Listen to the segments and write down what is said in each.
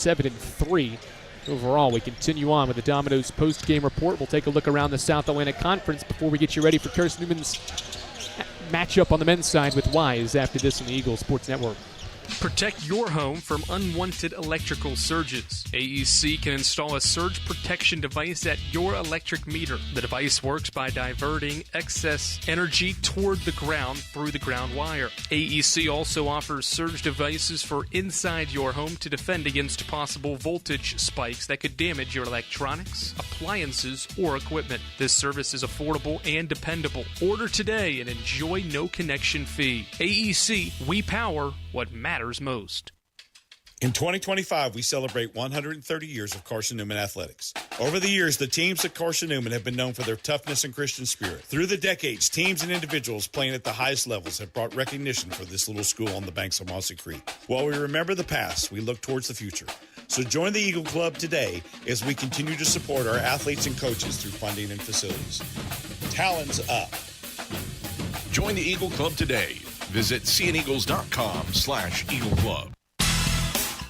7-3 overall. We continue on with the Domino's post-game report. We'll take a look around the South Atlantic Conference before we get you ready for Carson-Newman's matchup on the men's side with Wise after this on the Eagle Sports Network. Protect your home from unwanted electrical surges. AEC can install a surge protection device at your electric meter. The device works by diverting excess energy toward the ground through the ground wire. AEC also offers surge devices for inside your home to defend against possible voltage spikes that could damage your electronics, appliances, or equipment. This service is affordable and dependable. Order today and enjoy no connection fee. AEC, we power what matters most. In 2025, we celebrate 130 years of Carson-Newman athletics. Over the years, the teams at Carson-Newman have been known for their toughness and Christian spirit. Through the decades, teams and individuals playing at the highest levels have brought recognition for this little school on the banks of Mossy Creek. While we remember the past, we look towards the future. So join the Eagle Club today as we continue to support our athletes and coaches through funding and facilities. Talons up. Join the Eagle Club today. Visit cneagles.com/Eagle Club.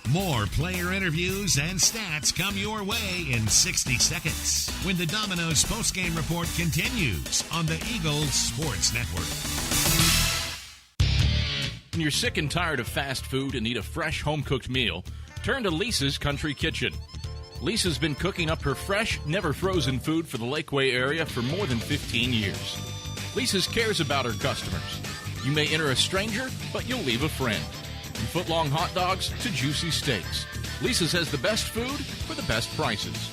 More player interviews and stats come your way in 60 seconds when the Domino's postgame report continues on the Eagle Sports Network. When you're sick and tired of fast food and need a fresh home-cooked meal, turn to Lisa's Country Kitchen. Lisa's been cooking up her fresh, never-frozen food for the Lakeway area for more than 15 years. Lisa's cares about her customers. You may enter a stranger, but you'll leave a friend. From foot-long hot dogs to juicy steaks, Lisa's has the best food for the best prices.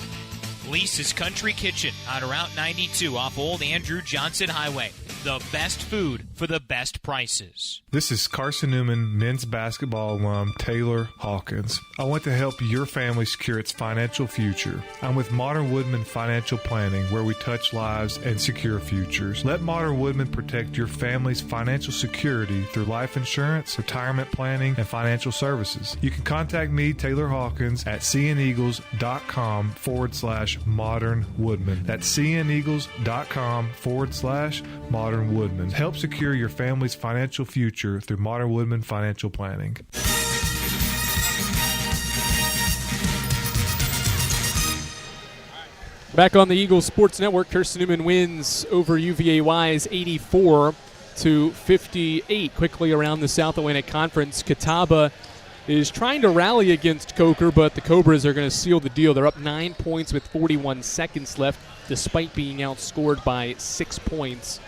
Lisa's Country Kitchen on Route 92 off Old Andrew Johnson Highway. The best food for the best prices. This is Carson-Newman men's basketball alum Taylor Hawkins. I want to help your family secure its financial future. I'm with Modern Woodman Financial Planning, where we touch lives and secure futures. Let Modern Woodman protect your family's financial security through life insurance, retirement planning, and financial services. You can contact me, Taylor Hawkins, at cneagles.com/Modern Woodman. That's cneagles.com/Modern Woodman. Help secure your family's financial future through Modern Woodman Financial Planning. Back on the Eagle Sports Network, Carson-Newman wins over UVA Wise 84-58. Quickly around the South Atlantic Conference, Catawba is trying to rally against Coker, but the Cobras are going to seal the deal. They're up 9 points with 41 seconds left, despite being outscored by 6 points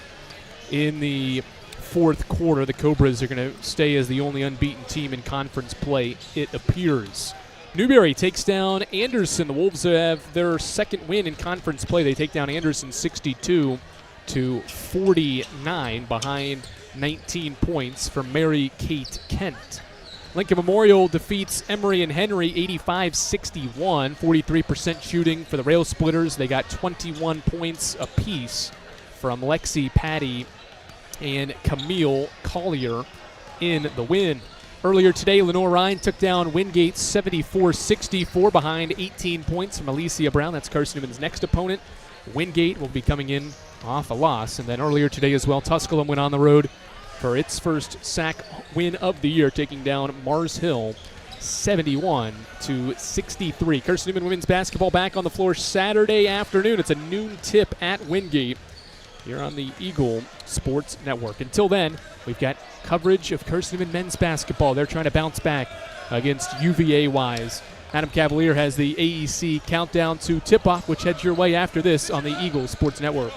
in the fourth quarter. The Cobras are going to stay as the only unbeaten team in conference play, it appears. Newberry takes down Anderson. The Wolves have their second win in conference play. They take down Anderson 62-49 behind 19 points from Mary Kate Kent. Lincoln Memorial defeats Emory and Henry 85-61, 43% shooting for the Rail Splitters. They got 21 points apiece from Lexi Patty and Camille Collier in the win. Earlier today, Lenore Ryan took down Wingate 74-64 behind 18 points from Alicia Brown. That's Carson-Newman's next opponent. Wingate will be coming in off a loss. And then earlier today as well, Tusculum went on the road for its first SAC win of the year, taking down Mars Hill 71-63. Carson-Newman women's basketball back on the floor Saturday afternoon. It's a noon tip at Wingate here on the Eagle Sports Network. Until then, we've got coverage of Carson-Newman men's basketball. They're trying to bounce back against UVA Wise. Adam Cavalier has the AEC countdown to tip-off, which heads your way after this on the Eagle Sports Network.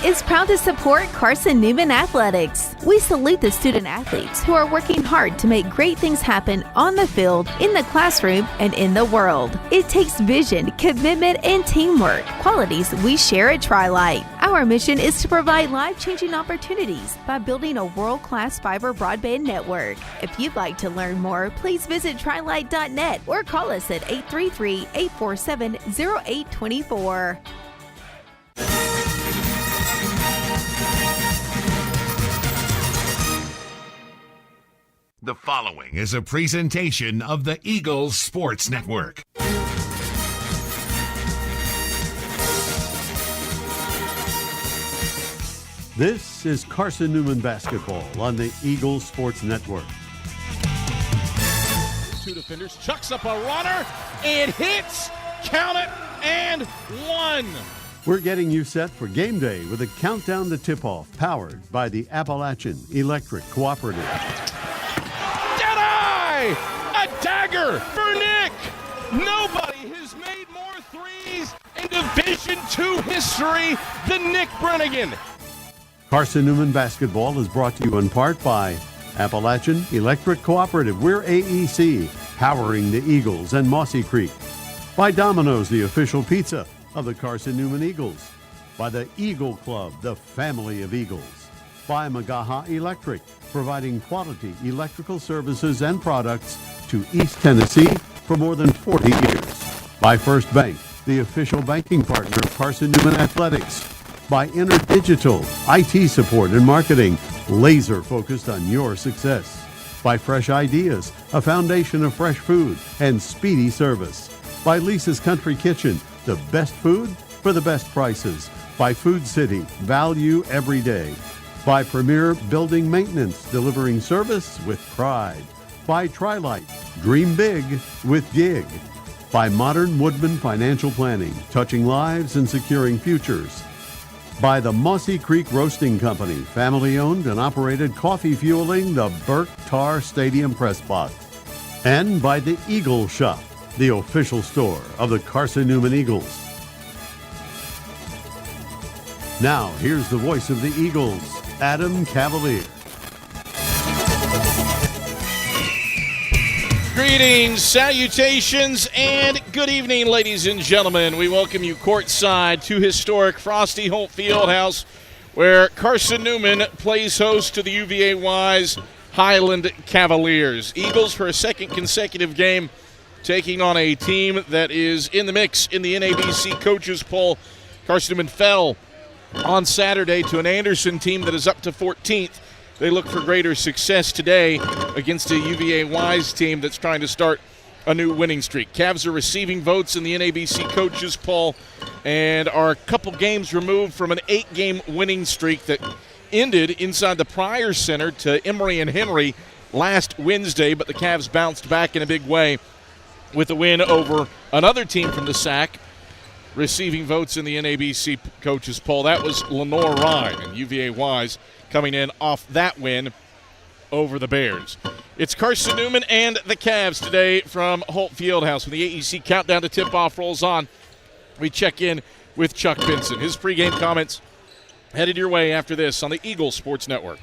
Is proud to support Carson-Newman Athletics. We salute the student athletes who are working hard to make great things happen on the field, in the classroom, and in the world. It takes vision, commitment, and teamwork, qualities we share at Tri-Light. Our mission is to provide life-changing opportunities by building a world-class fiber broadband network. If you'd like to learn more, please visit trilight.net or call us at 833-847-0824. The following is a presentation of the Eagle Sports Network. This is Carson-Newman basketball on the Eagle Sports Network. two defenders, chucks up a runner, and hits, count it, and one. We're getting you set for game day with a countdown to tip-off powered by the Appalachian Electric Cooperative. Deadeye! A dagger for Nick! Nobody has made more threes in Division II history than Nick Brennigan. Carson-Newman basketball is brought to you in part by Appalachian Electric Cooperative. We're AEC, powering the Eagles and Mossy Creek. By Domino's, the official pizza of the Carson-Newman Eagles. By the Eagle Club, the family of Eagles. By Magaha Electric, providing quality electrical services and products to East Tennessee for more than 40 years. By First Bank, the official banking partner of Carson-Newman Athletics. By InterDigital, IT support and marketing, laser focused on your success. By Fresh Ideas, a foundation of fresh food and speedy service. By Lisa's Country Kitchen, the best food for the best prices. By Food City, value every day. By Premier Building Maintenance, delivering service with pride. By Trilight, dream big with Gig. By Modern Woodman Financial Planning, touching lives and securing futures. By the Mossy Creek Roasting Company, family-owned and operated, coffee fueling the Burke Tar Stadium Press Box. And by the Eagle Shop, the official store of the Carson-Newman Eagles. Now, here's the voice of the Eagles, Adam Cavalier. Greetings, salutations, and good evening, ladies and gentlemen. We welcome you courtside to historic frosty Holt Fieldhouse, where Carson-Newman plays host to the UVA Wise Highland Cavaliers. Eagles, for a second consecutive game, taking on a team that is in the mix in the NABC coaches poll. Carson-Newman fell on Saturday to an Anderson team that is up to 14th. They look for greater success today against a UVA Wise team that's trying to start a new winning streak. Cavs are receiving votes in the NABC coaches poll and are a couple games removed from an 8-game winning streak that ended inside the Pryor Center to Emory and Henry last Wednesday, but the Cavs bounced back in a big way with a win over another team from the SAC, receiving votes in the NABC coaches poll. That was Lenore Ryan, and UVA Wise coming in off that win over the Bears. It's Carson-Newman and the Cavs today from Holt Fieldhouse. When the AEC countdown to tip-off rolls on, we check in with Chuck Benson. His pregame comments headed your way after this on the Eagle Sports Network.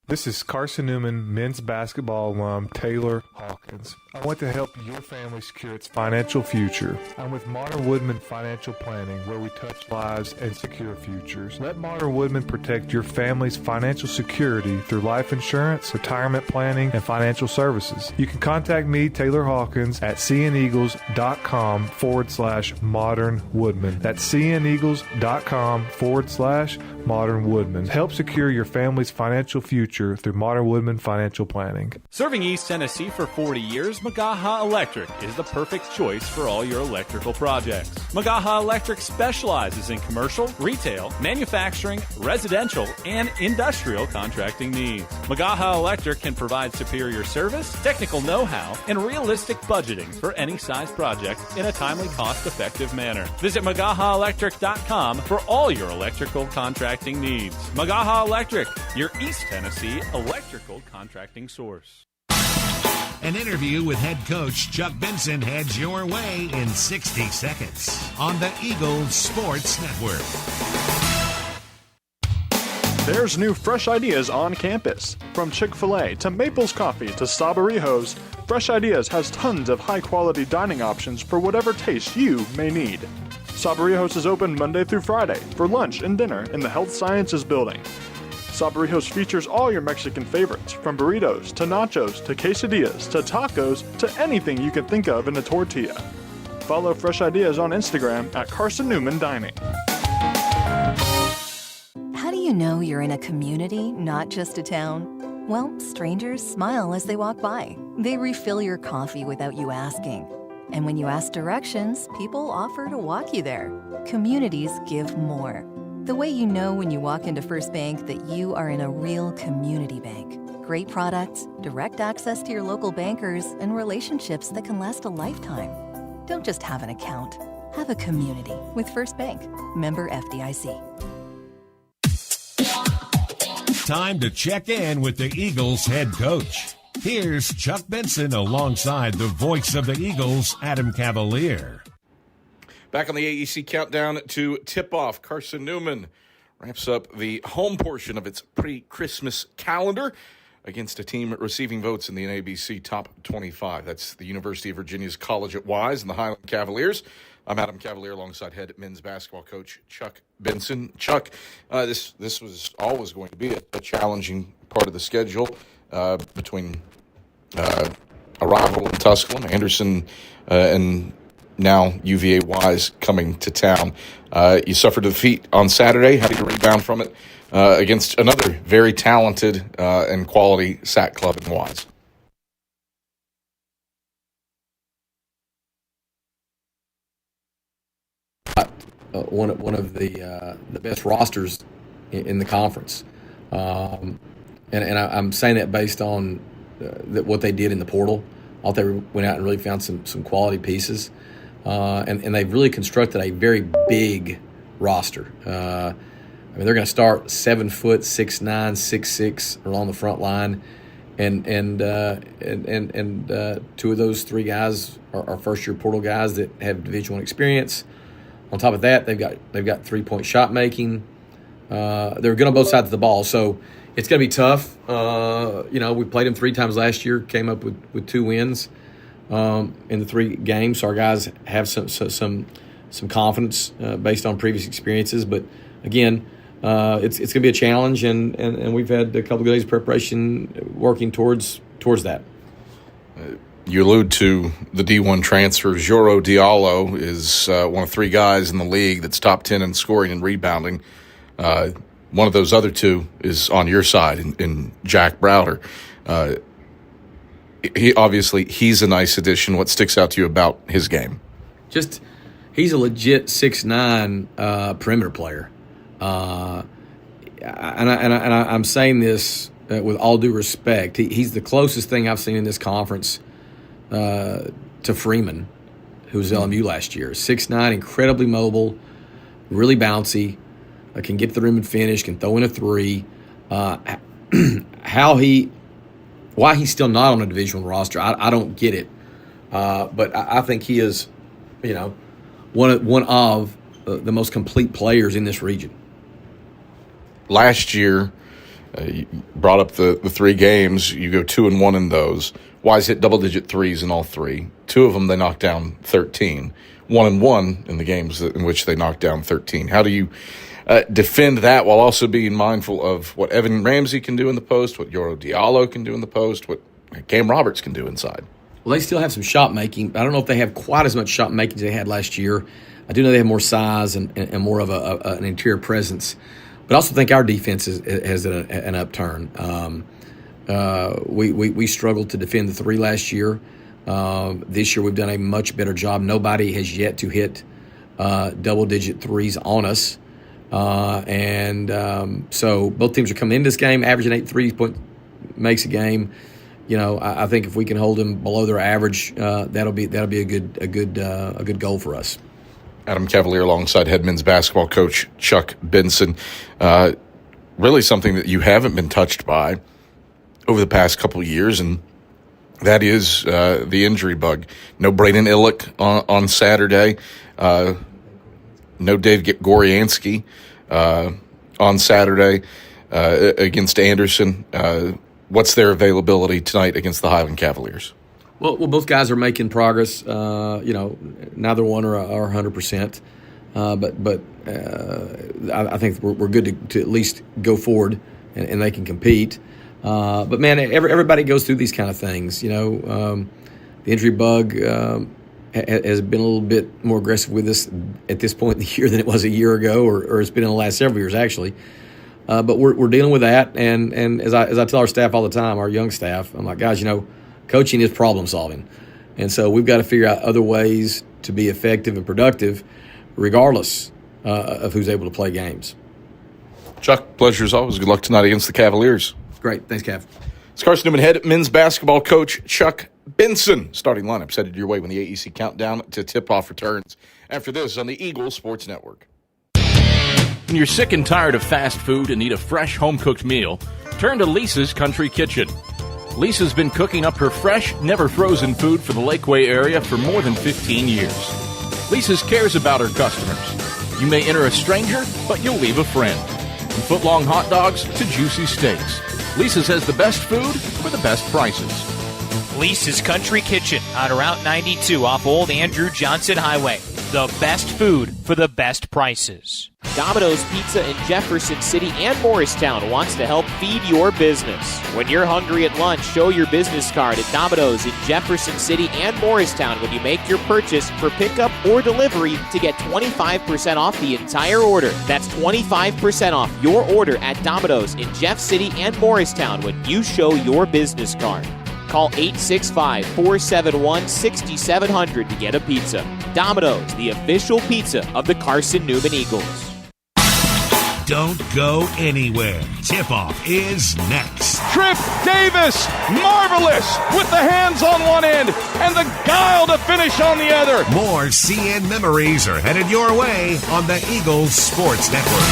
This is Carson-Newman men's basketball alum Taylor Hawkins. I want to help your family secure its financial future. I'm with Modern Woodman Financial Planning, where we touch lives and secure futures. Let Modern Woodman protect your family's financial security through life insurance, retirement planning, and financial services. You can contact me, Taylor Hawkins, at cneagles.com/Modern Woodman. That's cneagles.com/Modern Woodman. Help secure your family's financial future through Modern Woodman Financial Planning. Serving East Tennessee for 40 years, Magaha Electric is the perfect choice for all your electrical projects. Magaha Electric specializes in commercial, retail, manufacturing, residential, and industrial contracting needs. Magaha Electric can provide superior service, technical know-how, and realistic budgeting for any size project in a timely, cost-effective manner. Visit MagahaElectric.com for all your electrical contracting needs. Magaha Electric, your East Tennessee electrical contracting source. An interview with head coach Chuck Benson heads your way in 60 seconds on the Eagles Sports Network. There's new fresh ideas on campus. From Chick-fil-A to Maples Coffee to Sabarijos, Fresh Ideas has tons of high-quality dining options for whatever taste you may need. Sabarijos is open Monday through Friday for lunch and dinner in the Health Sciences Building. Sabarijos features all your Mexican favorites, from burritos to nachos to quesadillas to tacos to anything you can think of in a tortilla. Follow Fresh Ideas on Instagram at Carson-Newman Dining. How do you know you're in a community, not just a town? Well, strangers smile as they walk by. They refill your coffee without you asking. And when you ask directions, people offer to walk you there. Communities give more. The way you know when you walk into First Bank that you are in a real community bank. Great products, direct access to your local bankers, and relationships that can last a lifetime. Don't just have an account. Have a community with First Bank. Member FDIC. Time to check in with the Eagles head coach. Here's Chuck Benson alongside the voice of the Eagles, Adam Cavalier. Back on the AEC countdown to tip-off, Carson-Newman wraps up the home portion of its pre-Christmas calendar against a team receiving votes in the NABC Top 25. That's the University of Virginia's College at Wise and the Highland Cavaliers. I'm Adam Cavalier alongside head men's basketball coach Chuck Benson. Chuck, this was always going to be a challenging part of the schedule between Arrival in Tusculum, Anderson, and now UVA Wise coming to town. You suffered a defeat on Saturday. How did you rebound from it against another very talented and quality SAC club in Wise? One of the best rosters in the conference, and I'm saying that based on what they did in the portal. I thought they went out and really found some quality pieces, and they've really constructed a very big roster. I mean, they're going to start 7 foot, 6'9", 6'6" along the front line, and two of those three guys are first year portal guys that have Division I experience. On top of that, they've got 3-point shot making. They're good on both sides of the ball, so it's going to be tough. We played them 3 times last year, came up with 2 wins in the 3 games. So our guys have some confidence based on previous experiences. But again, it's going to be a challenge, and we've had a couple of days of preparation working towards that. You allude to the D1 transfer. Joro Diallo is one of 3 guys in the league that's top 10 in scoring and rebounding. One of those other 2 is on your side in Jack Browder. He's a nice addition. What sticks out to you about his game? Just he's a legit 6'9" perimeter player. And I'm saying this with all due respect. He's the closest thing I've seen in this conference to Freeman, who was LMU last year. 6'9", incredibly mobile, really bouncy, can get to the rim and finish, can throw in a 3. Why he's still not on a Division I roster, I don't get it. But I think he is, one of the most complete players in this region. Last year, you brought up the 3 games. You go 2-1 in those. Wise hit double-digit threes in all 3. 2 of them they knocked down 13. 1-1 in the games in which they knocked down 13. How do you defend that while also being mindful of what Evan Ramsey can do in the post, what Joro Diallo can do in the post, what Cam Roberts can do inside? Well, they still have some shot making. I don't know if they have quite as much shot making as they had last year. I do know they have more size and more of an interior presence. But I also think our defense has an upturn. We struggled to defend the 3 last year. This year we've done a much better job. Nobody has yet to hit double-digit threes on us. So both teams are coming into this game averaging 8 3-point makes a game. I think if we can hold them below their average, that'll be a good goal for us. Adam Cavalier alongside head men's basketball coach Chuck Benson. Really something that you haven't been touched by over the past couple of years, and that is the injury bug. No Braden Illick on Saturday. No Dave Goryansky on Saturday against Anderson. What's their availability tonight against the Highland Cavaliers? Well, both guys are making progress. Neither one are 100%. But I think we're good to at least go forward and they can compete. But man, everybody goes through these kind of things. The injury bug has been a little bit more aggressive with us at this point in the year than it was a year ago, or it's been in the last several years actually. But we're dealing with that, and as I tell our staff all the time, our young staff, I'm like, guys, coaching is problem solving, and so we've got to figure out other ways to be effective and productive, regardless of who's able to play games. Chuck, pleasure as always. Good luck tonight against the Cavaliers. Great, thanks, Cav. It's Carson-Newman head men's basketball coach Chuck Benson. Starting lineups headed your way when the AEC countdown to tip-off returns. After this on the Eagle Sports Network. When you're sick and tired of fast food and need a fresh home-cooked meal, turn to Lisa's Country Kitchen. Lisa's been cooking up her fresh, never-frozen food for the Lakeway area for more than 15 years. Lisa's cares about her customers. You may enter a stranger, but you'll leave a friend. From foot-long hot dogs to juicy steaks, Lisa's has the best food for the best prices. Lisa's Country Kitchen on Route 92 off Old Andrew Johnson Highway. The best food for the best prices. Domino's Pizza in Jefferson City and Morristown wants to help feed your business. When you're hungry at lunch, show your business card at Domino's in Jefferson City and Morristown when you make your purchase for pickup or delivery to get 25% off the entire order. That's 25% off your order at Domino's in Jeff City and Morristown when you show your business card. Call 865-471-6700 to get a pizza. Domino's, the official pizza of the Carson-Newman Eagles. Don't go anywhere. Tip-off is next. Trip Davis, marvelous, with the hands on one end and the guile to finish on the other. More CN memories are headed your way on the Eagles Sports Network.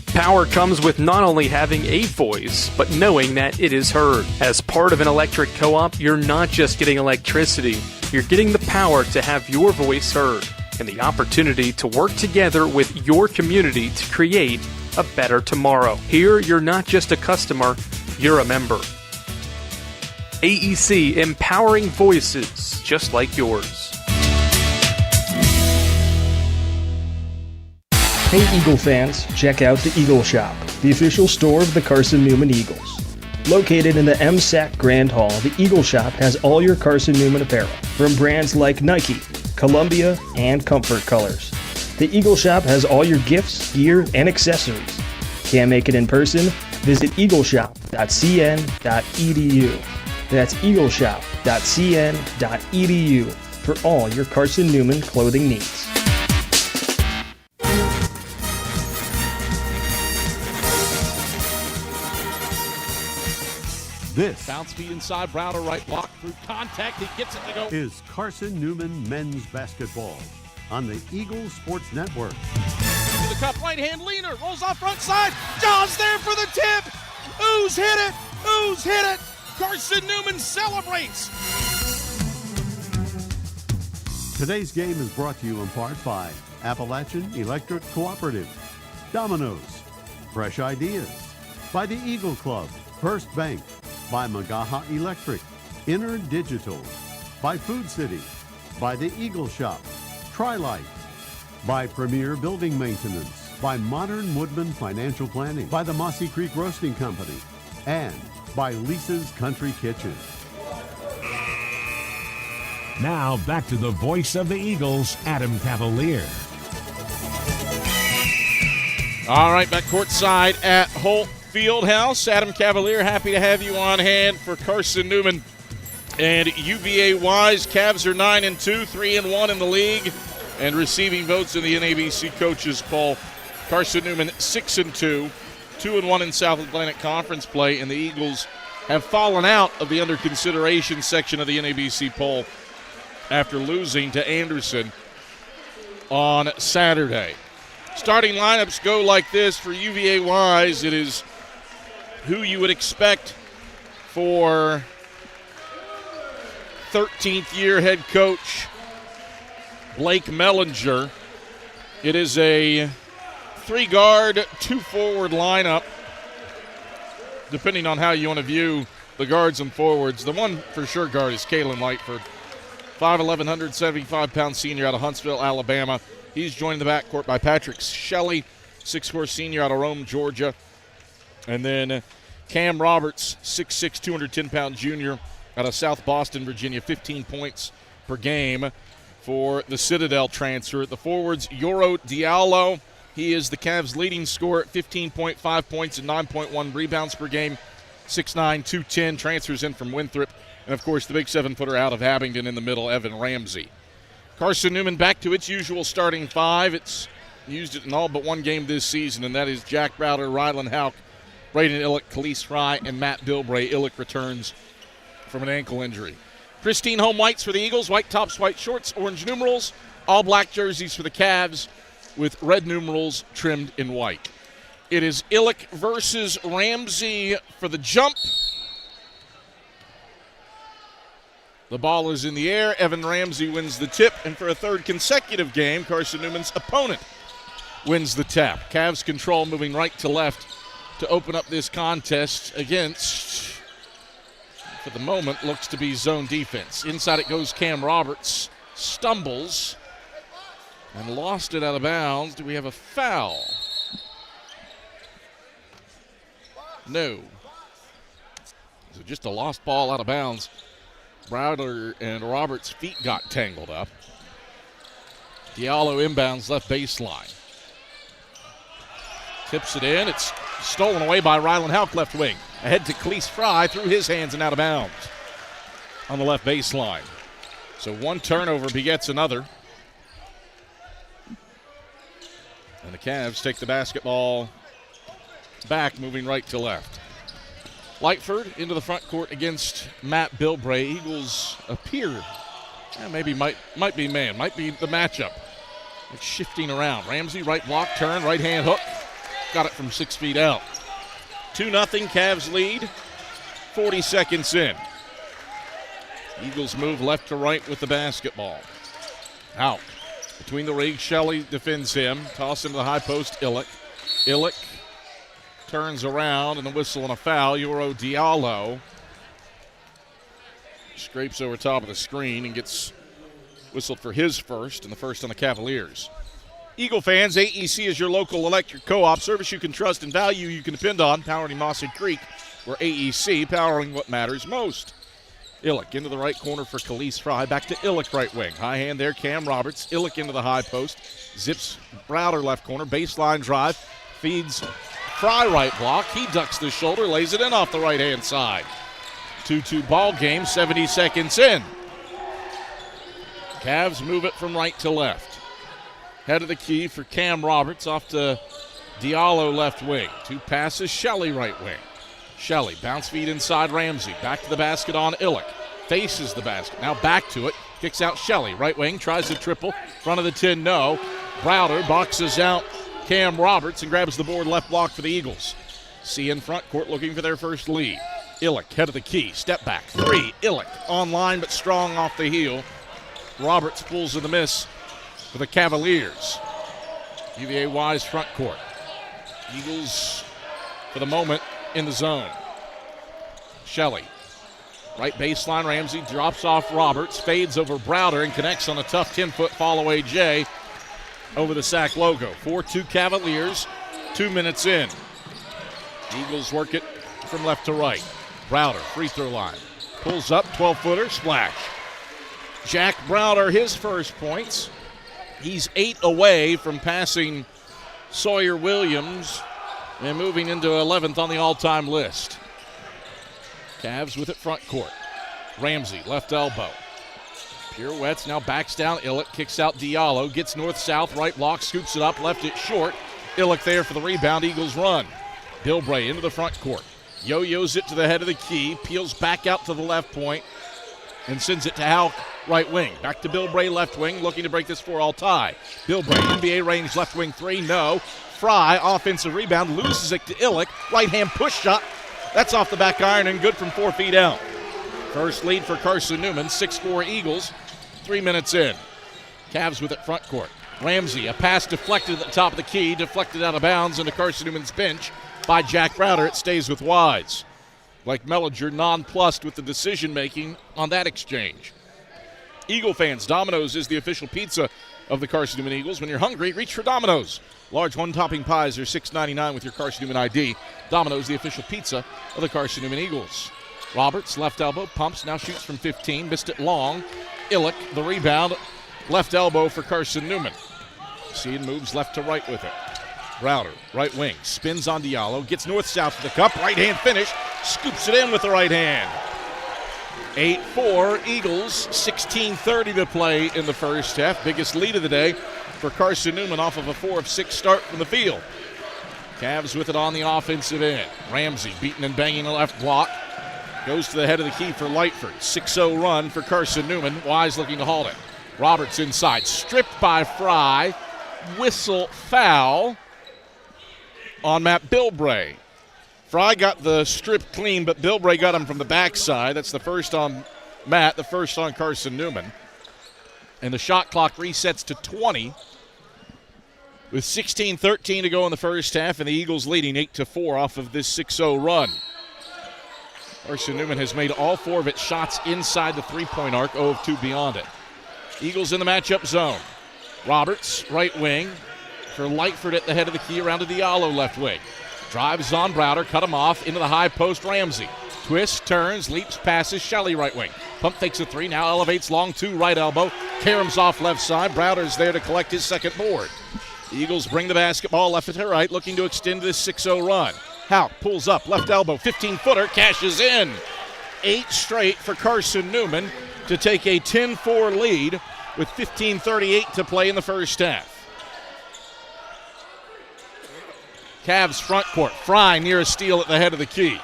Power comes with not only having a voice, but knowing that it is heard. As part of an electric co-op, you're not just getting electricity, you're getting the power to have your voice heard and the opportunity to work together with your community to create a better tomorrow. Here, you're not just a customer, you're a member. AEC, empowering voices just like yours. Hey Eagle fans, check out the Eagle Shop, the official store of the Carson-Newman Eagles. Located in the MSAC Grand Hall, the Eagle Shop has all your Carson-Newman apparel, from brands like Nike, Columbia, and Comfort Colors. The Eagle Shop has all your gifts, gear, and accessories. Can't make it in person? Visit eagleshop.cn.edu. That's eagleshop.cn.edu for all your Carson-Newman clothing needs. This bounce feed inside, Browner right block through contact. He gets it to go. Is Carson-Newman men's basketball on the Eagle Sports Network. To the cup, right hand leaner, rolls off front side. Jaws there for the tip. Ooze hit it. Ooze hit it. Carson-Newman celebrates. Today's game is brought to you in part by Appalachian Electric Cooperative, Domino's, Fresh Ideas, by the Eagle Club, First Bank, by Magaha Electric, Inner Digital, by Food City, by the Eagle Shop, Tri-Light, by Premier Building Maintenance, by Modern Woodman Financial Planning, by the Mossy Creek Roasting Company, and by Lisa's Country Kitchen. Now back to the voice of the Eagles, Adam Cavalier. All right, back courtside at Holt Fieldhouse. Adam Cavalier, happy to have you on hand for Carson-Newman and UVA Wise. Cavs are 9-2, 3-1 in the league, and receiving votes in the NABC coaches poll. Carson-Newman 6-2, 2-1 in South Atlantic Conference play, and the Eagles have fallen out of the under consideration section of the NABC poll after losing to Anderson on Saturday. Starting lineups go like this for UVA Wise. It is who you would expect for 13th year head coach Blake Mellinger. It is a 3-guard, 2-forward lineup, depending on how you want to view the guards and forwards. The one for sure guard is Kalen Lightford, 5'11", 175-pound senior out of Huntsville, Alabama. He's joined the backcourt by Patrick Shelley, 6'4" senior out of Rome, Georgia. And then Cam Roberts, 6'6", 210-pound junior out of South Boston, Virginia, 15 points per game for the Citadel transfer. The forwards, Yoro Diallo. He is the Cavs' leading scorer at 15.5 points and 9.1 rebounds per game, 6'9", 210, transfers in from Winthrop. And, of course, the big 7-footer out of Abingdon in the middle, Evan Ramsey. Carson-Newman back to its usual starting five. It's used it in all but one game this season, and that is Jack Browder, Rylan Houck, Braden Illick, Khalees Fry, and Matt Bilbray. Illick returns from an ankle injury. Pristine home whites for the Eagles, white tops, white shorts, orange numerals, all black jerseys for the Cavs with red numerals trimmed in white. It is Illick versus Ramsey for the jump. The ball is in the air. Evan Ramsey wins the tip, and for a third consecutive game, Carson-Newman's opponent wins the tap. Cavs control moving right to left to open up this contest against, for the moment, looks to be zone defense. Inside it goes Cam Roberts, stumbles, and lost it out of bounds. Do we have a foul? No. So just a lost ball out of bounds. Browder and Roberts' feet got tangled up. Diallo inbounds left baseline. Tips it in. It's stolen away by Rylan Houck, left wing. Ahead to Khalees Fry, through his hands and out of bounds on the left baseline. So one turnover begets another. And the Cavs take the basketball back, moving right to left. Lightford into the front court against Matt Bilbray. Eagles appear, maybe might be the matchup. It's shifting around. Ramsey, right block, turn, right hand hook. Got it from 6 feet out. 2-0, Cavs lead. 40 seconds in. Eagles move left to right with the basketball. Out. Between the rigs, Shelley defends him. Toss into the high post, Illick. Illick turns around, and the whistle and a foul. Yoro Diallo scrapes over top of the screen and gets whistled for his first, and the first on the Cavaliers. Eagle fans, AEC is your local electric co-op. Service you can trust and value you can depend on. Powering Mossy Creek, where AEC, powering what matters most. Illick into the right corner for Khalees Fry. Back to Illick, right wing. High hand there, Cam Roberts. Illick into the high post. Zips Browder left corner. Baseline drive. Feeds Fry right block. He ducks the shoulder, lays it in off the right-hand side. 2-2 ball game, 70 seconds in. Cavs move it from right to left. Head of the key for Cam Roberts off to Diallo left wing. 2 passes, Shelley right wing. Shelley, bounce feed inside Ramsey. Back to the basket on Illick. Faces the basket. Now back to it. Kicks out Shelley. Right wing, tries to triple. Front of the 10, no. Browder boxes out Cam Roberts and grabs the board left block for the Eagles. C in front court looking for their first lead. Illick, head of the key. Step back. 3. Illick online but strong off the heel. Roberts pulls in the miss for the Cavaliers. UVA Wise front court. Eagles, for the moment, in the zone. Shelley. Right baseline, Ramsey drops off Roberts, fades over Browder, and connects on a tough 10-foot fall-away J over the sack logo. 4-2 Cavaliers, 2 minutes in. Eagles work it from left to right. Browder, free throw line. Pulls up, 12-footer, splash. Jack Browder, his first points. He's 8 away from passing Sawyer Williams and moving into 11th on the all-time list. Cavs with it front court. Ramsey, left elbow. Pirouettes, now backs down Illick, kicks out Diallo, gets north-south, right block, scoops it up, left it short. Illick there for the rebound, Eagles run. Bilbray into the front court. Yo-yos it to the head of the key, peels back out to the left point, and sends it to Houck, right wing. Back to Bilbray, left wing, looking to break this 4-all tie. Bilbray, NBA range, left wing 3, no. Fry, offensive rebound, loses it to Illick. Right-hand push shot. That's off the back iron and good from 4 feet out. First lead for Carson-Newman, 6-4 Eagles, 3 minutes in. Cavs with it front court. Ramsey, a pass deflected at the top of the key, deflected out of bounds into Carson-Newman's bench by Jack Browder. It stays with Wise. Like Mellinger, nonplussed with the decision-making on that exchange. Eagle fans, Domino's is the official pizza of the Carson-Newman Eagles. When you're hungry, reach for Domino's. Large one-topping pies are $6.99 with your Carson-Newman ID. Domino's, the official pizza of the Carson-Newman Eagles. Roberts, left elbow, pumps, now shoots from 15, missed it long. Illick, the rebound, left elbow for Carson-Newman. Sean moves left to right with it. Browder, right wing, spins on Diallo, gets north-south to the cup, right-hand finish, scoops it in with the right hand. 8-4 Eagles, 16:30 to play in the first half. Biggest lead of the day for Carson-Newman off of a 4 of 6 start from the field. Cavs with it on the offensive end. Ramsey beating and banging the left block. Goes to the head of the key for Lightford. 6-0 run for Carson-Newman. Wise looking to halt it. Roberts inside. Stripped by Fry. Whistle foul on Matt Bilbray. Fry got the strip clean, but Bilbray got him from the backside. That's the first on Matt, the first on Carson-Newman. And the shot clock resets to 20 with 16:13 to go in the first half, and the Eagles leading 8-4 off of this 6-0 run. Carson-Newman has made all 4 of its shots inside the three-point arc, 0 of 2 beyond it. Eagles in the matchup zone. Roberts, right wing, for Lightford at the head of the key around to Diallo, left wing. Drives on Browder, cut him off, into the high post, Ramsey. Twists, turns, leaps, passes, Shelley right wing. Pump fakes a 3, now elevates long 2, right elbow. Karam's off left side. Browder's there to collect his second board. The Eagles bring the basketball left to right, looking to extend this 6-0 run. Houck pulls up, left elbow, 15-footer, cashes in. 8 straight for Carson-Newman to take a 10-4 lead with 15:38 to play in the first half. Cavs front court. Fry near a steal at the head of the key.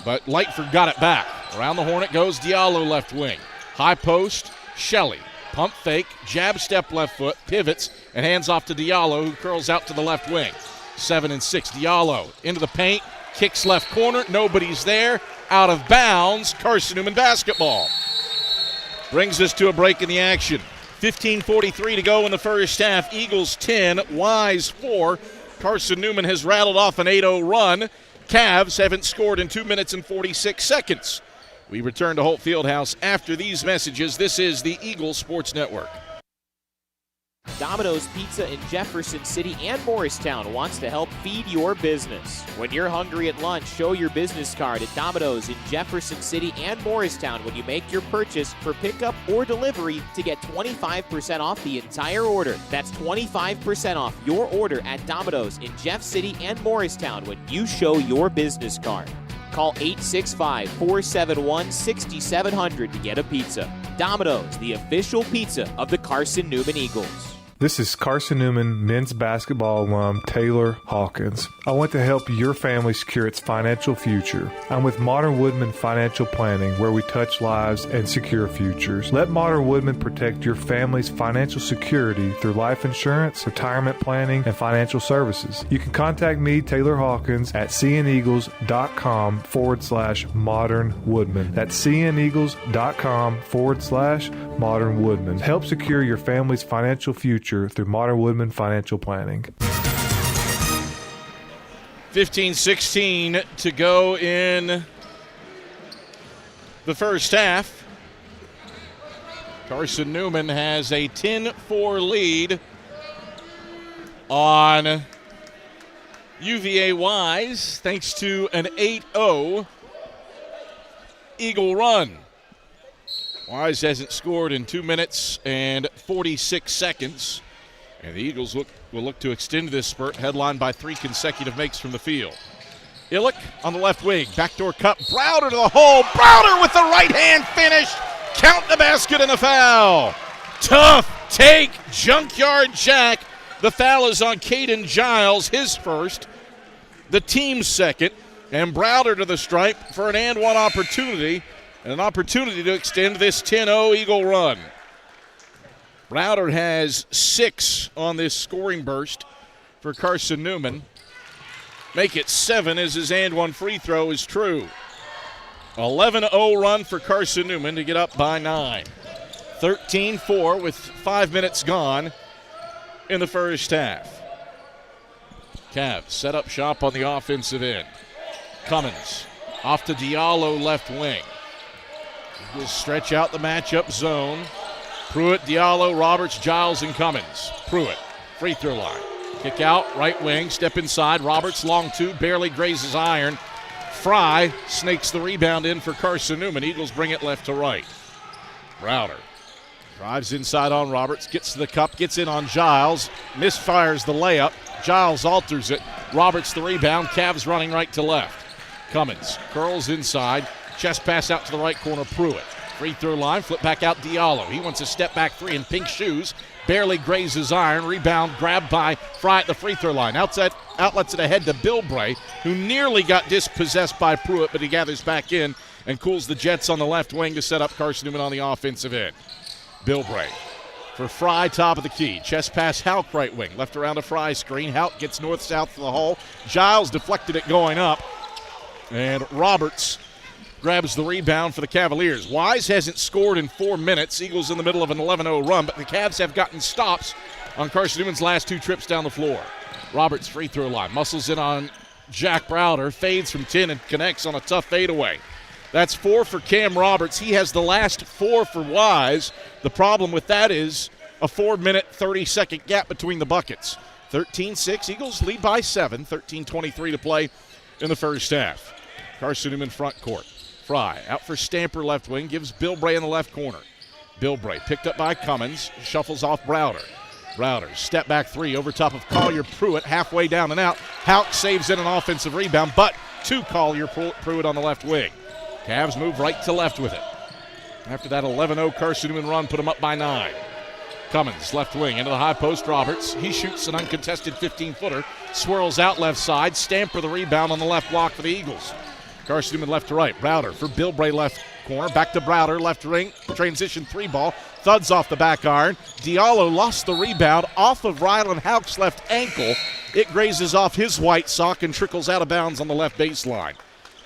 But Lightford got it back. Around the horn it goes. Diallo left wing. High post. Shelley. Pump fake. Jab step left foot. Pivots and hands off to Diallo, who curls out to the left wing. 7 and 6. Diallo into the paint. Kicks left corner. Nobody's there. Out of bounds. Carson-Newman basketball. Brings us to a break in the action. 15:43 to go in the first half. Eagles 10. Wise 4. Carson-Newman has rattled off an 8-0 run. Cavs haven't scored in 2 minutes and 46 seconds. We return to Holt Fieldhouse after these messages. This is the Eagles Sports Network. Domino's Pizza in Jefferson City and Morristown wants to help feed your business. When you're hungry at lunch, show your business card at Domino's in Jefferson City and Morristown when you make your purchase for pickup or delivery to get 25% off the entire order. That's 25% off your order at Domino's in Jeff City and Morristown when you show your business card. Call 865-471-6700 to get a pizza. Domino's, the official pizza of the Carson-Newman Eagles. This is Carson-Newman men's basketball alum Taylor Hawkins. I want to help your family secure its financial future. I'm with Modern Woodman Financial Planning, where we touch lives and secure futures. Let Modern Woodman protect your family's financial security through life insurance, retirement planning, and financial services. You can contact me, Taylor Hawkins, at cneagles.com/Modern Woodman. That's cneagles.com/Modern Woodman. Help secure your family's financial future through Modern Woodman Financial Planning. 15:16 to go in the first half. Carson-Newman has a 10-4 lead on UVA Wise thanks to an 8-0 Eagle run. Wise hasn't scored in 2 minutes and 46 seconds. And the Eagles will look to extend this spurt, headlined by 3 consecutive makes from the field. Illick on the left wing. Backdoor cut. Browder to the hole. Browder with the right hand finish. Count the basket and the foul. Tough take. Junkyard Jack. The foul is on Caden Giles, his first. The team's second. And Browder to the stripe for an and one opportunity. And an opportunity to extend this 10-0 Eagle run. Browder has 6 on this scoring burst for Carson-Newman. Make it 7 as his and one free throw is true. 11-0 run for Carson-Newman to get up by 9. 13-4 with 5 minutes gone in the first half. Cavs set up shop on the offensive end. Cummins off to Diallo left wing. We'll stretch out the matchup zone. Pruitt, Diallo, Roberts, Giles, and Cummins. Pruitt, free throw line. Kick out, right wing, step inside. Roberts, long 2, barely grazes iron. Fry snakes the rebound in for Carson-Newman. Eagles bring it left to right. Browder drives inside on Roberts, gets to the cup, gets in on Giles, misfires the layup. Giles alters it. Roberts the rebound. Cavs running right to left. Cummins curls inside. Chest pass out to the right corner, Pruitt. Free throw line, flip back out Diallo. He wants a step back three in pink shoes. Barely grazes iron. Rebound grabbed by Fry at the free throw line. Outlets it ahead to Bilbray, who nearly got dispossessed by Pruitt, but he gathers back in and cools the Jets on the left wing to set up Carson-Newman on the offensive end. Bilbray for Fry, top of the key. Chest pass, Houck right wing. Left around to Fry screen. Houck gets north-south to the hole. Giles deflected it going up. And Roberts grabs the rebound for the Cavaliers. Wise hasn't scored in 4 minutes. Eagles in the middle of an 11-0 run, but the Cavs have gotten stops on Carson-Newman's last 2 trips down the floor. Roberts free throw line. Muscles in on Jack Browder. Fades from 10 and connects on a tough fadeaway. That's 4 for Cam Roberts. He has the last 4 for Wise. The problem with that is a 4-minute, 30-second gap between the buckets. 13-6. Eagles lead by 7. 13:23 to play in the first half. Carson-Newman front court. Fry out for Stamper left wing. Gives Bilbray in the left corner. Bilbray picked up by Cummins. Shuffles off Browder. Browder step back three over top of Collier Pruitt. Halfway down and out. Houck saves in an offensive rebound, but to Collier Pruitt on the left wing. Cavs move right to left with it. After that 11-0 Carson-Newman run, put them up by 9. Cummins, left wing, into the high post, Roberts. He shoots an uncontested 15-footer, swirls out left side, Stamper the rebound on the left block for the Eagles. Carson-Newman left to right, Browder for Bilbray left corner, back to Browder, left ring, transition 3-ball, thuds off the back iron. Diallo lost the rebound off of Rylan Houck's left ankle. It grazes off his white sock and trickles out of bounds on the left baseline.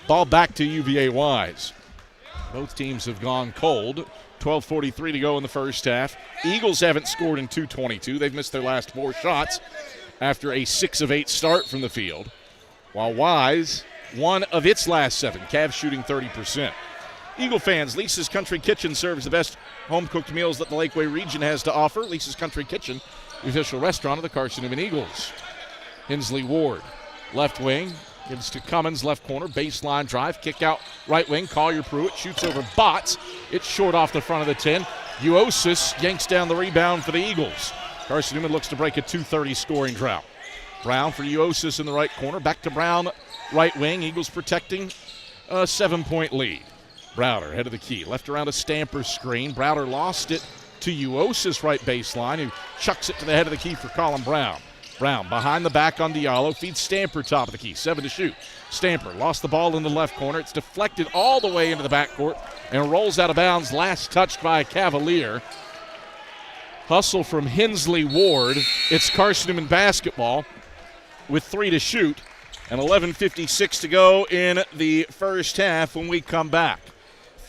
Ball back to UVA Wise. Both teams have gone cold. 12:43 to go in the first half. Eagles haven't scored in 2:22. They've missed their last 4 shots after a 6 of 8 start from the field, while Wise, 1 of its last 7. Cavs shooting 30%. Eagle fans, Lisa's Country Kitchen serves the best home-cooked meals that the Lakeway region has to offer. Lisa's Country Kitchen, the official restaurant of the Carson-Newman Eagles. Hensley Ward, left wing, gives to Cummins, left corner, baseline drive, kick out right wing. Collier Pruitt shoots over Botts. It's short off the front of the 10. Uosis yanks down the rebound for the Eagles. Carson-Newman looks to break a 2:30 scoring drought. Brown for Uosis in the right corner. Back to Brown, right wing. Eagles protecting a 7-point lead. Browder, head of the key. Left around a Stamper screen. Browder lost it to Uosis right baseline, who chucks it to the head of the key for Colin Brown. Brown behind the back on Diallo, feeds Stamper top of the key, 7 to shoot. Stamper lost the ball in the left corner. It's deflected all the way into the backcourt and rolls out of bounds, last touched by Cavalier. Hustle from Hensley Ward. It's Carson-Newman basketball with 3 to shoot and 11:56 to go in the first half when we come back.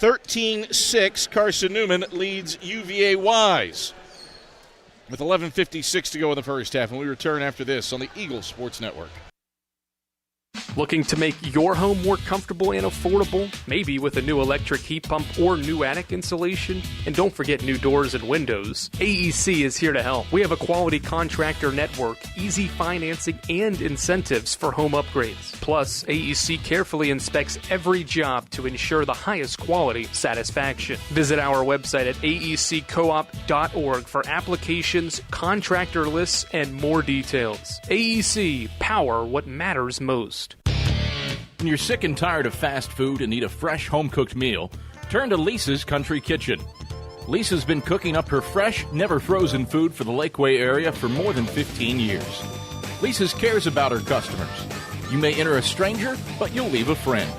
13-6, Carson-Newman leads UVA Wise with 11:56 to go in the first half, and we return after this on the Eagles Sports Network. Looking to make your home more comfortable and affordable? Maybe with a new electric heat pump or new attic insulation? And don't forget new doors and windows. AEC is here to help. We have a quality contractor network, easy financing, and incentives for home upgrades. Plus, AEC carefully inspects every job to ensure the highest quality satisfaction. Visit our website at aeccoop.org for applications, contractor lists, and more details. AEC, power what matters most. When you're sick and tired of fast food and need a fresh home-cooked meal, turn to Lisa's Country Kitchen. Lisa's been cooking up her fresh, never-frozen food for the Lakeway area for more than 15 years. Lisa's cares about her customers. You may enter a stranger, but you'll leave a friend.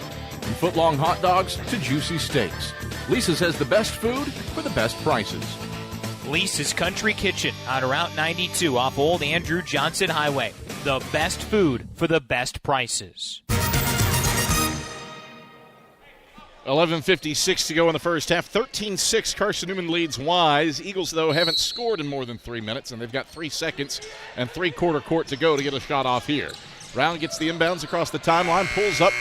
From foot-long hot dogs to juicy steaks, Lisa's has the best food for the best prices. Lisa's Country Kitchen on Route 92 off Old Andrew Johnson Highway. The best food for the best prices. 11:56 to go in the first half. 13-6, Carson-Newman leads Wise. Eagles, though, haven't scored in more than 3 minutes, and they've got 3 seconds and 3/4 court to go to get a shot off here. Brown gets the inbounds across the timeline, pulls up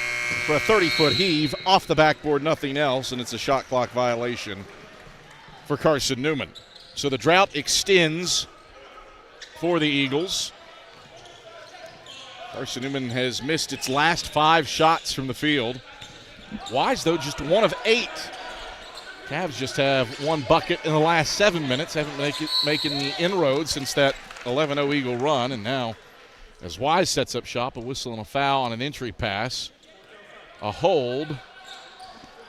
for a 30-foot heave. Off the backboard, nothing else, and it's a shot clock violation for Carson-Newman. So the drought extends for the Eagles. Carson-Newman has missed its last 5 shots from the field. Wise, though, just 1 of 8. Cavs just have 1 bucket in the last 7 minutes. Haven't making the inroads since that 11-0 Eagle run. And now, as Wise sets up shop, a whistle and a foul on an entry pass. A hold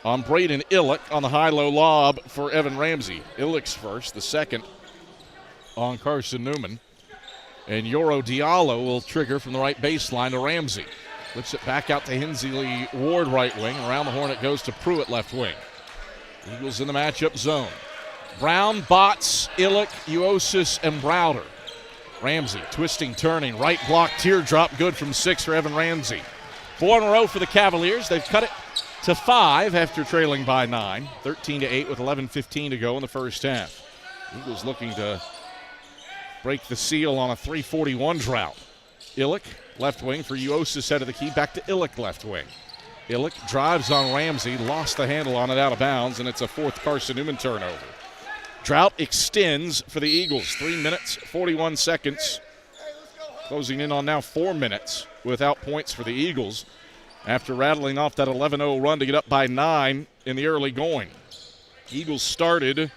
on Braden Illick on the high-low lob for Evan Ramsey. Illick's first, the second on Carson-Newman. And Yoro Diallo will trigger from the right baseline to Ramsey. Flips it back out to Hensley Ward, right wing. Around the horn it goes to Pruitt, left wing. Eagles in the matchup zone. Brown, Botts, Illick, Uosis, and Browder. Ramsey twisting, turning, right block, teardrop, good from 6 for Evan Ramsey. 4 in a row for the Cavaliers. They've cut it to 5 after trailing by 9. 13-8 with 11:15 to go in the first half. Eagles looking to break the seal on a 3:41 drought. Illick, left wing for Uosis, head of the key, back to Illick, left wing. Illick drives on Ramsey, lost the handle on it out of bounds, and it's a 4th Carson-Newman turnover. Drought extends for the Eagles. 3 minutes, 41 seconds. Closing in on now 4 minutes without points for the Eagles after rattling off that 11-0 run to get up by 9 in the early going. Eagles started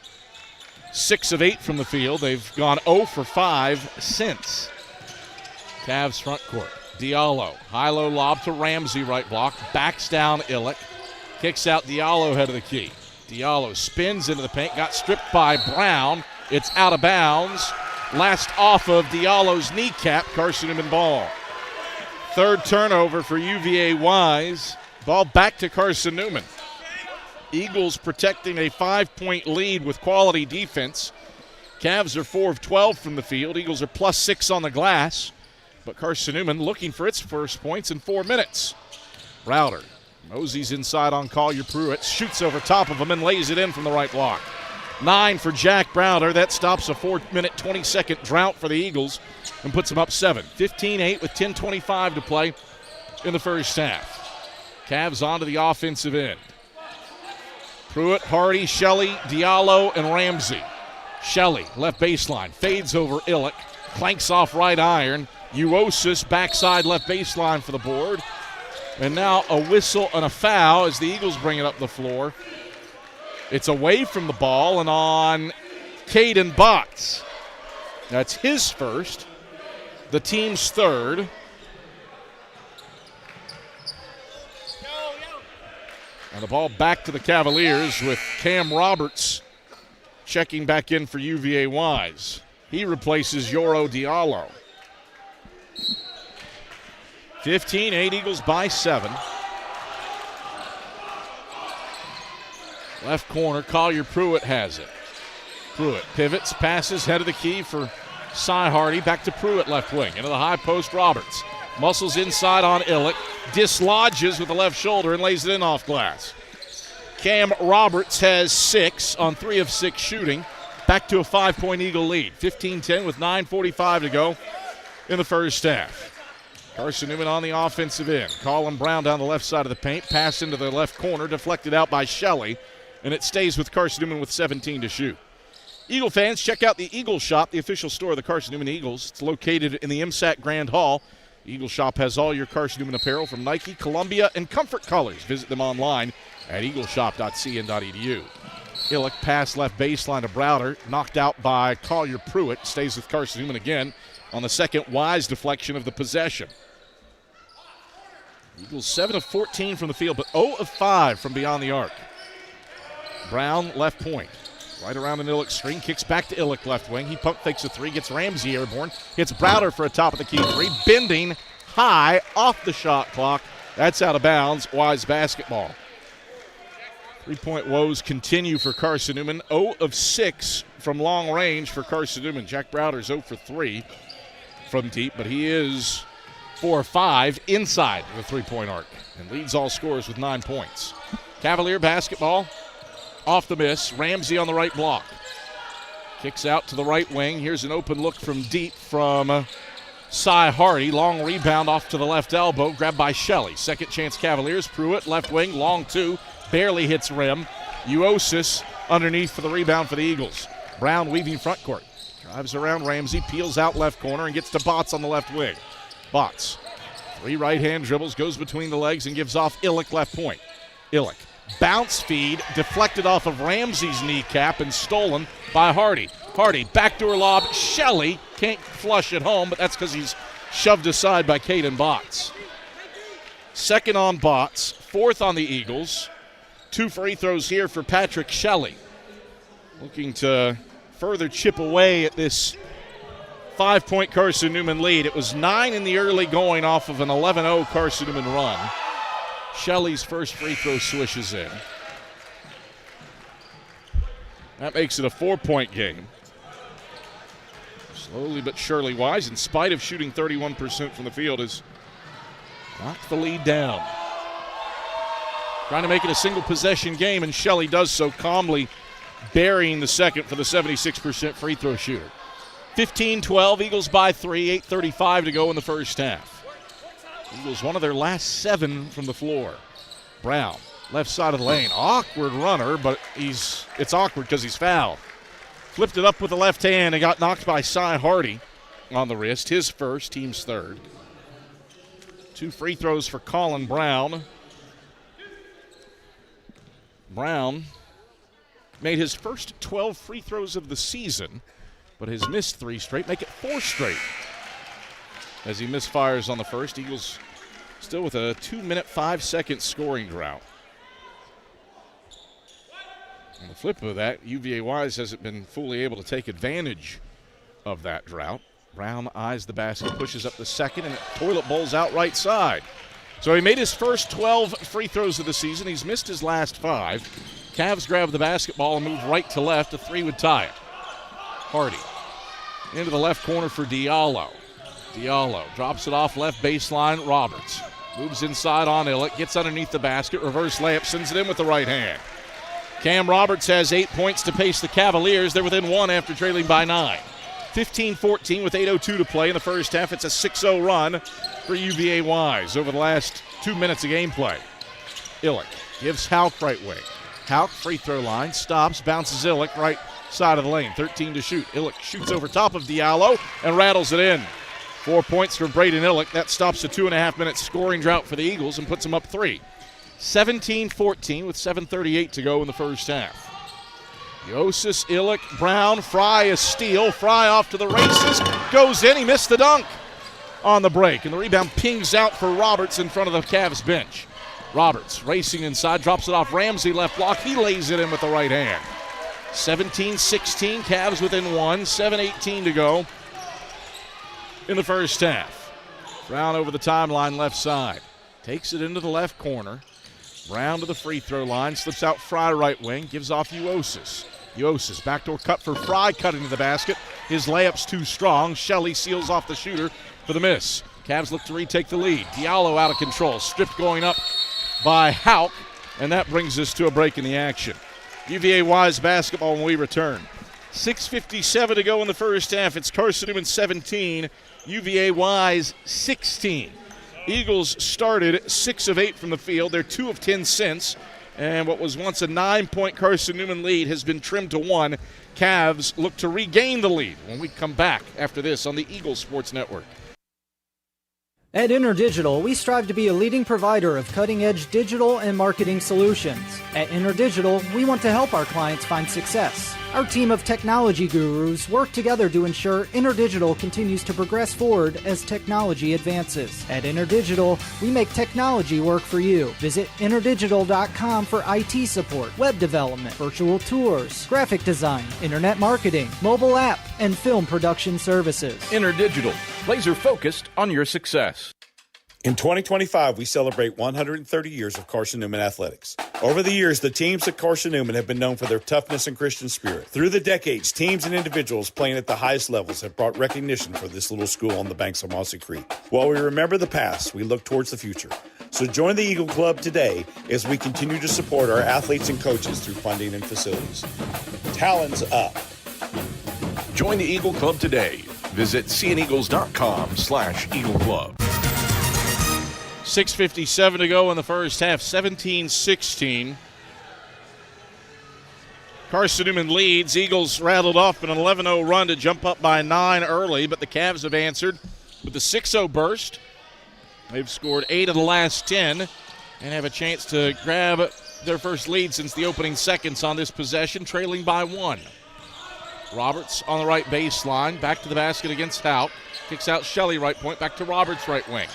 6 of 8 from the field. They've gone 0 for 5 since. Cavs front court. Diallo, high-low lob to Ramsey, right block. Backs down Illick. Kicks out Diallo, head of the key. Diallo spins into the paint. Got stripped by Brown. It's out of bounds. Last off of Diallo's kneecap. Carson-Newman ball. 3rd turnover for UVA Wise. Ball back to Carson-Newman. Eagles protecting a 5-point lead with quality defense. Cavs are 4 of 12 from the field. Eagles are +6 on the glass. But Carson-Newman looking for its first points in 4 minutes. Browder moseys inside on Collier Pruitt, shoots over top of him and lays it in from the right block. 9 for Jack Browder. That stops a 4-minute, 20-second drought for the Eagles and puts them up 7. 15-8 with 10:25 to play in the first half. Cavs onto the offensive end. Pruitt, Hardy, Shelley, Diallo, and Ramsey. Shelley, left baseline, fades over Illick, clanks off right iron. Uosis, backside left baseline for the board. And now a whistle and a foul as the Eagles bring it up the floor. It's away from the ball and on Caden Botts. That's his first, the team's 3rd. And the ball back to the Cavaliers with Cam Roberts checking back in for UVA Wise. He replaces Yoro Diallo. 15-8, Eagles by 7. Left corner, Collier Pruitt has it. Pruitt pivots, passes, head of the key for Cy Hardy. Back to Pruitt, left wing. Into the high post, Roberts. Muscles inside on Illick. Dislodges with the left shoulder and lays it in off glass. Cam Roberts has 6 on 3 of 6 shooting. Back to a 5-point Eagle lead. 15-10 with 9:45 to go in the first half. Carson-Newman on the offensive end. Colin Brown down the left side of the paint. Pass into the left corner, deflected out by Shelley. And it stays with Carson-Newman with 17 to shoot. Eagle fans, check out the Eagle Shop, the official store of the Carson-Newman Eagles. It's located in the MSAC Grand Hall. The Eagle Shop has all your Carson-Newman apparel from Nike, Columbia, and Comfort Colors. Visit them online at eagleshop.cn.edu. Illick pass left baseline to Browder. Knocked out by Collier Pruitt. Stays with Carson-Newman again on the second Wise deflection of the possession. Eagles 7 of 14 from the field, but 0 of 5 from beyond the arc. Brown, left point. Right around the Illick screen, kicks back to Illick, left wing. He pump fakes a 3, gets Ramsey airborne. Hits Browder for a top of the key 3. Bending high off the shot clock. That's out of bounds. Wise basketball. 3-point woes continue for Carson-Newman. 0 of 6 from long range for Carson-Newman. Jack Browder's 0 for 3 from deep, but he is 4 of 5 inside the 3-point arc and leads all scorers with 9 points. Cavalier basketball off the miss. Ramsey on the right block. Kicks out to the right wing. Here's an open look from deep from Cy Hardy. Long rebound off to the left elbow. Grabbed by Shelley. Second chance Cavaliers. Pruitt, left wing, long 2. Barely hits rim. Uosis underneath for the rebound for the Eagles. Brown weaving front court. Drives around Ramsey. Peels out left corner and gets to Botts on the left wing. Botts. 3 right-hand dribbles. Goes between the legs and gives off Illick left point. Illick. Bounce feed deflected off of Ramsey's kneecap and stolen by Hardy. Hardy, backdoor lob. Shelley can't flush it home, but that's because he's shoved aside by Caden Botts. Second on Botts, fourth on the Eagles. 2 free throws here for Patrick Shelley. Looking to further chip away at this 5-point Carson-Newman lead. It was 9 in the early going off of an 11-0 Carson-Newman run. Shelley's first free throw swishes in. That makes it a 4-point game. Slowly but surely, Wise, in spite of shooting 31% from the field, has knocked the lead down. Trying to make it a single possession game, and Shelley does so calmly, burying the second for the 76% free throw shooter. 15-12, Eagles by 3, 8:35 to go in the first half. Eagles one of their last 7 from the floor. Brown, left side of the lane. Awkward runner, but it's awkward because he's fouled. Flipped it up with the left hand and got knocked by Cy Hardy on the wrist. His first, team's third. 2 free throws for Colin Brown. Brown made his first 12 free throws of the season, but has missed 3 straight, make it 4 straight. As he misfires on the first, Eagles still with a 2-minute, 5-second scoring drought. On the flip of that, UVA Wise hasn't been fully able to take advantage of that drought. Brown eyes the basket, pushes up the second, and it toilet bowls out right side. So he made his first 12 free throws of the season. He's missed his last 5. Cavs grab the basketball and move right to left. A 3 would tie it. Hardy into the left corner for Diallo. Diallo drops it off left baseline. Roberts moves inside on Illick, gets underneath the basket, reverse layup, sends it in with the right hand. Cam Roberts has 8 points to pace the Cavaliers. They're within 1 after trailing by 9. 15-14 with 8:02 to play in the first half. It's a 6-0 run for UVA Wise over the last 2 minutes of gameplay. Illick gives Hauk right wing. Hauk, free throw line, stops, bounces Illick right side of the lane. 13 to shoot. Illick shoots over top of Diallo and rattles it in. 4 points for Braden Illick. That stops a 2.5-minute scoring drought for the Eagles and puts them up 3. 17-14 with 7:38 to go in the first half. Yosis, Illick, Brown, Fry a steal. Fry off to the races. Goes in. He missed the dunk on the break. And the rebound pings out for Roberts in front of the Cavs bench. Roberts racing inside. Drops it off Ramsey left block. He lays it in with the right hand. 17-16. Cavs within 1. 7:18 to go in the first half. Brown over the timeline left side. Takes it into the left corner. Brown to the free throw line. Slips out Fry right wing. Gives off Uosis. Uosis, backdoor cut for Fry. Cut into the basket. His layup's too strong. Shelley seals off the shooter for the miss. Cavs look to retake the lead. Diallo out of control. Stripped going up by Hauk. And that brings us to a break in the action. UVA Wise basketball when we return. 6:57 to go in the first half. It's Carson-Newman 17. UVA Wise 16. Eagles started 6 of 8 from the field. They're 2 of 10 since. And what was once a 9-point Carson-Newman lead has been trimmed to 1. Cavs look to regain the lead when we come back after this on the Eagles Sports Network. At InterDigital, we strive to be a leading provider of cutting-edge digital and marketing solutions. At InterDigital, we want to help our clients find success. Our team of technology gurus work together to ensure InterDigital continues to progress forward as technology advances. At InterDigital, we make technology work for you. Visit interdigital.com for IT support, web development, virtual tours, graphic design, internet marketing, mobile app, and film production services. InterDigital, laser focused on your success. In 2025, we celebrate 130 years of Carson-Newman athletics. Over the years, the teams at Carson-Newman have been known for their toughness and Christian spirit. Through the decades, teams and individuals playing at the highest levels have brought recognition for this little school on the banks of Mossy Creek. While we remember the past, we look towards the future. So join the Eagle Club today as we continue to support our athletes and coaches through funding and facilities. Talons up. Join the Eagle Club today. Visit cneagles.com/Eagle Club. 6:57 to go in the first half, 17-16. Carson-Newman leads. Eagles rattled off an 11-0 run to jump up by 9 early, but the Cavs have answered with a 6-0 burst. They've scored 8 of the last 10 and have a chance to grab their first lead since the opening seconds on this possession, trailing by 1. Roberts on the right baseline, back to the basket against Hauk. Kicks out Shelley right point, back to Roberts right wing.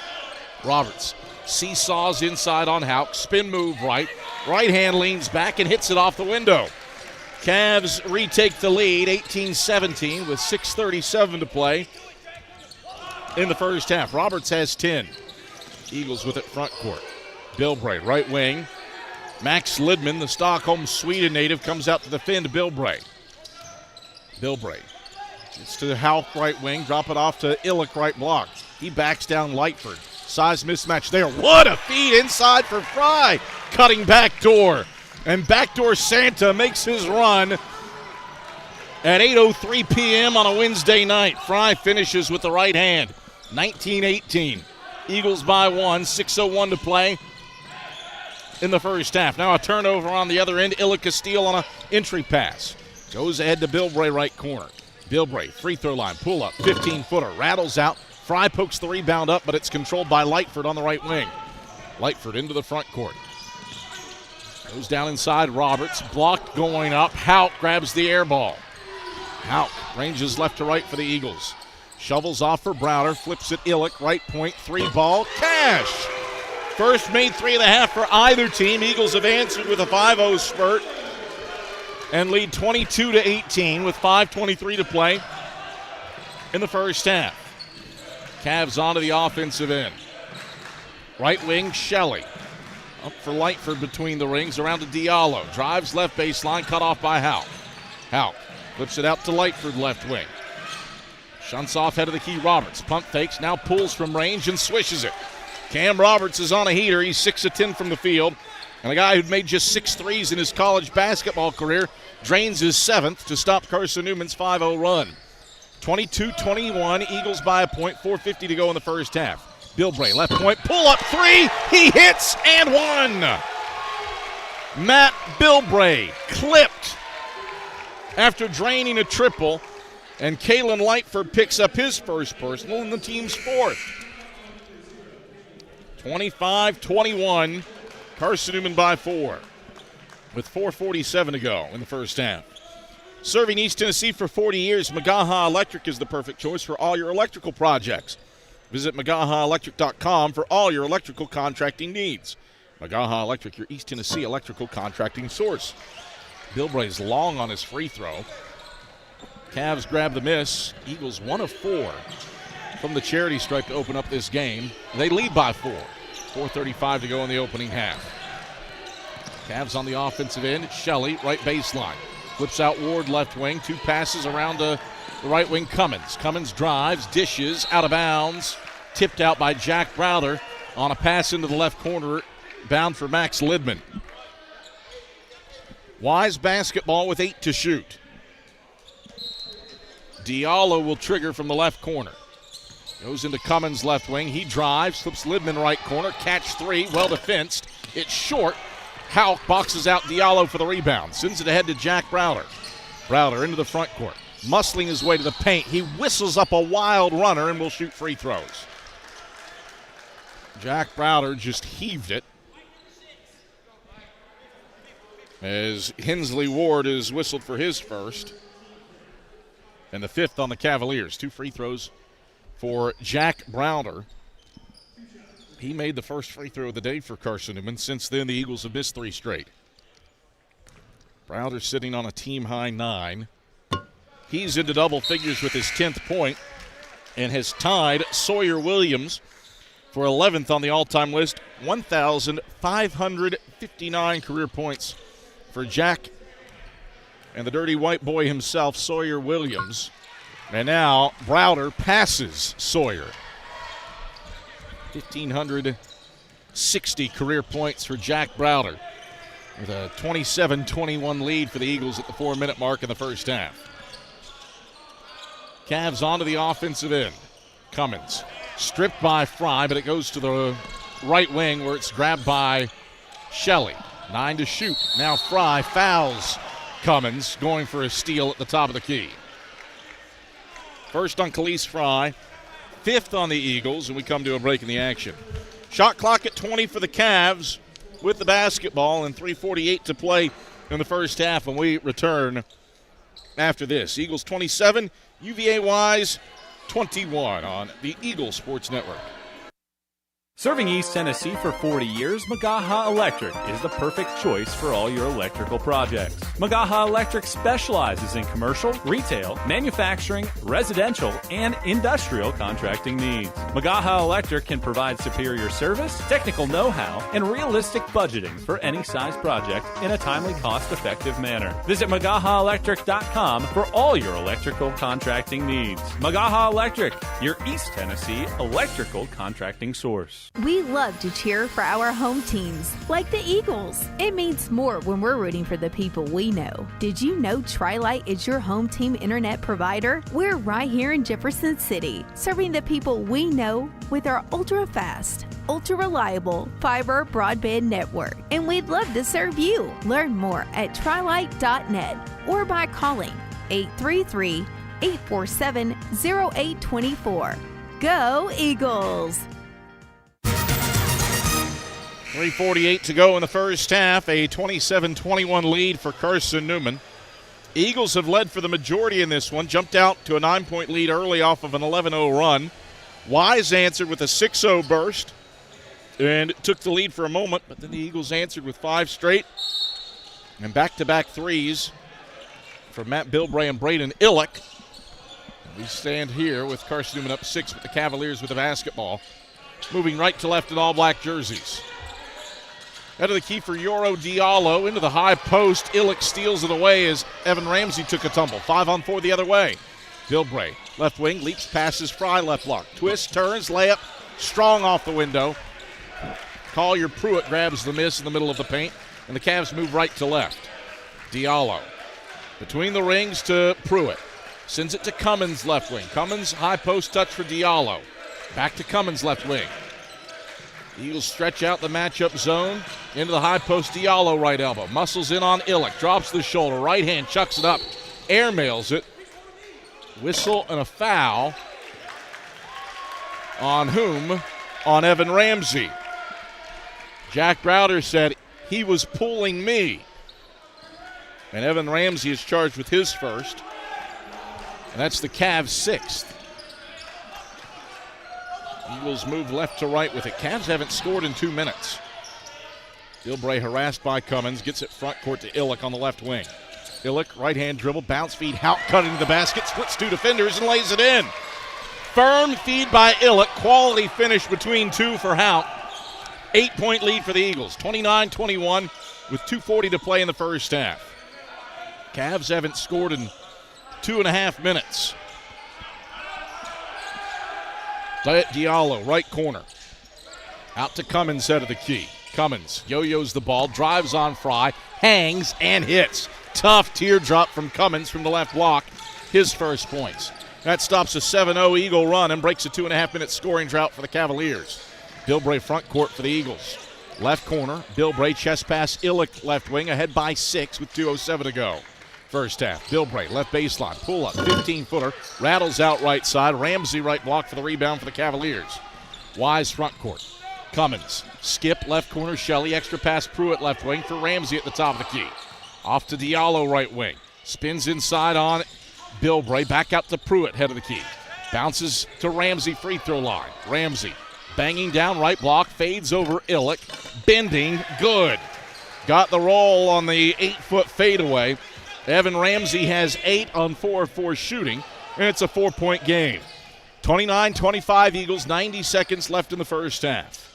Roberts seesaws inside on Hauk, spin move right, Right hand leans back and hits it off the window. Cavs retake the lead, 18-17, with 6:37 to play in the first half. Roberts has 10. Eagles with it front court. Bilbray, right wing. Max Lidman, the Stockholm, Sweden native, comes out to defend Bilbray. Bilbray gets to the Holt right wing, drop it off to Illick right block. He backs down Lightford. Size mismatch there. What a feed inside for Fry. Cutting backdoor. And backdoor Santa makes his run at 8:03 p.m. on a Wednesday night. Fry finishes with the right hand. 19-18. Eagles by 1. 6:01 to play in the first half. Now a turnover on the other end. Illick Castile on an entry pass. Goes ahead to Bilbray right corner. Bilbray, free throw line, pull up, 15-footer, rattles out. Fry pokes the rebound up, but it's controlled by Lightford on the right wing. Lightford into the front court. Goes down inside Roberts, blocked going up. Hout grabs the air ball. Hout ranges left to right for the Eagles. Shovels off for Browder, flips it Illick, right point, 3-ball, cash. First made 3.5 for either team. Eagles have answered with a 5-0 spurt and lead 22-18 with 5:23 to play in the first half. Cavs onto the offensive end. Right wing, Shelley. Up for Lightford between the rings, around to Diallo. Drives left baseline, cut off by Hout. Hout flips it out to Lightford left wing. Shunts off head of the key, Roberts. Pump fakes, now pulls from range and swishes it. Cam Roberts is on a heater. He's 6 of 10 from the field. And a guy who'd made just 6 threes in his college basketball career drains his 7th to stop Carson-Newman's 5-0 run. 22-21, Eagles by a point, 4:50 to go in the first half. Bilbray, left point, pull up 3, he hits and 1. Matt Bilbray clipped after draining a triple, and Kalen Lightford picks up his first personal and the team's 4th. 25-21, Carson-Newman by 4 with 4:47 to go in the first half. Serving East Tennessee for 40 years, Magaha Electric is the perfect choice for all your electrical projects. Visit MagahaElectric.com for all your electrical contracting needs. Magaha Electric, your East Tennessee electrical contracting source. Bilbray's long on his free throw. Cavs grab the miss. Eagles 1 of 4 from the charity stripe to open up this game. They lead by 4. 4:35 to go in the opening half. Cavs on the offensive end. Shelley, right baseline. Flips out Ward left wing. 2 passes around to the right wing, Cummins. Cummins drives, dishes, out of bounds. Tipped out by Jack Browder on a pass into the left corner, bound for Max Lidman. Wise basketball with 8 to shoot. Diallo will trigger from the left corner. Goes into Cummins left wing. He drives, flips Lidman right corner. Catch 3, well defensed. It's short. Hout boxes out Diallo for the rebound. Sends it ahead to Jack Browder. Browder into the front court. Muscling his way to the paint. He whistles up a wild runner and will shoot free throws. Jack Browder just heaved it as Hensley Ward is whistled for his first. And the 5th on the Cavaliers. 2 free throws for Jack Browder. He made the first free throw of the day for Carson-Newman. Since then, the Eagles have missed 3 straight. Browder sitting on a team-high 9. He's into double figures with his 10th point and has tied Sawyer Williams for 11th on the all-time list. 1,559 career points for Jack and the dirty white boy himself, Sawyer Williams. And now Browder passes Sawyer. 1,560 career points for Jack Browder with a 27-21 lead for the Eagles at the 4-minute mark in the first half. Cavs onto the offensive end. Cummins stripped by Fry, but it goes to the right wing where it's grabbed by Shelley. 9 to shoot. Now Fry fouls Cummins, going for a steal at the top of the key. First on Khalees Fry, 5th on the Eagles, and we come to a break in the action. Shot clock at 20 for the Cavs with the basketball and 3:48 to play in the first half, and we return after this. Eagles 27, UVA Wise 21 on the Eagle Sports Network. Serving East Tennessee for 40 years, Magaha Electric is the perfect choice for all your electrical projects. Magaha Electric specializes in commercial, retail, manufacturing, residential, and industrial contracting needs. Magaha Electric can provide superior service, technical know-how, and realistic budgeting for any size project in a timely, cost-effective manner. Visit MagahaElectric.com for all your electrical contracting needs. Magaha Electric, your East Tennessee electrical contracting source. We love to cheer for our home teams, like the Eagles. It means more when we're rooting for the people we know. Did you know Tri-Lite is your home team internet provider? We're right here in Jefferson City, serving the people we know with our ultra-fast, ultra-reliable fiber broadband network. And we'd love to serve you. Learn more at trilite.net or by calling 833-847-0824. Go Eagles! 3:48 to go in the first half, a 27-21 lead for Carson-Newman. Eagles have led for the majority in this one, jumped out to a 9-point lead early off of an 11-0 run. Wise answered with a 6-0 burst and took the lead for a moment, but then the Eagles answered with 5 straight and back-to-back threes from Matt Bilbray and Braden Illick. We stand here with Carson-Newman up 6, but the Cavaliers with the basketball, moving right to left in all-black jerseys. Out of the key for Yoro Diallo into the high post. Illick steals it away as Evan Ramsey took a tumble. 5-on-4 the other way. Bilbray, left wing, leaps, passes, Fry, left block. Twist, turns, layup, strong off the window. Collier Pruitt grabs the miss in the middle of the paint, and the Cavs move right to left. Diallo, between the rings to Pruitt. Sends it to Cummins, left wing. Cummins, high post touch for Diallo. Back to Cummins, left wing. Eagles stretch out the matchup zone into the high post. Diallo, right elbow. Muscles in on Illick. Drops the shoulder. Right hand chucks it up. Airmails it. Whistle and a foul. On whom? On Evan Ramsey. Jack Browder said he was pulling me. And Evan Ramsey is charged with his first. And that's the Cavs' 6th. Eagles move left to right with it. Cavs haven't scored in 2 minutes. Bilbray harassed by Cummins, gets it front court to Illick on the left wing. Illick, right-hand dribble, bounce feed, Hout cut into the basket, splits 2 defenders and lays it in. Firm feed by Illick, quality finish between 2 for Hout. 8-point lead for the Eagles, 29-21 with 2:40 to play in the first half. Cavs haven't scored in 2.5 minutes. Diallo, right corner. Out to Cummins, out of the key. Cummins yo-yos the ball, drives on Fry, hangs and hits. Tough teardrop from Cummins from the left block. His first points. That stops a 7-0 Eagle run and breaks a 2.5-minute scoring drought for the Cavaliers. Bilbray front court for the Eagles. Left corner, Bilbray chest pass, Illick left wing, ahead by 6 with 2:07 to go. First half, Bilbray, left baseline, pull up, 15-footer, rattles out right side. Ramsey right block for the rebound for the Cavaliers. Wise front court. Cummins, skip, left corner, Shelley, extra pass, Pruitt left wing for Ramsey at the top of the key. Off to Diallo right wing. Spins inside on Bilbray, back out to Pruitt, head of the key. Bounces to Ramsey, free throw line. Ramsey, banging down right block, fades over Illick, bending, good. Got the roll on the 8-foot fadeaway. Evan Ramsey has 8 on 4 of 4 shooting, and it's a 4-point game. 29-25 Eagles, 90 seconds left in the first half.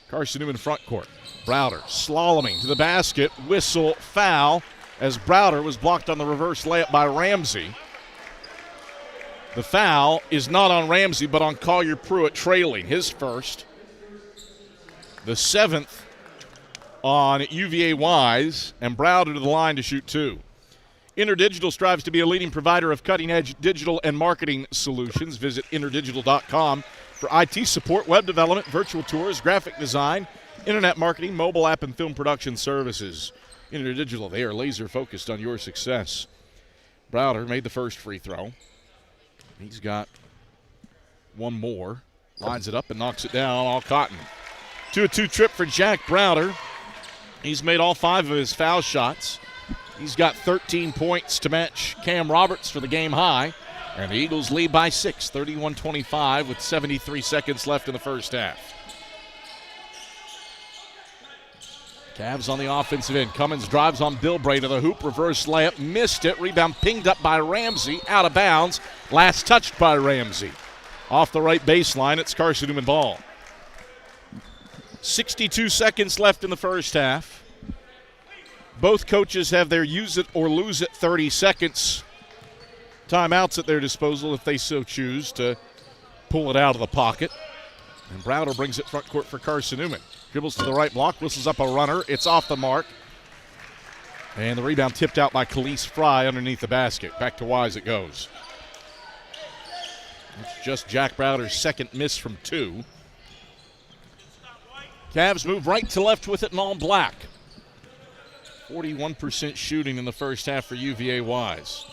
Carson-Newman front court. Browder slaloming to the basket, whistle, foul, as Browder was blocked on the reverse layup by Ramsey. The foul is not on Ramsey, but on Collier Pruitt, trailing his first. The 7th on UVA Wise, and Browder to the line to shoot 2. InterDigital strives to be a leading provider of cutting-edge digital and marketing solutions. Visit interdigital.com for IT support, web development, virtual tours, graphic design, internet marketing, mobile app, and film production services. InterDigital, they are laser-focused on your success. Browder made the first free throw. He's got one more. Lines it up and knocks it down, all cotton. 2-2 trip for Jack Browder. He's made all 5 of his foul shots. He's got 13 points to match Cam Roberts for the game high. And the Eagles lead by 6, 31-25 with 73 seconds left in the first half. Cavs on the offensive end. Cummins drives on Bilbray to the hoop. Reverse layup. Missed it. Rebound pinged up by Ramsey. Out of bounds. Last touched by Ramsey. Off the right baseline, it's Carson-Newman ball. 62 seconds left in the first half. Both coaches have their use it or lose it 30 seconds timeouts at their disposal if they so choose to pull it out of the pocket. And Browder brings it front court for Carson-Newman. Dribbles to the right block, whistles up a runner. It's off the mark. And the rebound tipped out by Khalees Fry underneath the basket. Back to Wise it goes. It's just Jack Browder's second miss from 2. Cavs move right to left with it in all black. 41% shooting in the first half for UVA Wise.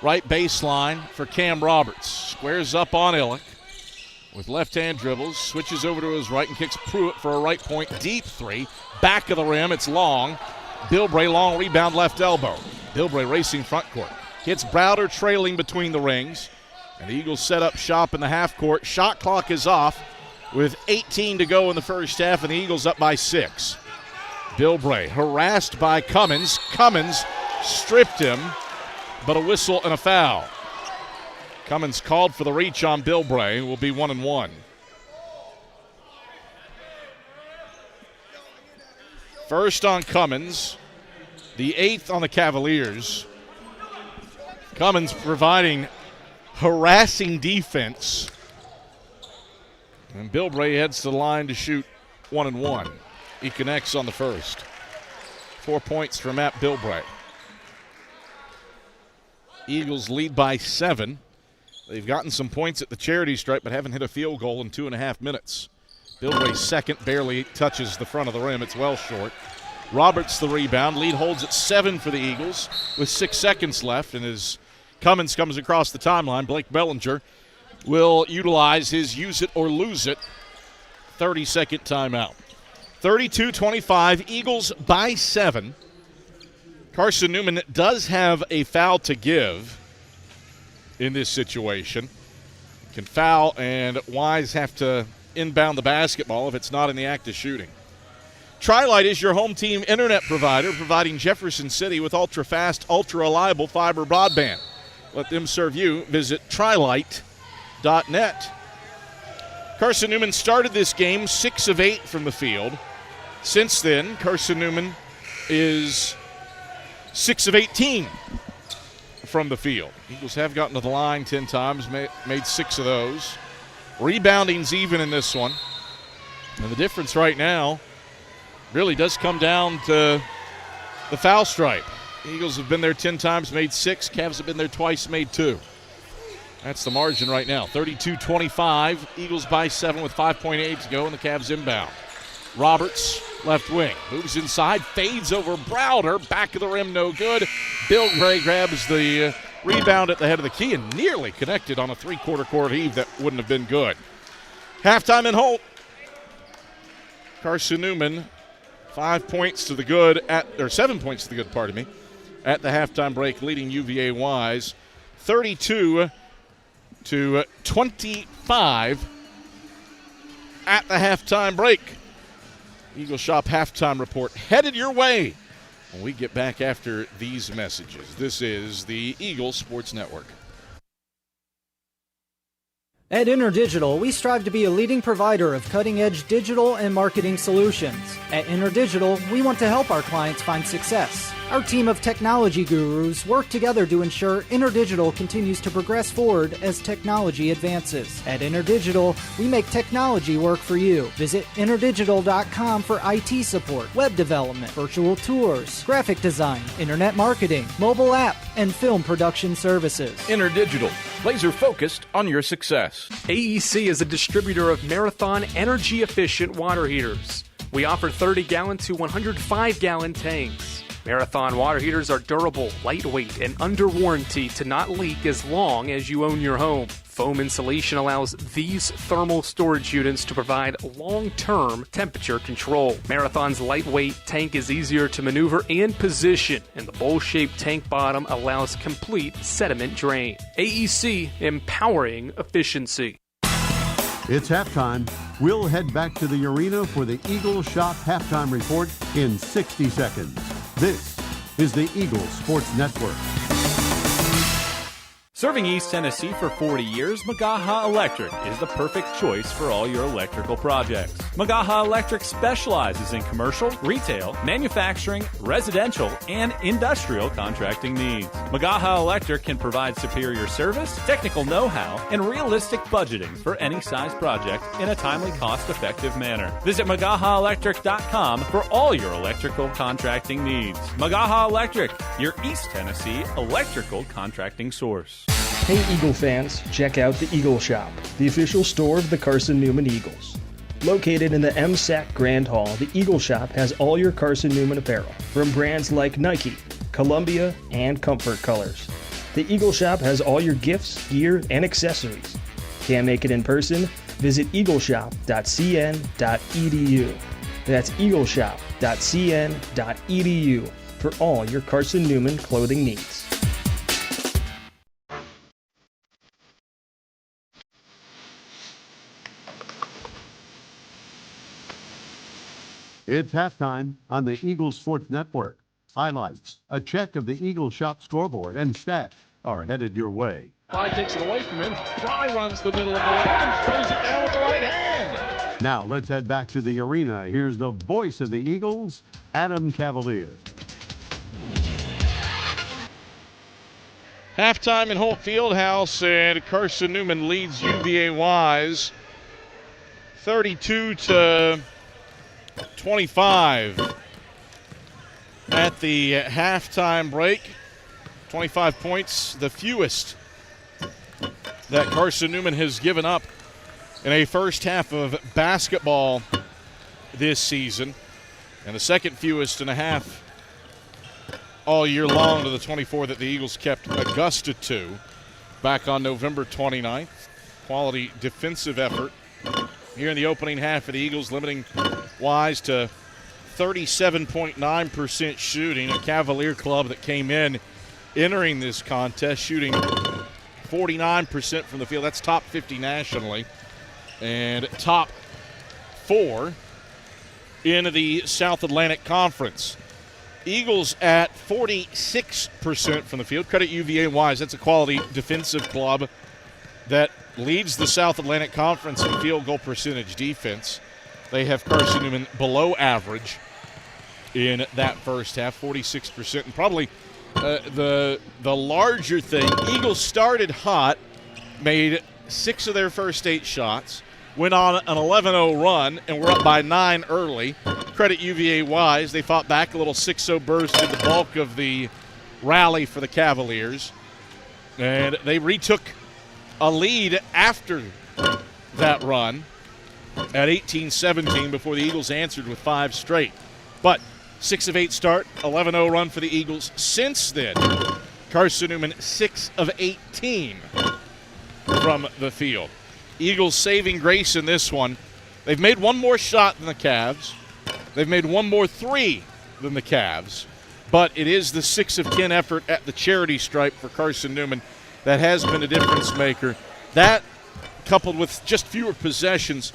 Right baseline for Cam Roberts. Squares up on Illick with left-hand dribbles. Switches over to his right and kicks Pruitt for a right point. Deep 3. Back of the rim. It's long. Bilbray, long rebound, left elbow. Bilbray racing front court. Hits Browder trailing between the rings. And the Eagles set up shop in the half court. Shot clock is off with 18 to go in the first half, and the Eagles up by 6. Bilbray harassed by Cummins. Cummins stripped him, but a whistle and a foul. Cummins called for the reach on Bilbray. Will be 1-1. First on Cummins, the 8th on the Cavaliers. Cummins providing harassing defense. And Bilbray heads to the line to shoot 1-1. He connects on the first. 4 points for Matt Bilbray. Eagles lead by 7. They've gotten some points at the charity stripe, but haven't hit a field goal in 2.5 minutes. Bilbray's second barely touches the front of the rim. It's well short. Roberts the rebound. Lead holds at 7 for the Eagles with 6 seconds left. And as Cummins comes across the timeline, Blake Bellinger will utilize his use it or lose it 30-second timeout. 32-25, Eagles by 7. Carson-Newman does have a foul to give in this situation. Can foul, and Wise have to inbound the basketball if it's not in the act of shooting. Tri-Lite is your home team internet provider, providing Jefferson City with ultra-fast, ultra-reliable fiber broadband. Let them serve you. Visit trilite.net. Carson-Newman started this game 6 of 8 from the field. Since then, Carson-Newman is 6 of 18 from the field. Eagles have gotten to the line 10 times, made 6 of those. Rebounding's even in this one. And the difference right now really does come down to the foul stripe. Eagles have been there 10 times, made 6. Cavs have been there twice, made 2. That's the margin right now. 32-25. Eagles by 7 with 5.8 to go, and the Cavs inbound. Roberts, left wing, moves inside, fades over Browder. Back of the rim, no good. Bilbray grabs the rebound at the head of the key and nearly connected on a three-quarter court heave that wouldn't have been good. Halftime in Holt. Carson-Newman, 7 points to the good, at the halftime break, leading UVA Wise 32-25 at the halftime break. Eagle Shop halftime report headed your way when we get back after these messages. This is the Eagle Sports Network. At InterDigital, we strive to be a leading provider of cutting-edge digital and marketing solutions. At InterDigital, we want to help our clients find success. Our team of technology gurus work together to ensure InterDigital continues to progress forward as technology advances. At InterDigital, we make technology work for you. Visit interdigital.com for IT support, web development, virtual tours, graphic design, internet marketing, mobile app, and film production services. InterDigital, laser-focused on your success. AEC is a distributor of Marathon energy-efficient water heaters. We offer 30-gallon to 105-gallon tanks. Marathon water heaters are durable, lightweight, and under warranty to not leak as long as you own your home. Foam insulation allows these thermal storage units to provide long-term temperature control. Marathon's lightweight tank is easier to maneuver and position, and the bowl-shaped tank bottom allows complete sediment drain. AEC, empowering efficiency. It's halftime. We'll head back to the arena for the Eagles Shop halftime report in 60 seconds. This is the Eagles Sports Network. Serving East Tennessee for 40 years, Magaha Electric is the perfect choice for all your electrical projects. Magaha Electric specializes in commercial, retail, manufacturing, residential, and industrial contracting needs. Magaha Electric can provide superior service, technical know-how, and realistic budgeting for any size project in a timely, cost-effective manner. Visit MagahaElectric.com for all your electrical contracting needs. Magaha Electric, your East Tennessee electrical contracting source. Hey Eagle fans, check out the Eagle Shop, the official store of the Carson-Newman Eagles. Located in the MSAC Grand Hall, the Eagle Shop has all your Carson-Newman apparel, from brands like Nike, Columbia, and Comfort Colors. The Eagle Shop has all your gifts, gear, and accessories. Can't make it in person? Visit eagleshop.cn.edu. That's eagleshop.cn.edu for all your Carson-Newman clothing needs. It's halftime on the Eagles Sports Network. Highlights, a check of the Eagles Shop scoreboard, and stats are headed your way. Fry takes it away from him. Fry runs the middle of the lane and throws it down with the right hand. Now let's head back to the arena. Here's the voice of the Eagles, Adam Cavalier. Halftime in Holt Fieldhouse, and Carson-Newman leads UVA Wise 32-25 at the halftime break. 25 points, the fewest that Carson-Newman has given up in a first half of basketball this season, and the second fewest and a half all year long to the 24 that the Eagles kept Augusta to back on November 29th. Quality defensive effort here in the opening half of the Eagles, limiting Wise to 37.9% shooting, a Cavalier club that came in entering this contest shooting 49% from the field. That's top 50 nationally and top 4 in the South Atlantic Conference. Eagles at 46% from the field. Credit UVA Wise. That's a quality defensive club that leads the South Atlantic Conference in field goal percentage defense. They have Carson-Newman below average in that first half, 46%. And probably the larger thing, Eagles started hot, made 6 of their first 8 shots, went on an 11-0 run, and were up by 9 early. Credit UVA Wise. They fought back. A little 6-0 burst did the bulk of the rally for the Cavaliers. And they retook a lead after that run at 18-17 before the Eagles answered with 5 straight. But 6 of 8 start, 11-0 run for the Eagles. Since then, Carson-Newman 6 of 18 from the field. Eagles saving grace in this one. They've made one more shot than the Cavs. They've made one more 3 than the Cavs. But it is the 6 of 10 effort at the charity stripe for Carson-Newman that has been a difference maker. That, coupled with just fewer possessions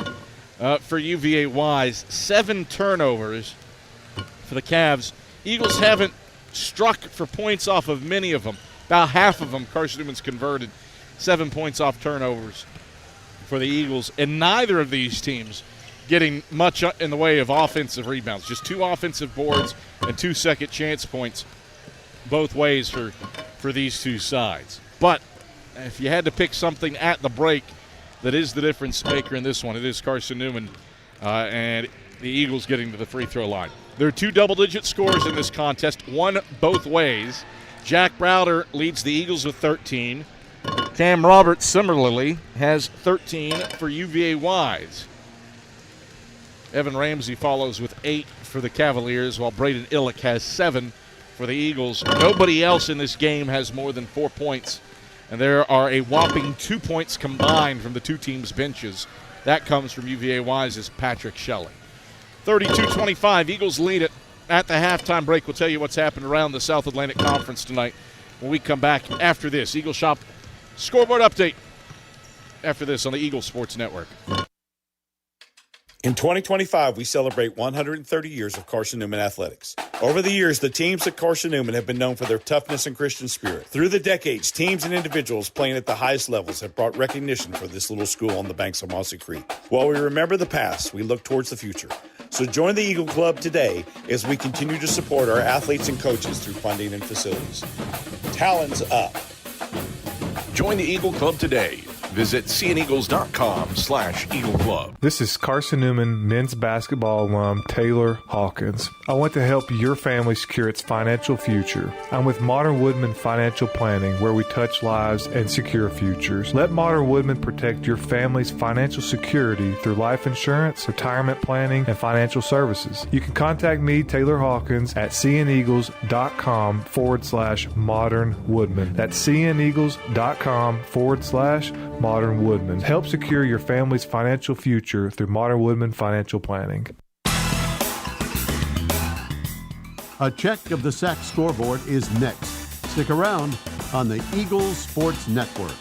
for UVA Wise, 7 turnovers for the Cavs. Eagles haven't struck for points off of many of them. About half of them Carson-Newman's converted. 7 points off turnovers for the Eagles, and neither of these teams getting much in the way of offensive rebounds. Just 2 offensive boards and 2 second chance points both ways for these two sides. But if you had to pick something at the break that is the difference maker in this one, it is Carson-Newman and the Eagles getting to the free throw line. There are 2 double-digit scores in this contest, one both ways. Jack Browder leads the Eagles with 13. Cam Roberts similarly has 13 for UVA Wise. Evan Ramsey follows with 8 for the Cavaliers, while Braden Illick has 7 for the Eagles. Nobody else in this game has more than 4 points, and there are a whopping 2 points combined from the 2 teams' benches. That comes from UVA Wise's Patrick Shelley. 32-25, Eagles lead it at the halftime break. We'll tell you what's happened around the South Atlantic Conference tonight when we come back after this. Eagle Shop scoreboard update after this on the Eagle Sports Network. In 2025, we celebrate 130 years of Carson-Newman athletics. Over the years, the teams at Carson-Newman have been known for their toughness and Christian spirit. Through the decades, teams and individuals playing at the highest levels have brought recognition for this little school on the banks of Mossy Creek. While we remember the past, we look towards the future. So join the Eagle Club today as we continue to support our athletes and coaches through funding and facilities. Talons up. Join the Eagle Club today. Visit cneagles.com/Eagle Club. This is Carson-Newman men's basketball alum Taylor Hawkins. I want to help your family secure its financial future. I'm with Modern Woodman Financial Planning, where we touch lives and secure futures. Let Modern Woodman protect your family's financial security through life insurance, retirement planning, and financial services. You can contact me, Taylor Hawkins, at cneagles.com/Modern Woodman. That's cneagles.com/Modern Woodman. Help secure your family's financial future through Modern Woodman Financial Planning. A check of the SAC scoreboard is next. Stick around on the Eagles Sports Network.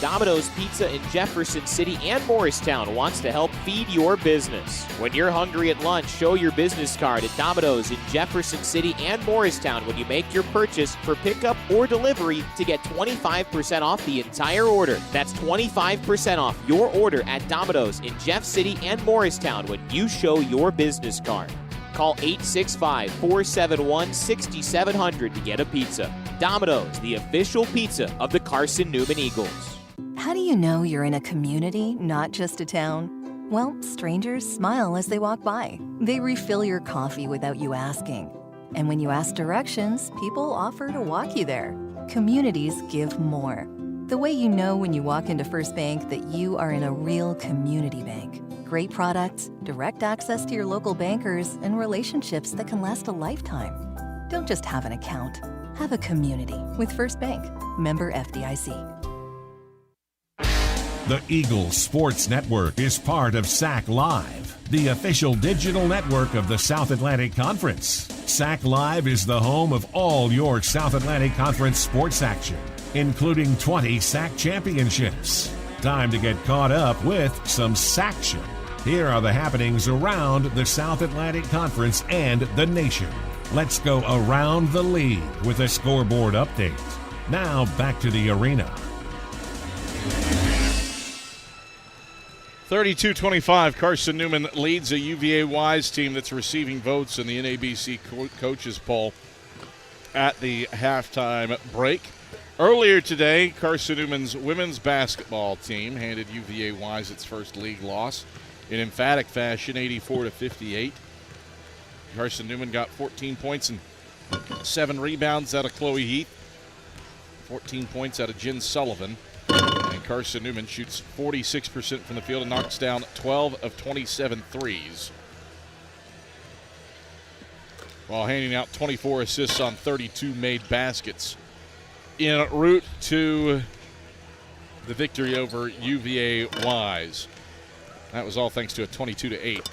Domino's Pizza in Jefferson City and Morristown wants to help feed your business. When you're hungry at lunch, show your business card at Domino's in Jefferson City and Morristown when you make your purchase for pickup or delivery to get 25% off the entire order. That's 25% off your order at Domino's in Jeff City and Morristown when you show your business card. Call 865-471-6700 to get a pizza. Domino's, the official pizza of the Carson-Newman Eagles. How do you know you're in a community, not just a town? Well, strangers smile as they walk by. They refill your coffee without you asking. And when you ask directions, people offer to walk you there. Communities give more. The way you know when you walk into First Bank that you are in a real community bank. Great products, direct access to your local bankers, and relationships that can last a lifetime. Don't just have an account. Have a community with First Bank. Member FDIC. The Eagles Sports Network is part of SAC Live, the official digital network of the South Atlantic Conference. SAC Live is the home of all your South Atlantic Conference sports action, including 20 SAC championships. Time to get caught up with some SACtion. Here are the happenings around the South Atlantic Conference and the nation. Let's go around the league with a scoreboard update. Now back to the arena. 32-25, Carson-Newman leads a UVA Wise team that's receiving votes in the NABC coaches poll at the halftime break. Earlier today, Carson-Newman's women's basketball team handed UVA Wise its first league loss in emphatic fashion, 84-58. Carson-Newman got 14 points and 7 rebounds out of Chloe Heath, 14 points out of Jen Sullivan. And Carson-Newman shoots 46% from the field and knocks down 12 of 27 threes, while handing out 24 assists on 32 made baskets en route to the victory over UVA Wise. That was all thanks to a 22-8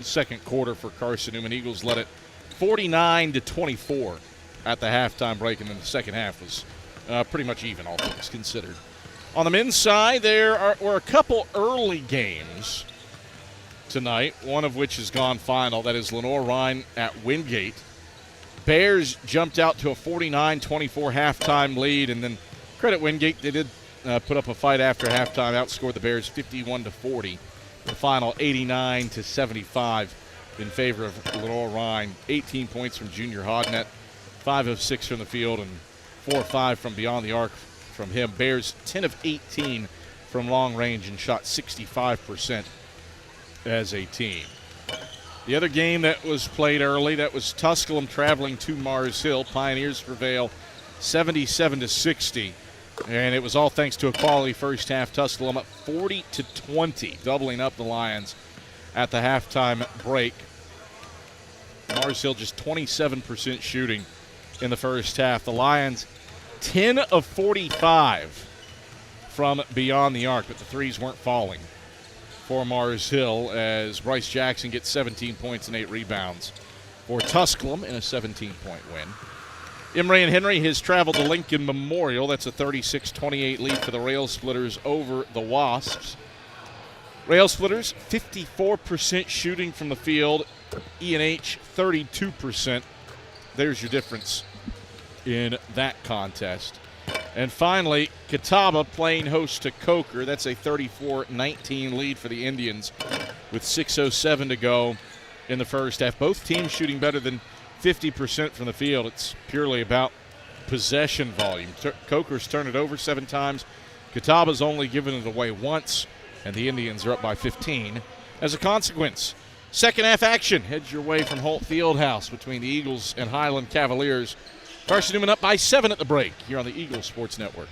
second quarter for Carson-Newman. Eagles led it 49-24 at the halftime break, and then the second half was pretty much even, all things considered. On the men's side, were a couple early games tonight, one of which has gone final. That is Lenore-Rhine at Wingate. Bears jumped out to a 49-24 halftime lead, and then credit Wingate, they did put up a fight after halftime, outscored the Bears 51-40. The final 89-75 in favor of Lenore-Rhine. 18 points from Junior Hodnett, 5 of 6 from the field, and 4 of 5 from beyond the arc from him. Bears 10 of 18 from long range and shot 65% as a team. The other game that was played early, that was Tusculum traveling to Mars Hill. Pioneers prevail 77-60. And it was all thanks to a quality first half. Tusculum up 40-20, doubling up the Lions at the halftime break. Mars Hill just 27% shooting in the first half. The Lions 10 of 45 from beyond the arc, but the threes weren't falling for Mars Hill as Bryce Jackson gets 17 points and 8 rebounds for Tusculum in a 17-point win. Emory and Henry has traveled to Lincoln Memorial. That's a 36-28 lead for the Rail Splitters over the Wasps. Rail Splitters, 54% shooting from the field. E&H, 32%. There's your difference in that contest. And finally, Catawba playing host to Coker. That's a 34-19 lead for the Indians with 6:07 to go in the first half. Both teams shooting better than 50% from the field. It's purely about possession volume. Coker's turned it over 7 times. Catawba's only given it away once, and the Indians are up by 15. As a consequence, second half action heads your way from Holt Fieldhouse between the Eagles and Highland Cavaliers. Carson-Newman up by 7 at the break here on the Eagles Sports Network.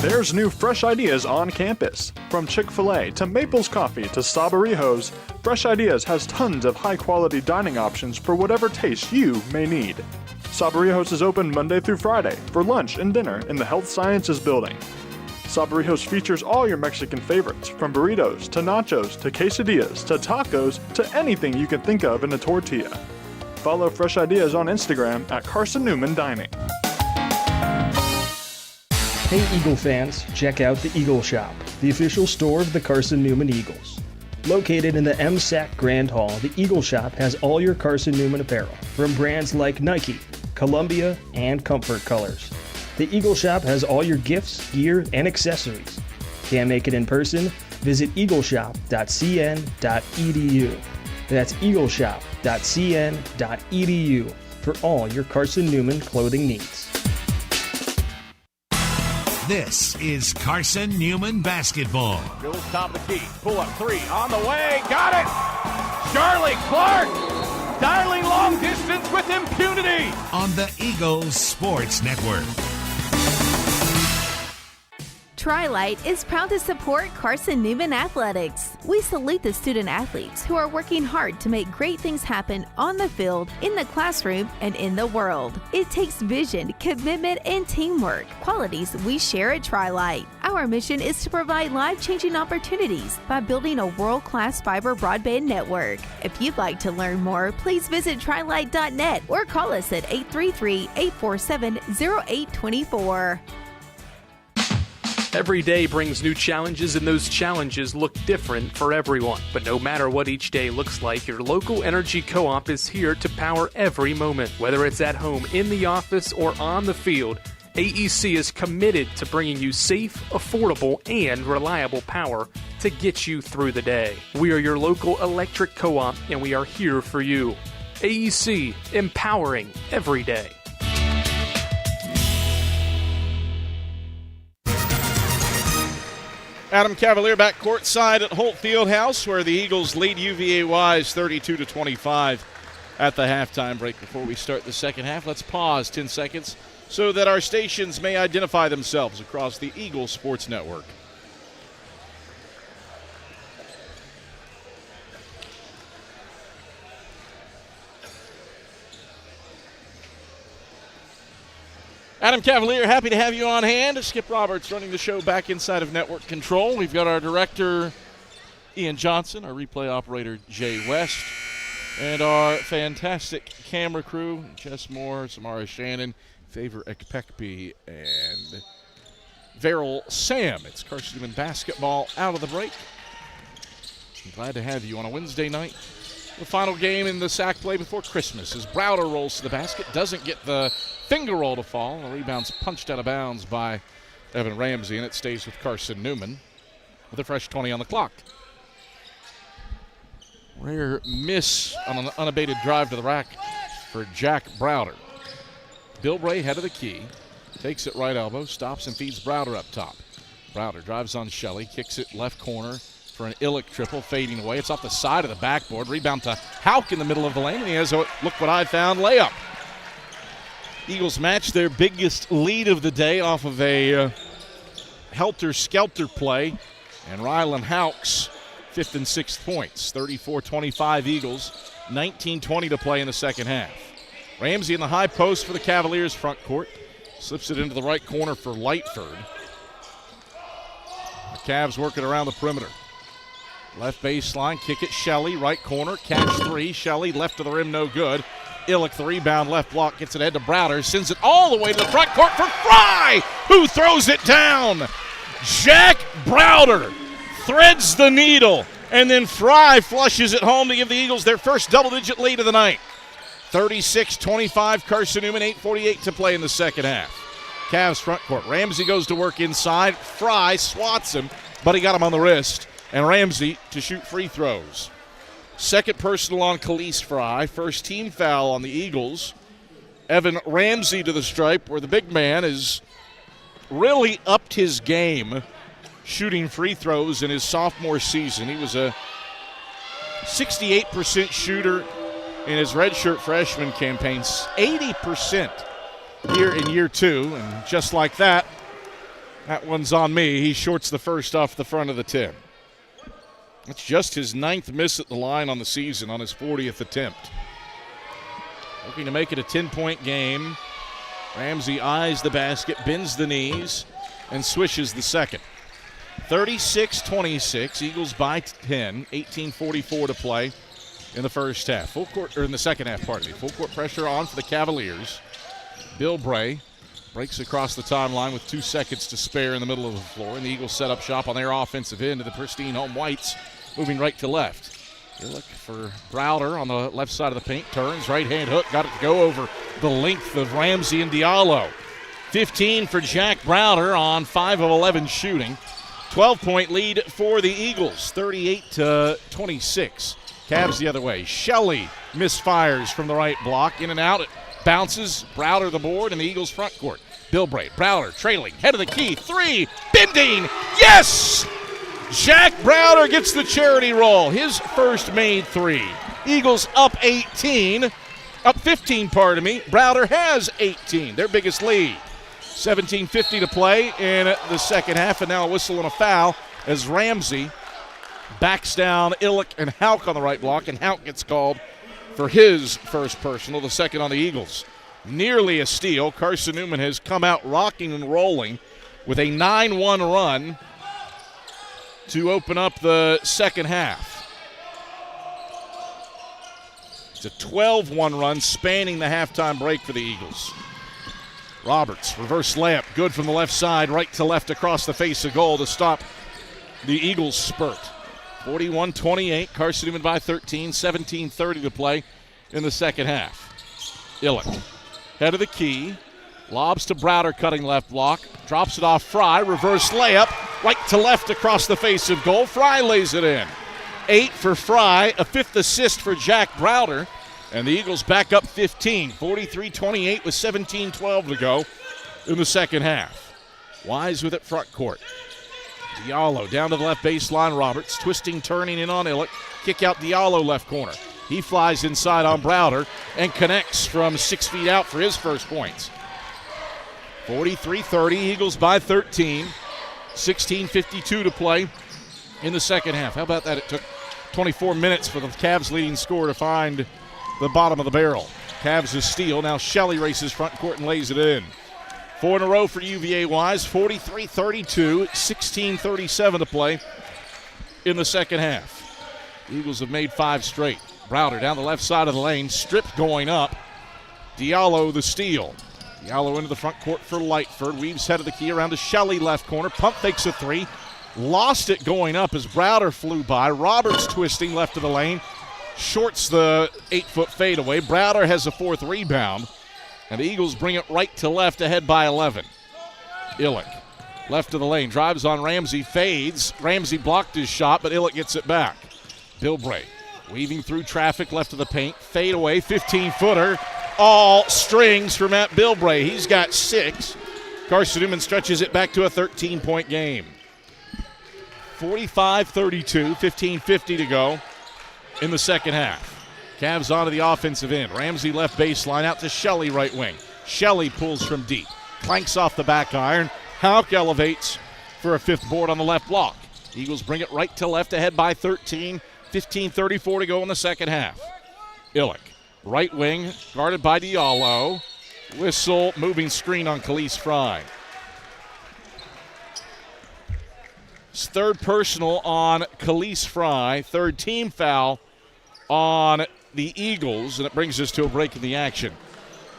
There's new fresh ideas on campus. From Chick-fil-A to Maples Coffee to Sabarijos, Fresh Ideas has tons of high-quality dining options for whatever taste you may need. Sabarijos is open Monday through Friday for lunch and dinner in the Health Sciences Building. Sabarijos features all your Mexican favorites, from burritos to nachos to quesadillas to tacos to anything you can think of in a tortilla. Follow Fresh Ideas on Instagram at Carson-Newman Dining. Hey Eagle fans, check out the Eagle Shop, the official store of the Carson-Newman Eagles. Located in the MSAC Grand Hall, the Eagle Shop has all your Carson-Newman apparel, from brands like Nike, Columbia, and Comfort Colors. The Eagle Shop has all your gifts, gear, and accessories. Can't make it in person? Visit eagleshop.cn.edu. That's eagleshop.cn.edu for all your Carson-Newman clothing needs. This is Carson-Newman basketball. Goes top of the key. Pull up 3 on the way. Got it. Charlie Clark dialing long distance with impunity. On the Eagles Sports Network. Tri-Light is proud to support Carson-Newman Athletics. We salute the student athletes who are working hard to make great things happen on the field, in the classroom, and in the world. It takes vision, commitment, and teamwork, qualities we share at Tri-Light. Our mission is to provide life-changing opportunities by building a world-class fiber broadband network. If you'd like to learn more, please visit trilight.net or call us at 833-847-0824. Every day brings new challenges, and those challenges look different for everyone. But no matter what each day looks like, your local energy co-op is here to power every moment. Whether it's at home, in the office, or on the field, AEC is committed to bringing you safe, affordable, and reliable power to get you through the day. We are your local electric co-op, and we are here for you. AEC, empowering every day. Adam Cavalier back courtside at Holt Fieldhouse, where the Eagles lead UVA Wise 32-25 at the halftime break. Before we start the second half, let's pause 10 seconds so that our stations may identify themselves across the Eagles Sports Network. Adam Cavalier, happy to have you on hand. Skip Roberts running the show back inside of network control. We've got our director, Ian Johnson, our replay operator, Jay West, and our fantastic camera crew, Jess Moore, Samara Shannon, Favor Ekpekpe, and Verrill Sam. It's Carson-Newman basketball out of the break. I'm glad to have you on a Wednesday night. The final game in the SAC play before Christmas as Browder rolls to the basket, doesn't get the finger roll to fall. The rebound's punched out of bounds by Evan Ramsey, and it stays with Carson-Newman with a fresh 20 on the clock. Rare miss on an unabated drive to the rack for Jack Browder. Bill Bray head of the key, takes it right elbow, stops and feeds Browder up top. Browder drives on Shelley, kicks it left corner for an Illick triple, fading away. It's off the side of the backboard. Rebound to Hauk in the middle of the lane, and he has a look what I found layup. Eagles match their biggest lead of the day off of a helter-skelter play, and Rylan Hauk's 5th and 6th points. 34-25 Eagles, 19-20 to play in the second half. Ramsey in the high post for the Cavaliers front court. Slips it into the right corner for Lightford. The Cavs working around the perimeter. Left baseline, kick it, Shelley, right corner, catch 3. Shelley left to the rim, no good. Illick, the rebound, left block, gets it ahead to Browder, sends it all the way to the front court for Fry, who throws it down. Jack Browder threads the needle, and then Fry flushes it home to give the Eagles their first double-digit lead of the night. 36-25, Carson-Newman, 8:48 to play in the second half. Cavs front court. Ramsey goes to work inside. Fry swats him, but he got him on the wrist. And Ramsey to shoot free throws. Second personal on Khalees Fry. First team foul on the Eagles. Evan Ramsey to the stripe, where the big man has really upped his game shooting free throws in his sophomore season. He was a 68% shooter in his redshirt freshman campaign, 80% here in year two. And just like that one's on me. He shorts the first off the front of the 10. That's just his 9th miss at the line on the season on his 40th attempt. Looking to make it a 10-point game. Ramsey eyes the basket, bends the knees, and swishes the second. 36-26, Eagles by 10, 18:44 to play in the first half. Full court, or in the second half, pardon me. Full court pressure on for the Cavaliers. Bill Bray breaks across the timeline with 2 seconds to spare in the middle of the floor, and the Eagles set up shop on their offensive end to the pristine home whites, moving right to left. You look for Browder on the left side of the paint, turns, right-hand hook, got it to go over the length of Ramsey and Diallo. 15 for Jack Browder on 5 of 11 shooting. 12-point lead for the Eagles, 38-26. Cavs the other way. Shelley misfires from the right block, in and out. It bounces, Browder the board, and the Eagles front court. Bill Bray, Browder trailing, head of the key, 3, bending, yes! Jack Browder gets the charity roll, his first made 3. Eagles up 15, pardon me. Browder has 18, their biggest lead. 17:50 to play in the second half, and now a whistle and a foul as Ramsey backs down Illick and Houck on the right block, and Houck gets called for his first personal, the second on the Eagles. Nearly a steal. Carson-Newman has come out rocking and rolling with a 9-1 run to open up the second half. It's a 12-1 run spanning the halftime break for the Eagles. Roberts, reverse layup, good from the left side, right to left across the face of goal to stop the Eagles' spurt. 41-28, Carson-Newman by 13, 17:30 to play in the second half. Illick, head of the key, lobs to Browder, cutting left block, drops it off Fry, reverse layup, right to left across the face of goal. Fry lays it in. 8 for Fry, a 5th assist for Jack Browder, and the Eagles back up 15, 43-28 with 17:12 to go in the second half. Wise with it front court. Diallo down to the left baseline. Roberts twisting, turning in on Illick. Kick out Diallo left corner. He flies inside on Browder and connects from 6 feet out for his first points. 43-30, Eagles by 13. 16:52 to play in the second half. How about that? It took 24 minutes for the Cavs' leading scorer to find the bottom of the barrel. Cavs' a steal. Now Shelley races front court and lays it in. 4 in a row for UVA Wise, 43-32, 16:37 to play in the second half. The Eagles have made 5 straight. Browder down the left side of the lane, stripped going up. Diallo the steal. Diallo into the front court for Lightford, weaves head of the key around to Shelley left corner, pump fakes a 3, lost it going up as Browder flew by. Roberts twisting left of the lane, shorts the 8-foot fadeaway. Browder has a 4th rebound. And the Eagles bring it right to left, ahead by 11. Illick, left of the lane, drives on Ramsey, fades. Ramsey blocked his shot, but Illick gets it back. Bill Bray, weaving through traffic, left of the paint, fade away, 15-footer. All strings for Matt Bilbray. He's got 6. Carson-Newman stretches it back to a 13-point game. 45-32, 15:50 to go in the second half. Cavs onto the offensive end. Ramsey left baseline out to Shelley right wing. Shelley pulls from deep. Clanks off the back iron. Houck elevates for a 5th board on the left block. Eagles bring it right to left, ahead by 13. 15:34 to go in the second half. Illick, right wing, guarded by Diallo. Whistle, moving screen on Khalees Fry. It's 3rd personal on Khalees Fry. 3rd team foul on the Eagles, and it brings us to a break in the action.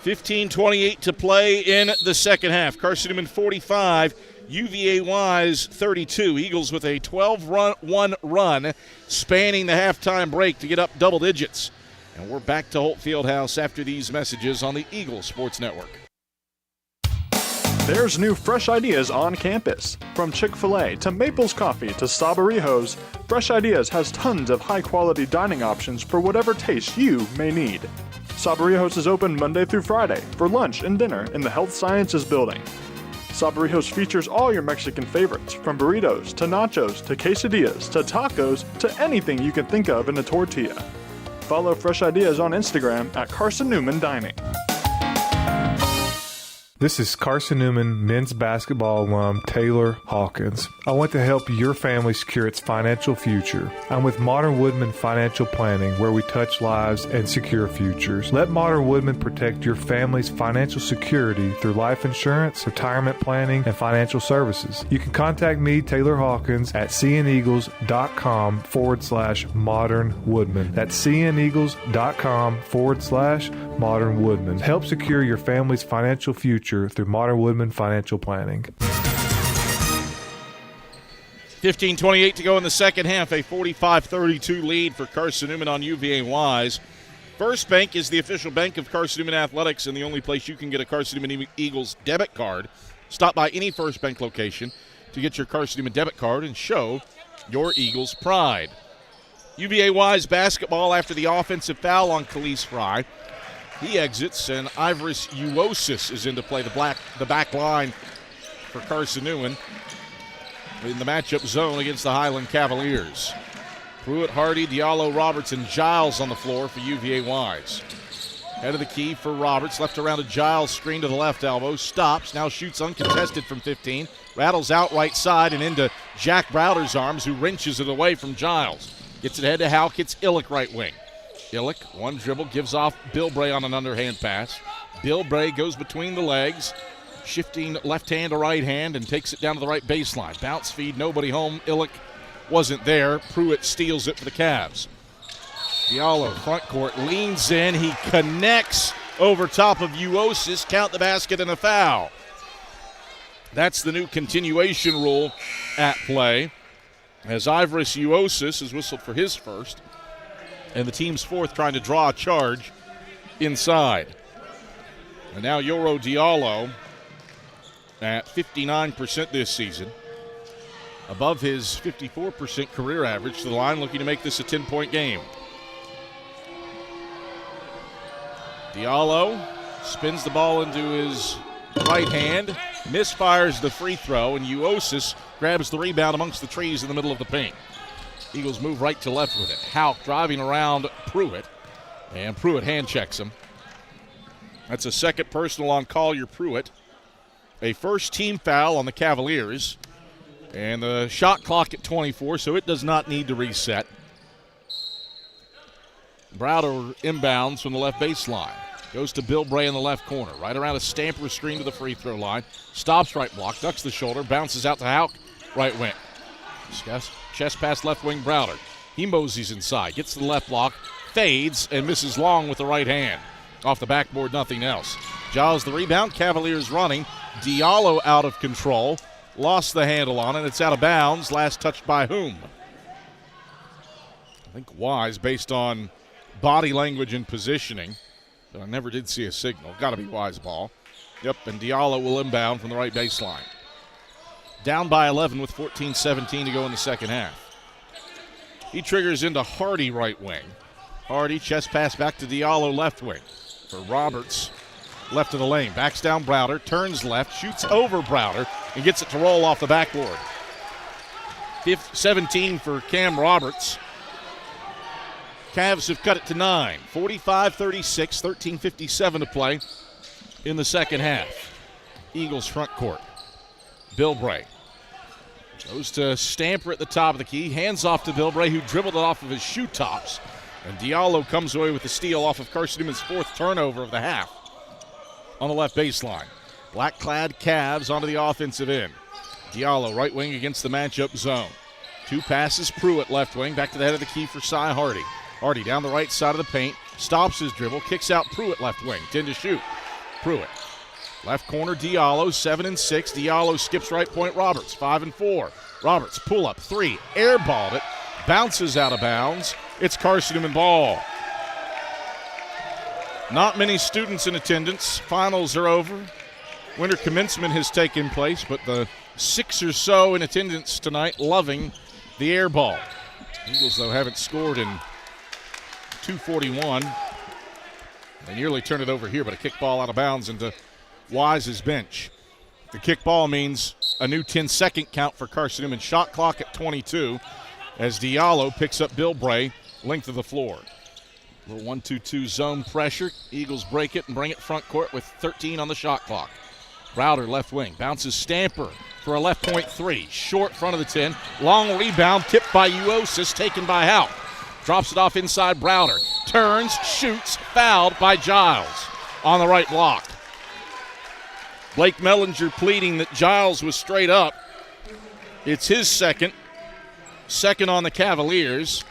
15:28 to play in the second half. Carson-Newman 45, UVA Wise 32. Eagles with a 12-1 run spanning the halftime break to get up double digits. And we're back to Holt Fieldhouse after these messages on the Eagles Sports Network. There's new fresh ideas on campus. From Chick-fil-A to Maples Coffee to Sabarijos, Fresh Ideas has tons of high-quality dining options for whatever taste you may need. Sabarijos is open Monday through Friday for lunch and dinner in the Health Sciences Building. Sabarijos features all your Mexican favorites, from burritos to nachos to quesadillas to tacos to anything you can think of in a tortilla. Follow Fresh Ideas on Instagram at Carson-Newman Dining. This is Carson-Newman men's basketball alum Taylor Hawkins. I want to help your family secure its financial future. I'm with Modern Woodman Financial Planning, where we touch lives and secure futures. Let Modern Woodman protect your family's financial security through life insurance, retirement planning, and financial services. You can contact me, Taylor Hawkins, at cneagles.com/Modern Woodman. That's cneagles.com/Modern Woodman. Help secure your family's financial future through Modern Woodman Financial Planning. 15:28 to go in the second half. A 45-32 lead for Carson-Newman on UVA Wise. First Bank is the official bank of Carson-Newman Athletics and the only place you can get a Carson-Newman Eagles debit card. Stop by any First Bank location to get your Carson-Newman debit card and show your Eagles pride. UVA Wise basketball after the offensive foul on Khalees Fry. He exits, and Ivris Uosis is into play, the back line for Carson-Newman in the matchup zone against the Highland Cavaliers. Pruitt, Hardy, Diallo, Roberts, and Giles on the floor for UVA Wise. Head of the key for Roberts, left around to Giles, screen to the left elbow, stops, now shoots uncontested from 15, rattles out right side and into Jack Browder's arms, who wrenches it away from Giles. Gets it ahead to Houck, hits Illick right wing. Illick, one dribble, gives off Bilbray on an underhand pass. Bilbray goes between the legs, shifting left hand to right hand, and takes it down to the right baseline. Bounce feed, nobody home. Illick wasn't there. Pruitt steals it for the Cavs. Diallo, front court, leans in. He connects over top of Uosis. Count the basket and a foul. That's the new continuation rule at play, as Ivris Uosis is whistled for his first, and the team's fourth, trying to draw a charge inside. And now Yoro Diallo at 59% this season, above his 54% career average, to the line, looking to make this a 10-point game. Diallo spins the ball into his right hand, misfires the free throw, and Uosis grabs the rebound amongst the trees in the middle of the paint. Eagles move right to left with it. Houck driving around Pruitt, and Pruitt hand checks him. That's a second personal on Collier Pruitt. A first team foul on the Cavaliers, and the shot clock at 24, so it does not need to reset. Browder inbounds from the left baseline. Goes to Bilbray in the left corner. Right around a Stamper screen to the free throw line. Stops right block, ducks the shoulder, bounces out to Houck, right wing. Chest pass left wing Browder. He moseys inside, gets to the left block, fades, and misses long with the right hand. Off the backboard, nothing else. Giles the rebound, Cavaliers running. Diallo out of control. Lost the handle on it. It's out of bounds. Last touched by whom? I think Wise, based on body language and positioning. But I never did see a signal. Got to be Wise ball. Yep, and Diallo will inbound from the right baseline. Down by 11 with 14-17 to go in the second half. He triggers into Hardy right wing. Hardy chest pass back to Diallo left wing for Roberts. Left of the lane, backs down Browder, turns left, shoots over Browder, and gets it to roll off the backboard. 17 for Cam Roberts. Cavs have cut it to 9. 45-36, 13:57 to play in the second half. Eagles front court. Bilbray goes to Stamper at the top of the key, hands off to Bilbray, who dribbled it off of his shoe tops. And Diallo comes away with the steal off of Carson-Newman's fourth turnover of the half on the left baseline. Black-clad Cavs onto the offensive end. Diallo right wing against the matchup zone. Two passes, Pruitt left wing, back to the head of the key for Cy Hardy. Hardy down the right side of the paint, stops his dribble, kicks out Pruitt left wing, 10 to shoot. Pruitt Left corner, Diallo, 7-6. Diallo skips right point, Roberts, 5-4. Roberts, pull up, 3, airballed it, bounces out of bounds. It's Carson-Newman ball. Not many students in attendance. Finals are over. Winter commencement has taken place, but the 6 or so in attendance tonight loving the air ball. Eagles, though, haven't scored in 2:41. They nearly turned it over here, but a kick ball out of bounds into Wise's bench. The kick ball means a new 10-second count for Carson-Newman. Shot clock at 22 as Diallo picks up Bill Bray, length of the floor. A little 1-2-2 zone pressure. Eagles break it and bring it front court with 13 on the shot clock. Browder, left wing, bounces Stamper for a left point 3. Short front of the 10. Long rebound, tipped by Uosis, taken by Hout. Drops it off inside Browder. Turns, shoots, fouled by Giles on the right block. Blake Mellinger pleading that Giles was straight up. It's his second on the Cavaliers.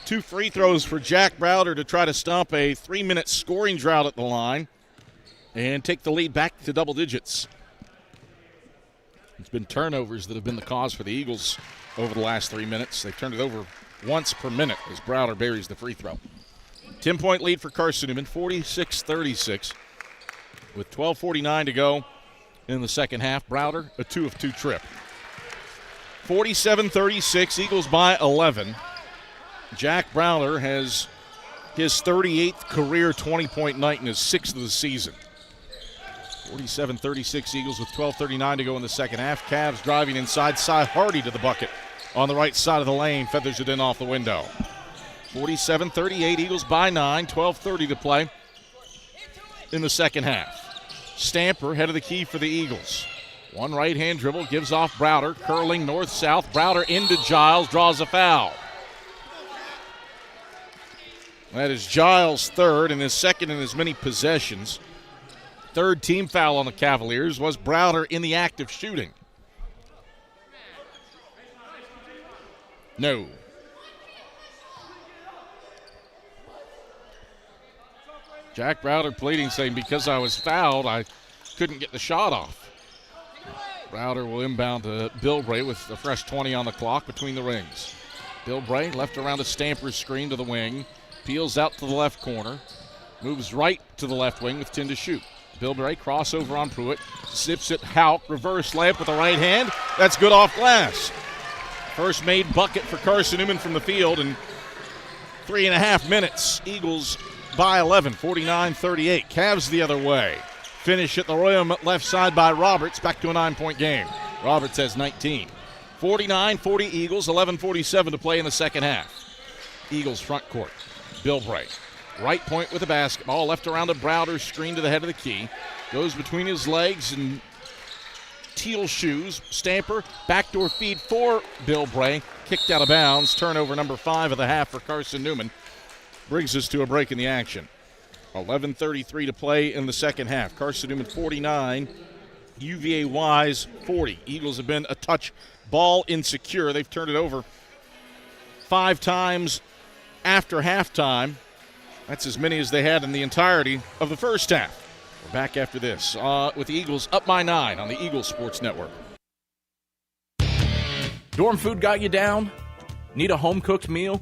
2 free throws for Jack Browder to try to stomp a 3-minute scoring drought at the line and take the lead back to double digits. It's been turnovers that have been the cause for the Eagles over the last 3 minutes. They've turned it over once per minute as Browder buries the free throw. 10-point lead for Carson-Newman, 46-36. With 12:49 to go in the second half, Browder, a 2 of 2 trip. 47-36, Eagles by 11. Jack Browder has his 38th career 20-point night and his 6th of the season. 47-36 Eagles with 12:39 to go in the second half. Cavs driving inside. Cy Hardy to the bucket on the right side of the lane. Feathers it in off the window. 47-38 Eagles by 9. 12:30 to play in the second half. Stamper head of the key for the Eagles. One right-hand dribble gives off Browder. Curling north-south. Browder into Giles. Draws a foul. That is Giles' third and his second in as many possessions. Third team foul on the Cavaliers was Browder in the act of shooting. No. Jack Browder pleading, saying because I was fouled, I couldn't get the shot off. Browder will inbound to Bill Bray with a fresh 20 on the clock between the rings. Bill Bray left around a Stamper's screen to the wing. Peels out to the left corner. Moves right to the left wing with 10 to shoot. Bill Bray crossover on Pruitt. Zips it, Hout. Reverse layup with the right hand. That's good off glass. First made bucket for Carson-Newman from the field in 3.5 minutes. Eagles by 11, 49-38. Cavs the other way. Finish at the rim left side by Roberts. Back to a 9-point game. Roberts has 19. 49-40 Eagles, 11:47 to play in the second half. Eagles front court. Bill Bray. Right point with the basketball. Left around to Browder. Screen to the head of the key. Goes between his legs and teal shoes. Stamper. Backdoor feed for Bill Bray. Kicked out of bounds. Turnover number 5 of the half for Carson-Newman. Brings us to a break in the action. 11:33 to play in the second half. Carson-Newman 49. UVA Wise 40. Eagles have been a touch ball insecure. They've turned it over 5 times after halftime. That's as many as they had in the entirety of the first half. We're back after this with the Eagles up by 9 on the Eagles Sports Network. Dorm food got you down? Need a home-cooked meal?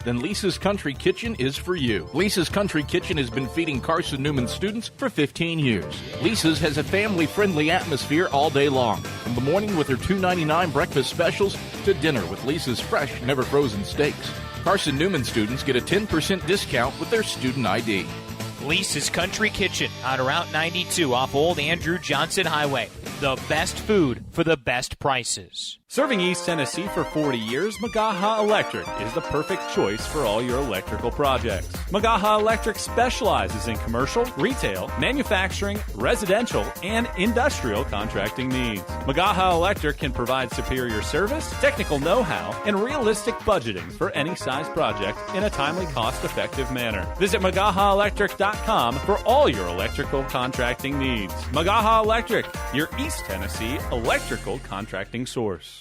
Then Lisa's Country Kitchen is for you. Lisa's Country Kitchen has been feeding Carson-Newman students for 15 years. Lisa's has a family-friendly atmosphere all day long. From the morning with their $2.99 breakfast specials to dinner with Lisa's fresh, never-frozen steaks. Carson-Newman students get a 10% discount with their student ID. Lisa's Country Kitchen on Route 92 off Old Andrew Johnson Highway. The best food for the best prices. Serving East Tennessee for 40 years, Magaha Electric is the perfect choice for all your electrical projects. Magaha Electric specializes in commercial, retail, manufacturing, residential, and industrial contracting needs. Magaha Electric can provide superior service, technical know-how, and realistic budgeting for any size project in a timely, cost-effective manner. Visit MagahaElectric.com for all your electrical contracting needs. Magaha Electric, your East Tennessee electrical contracting source.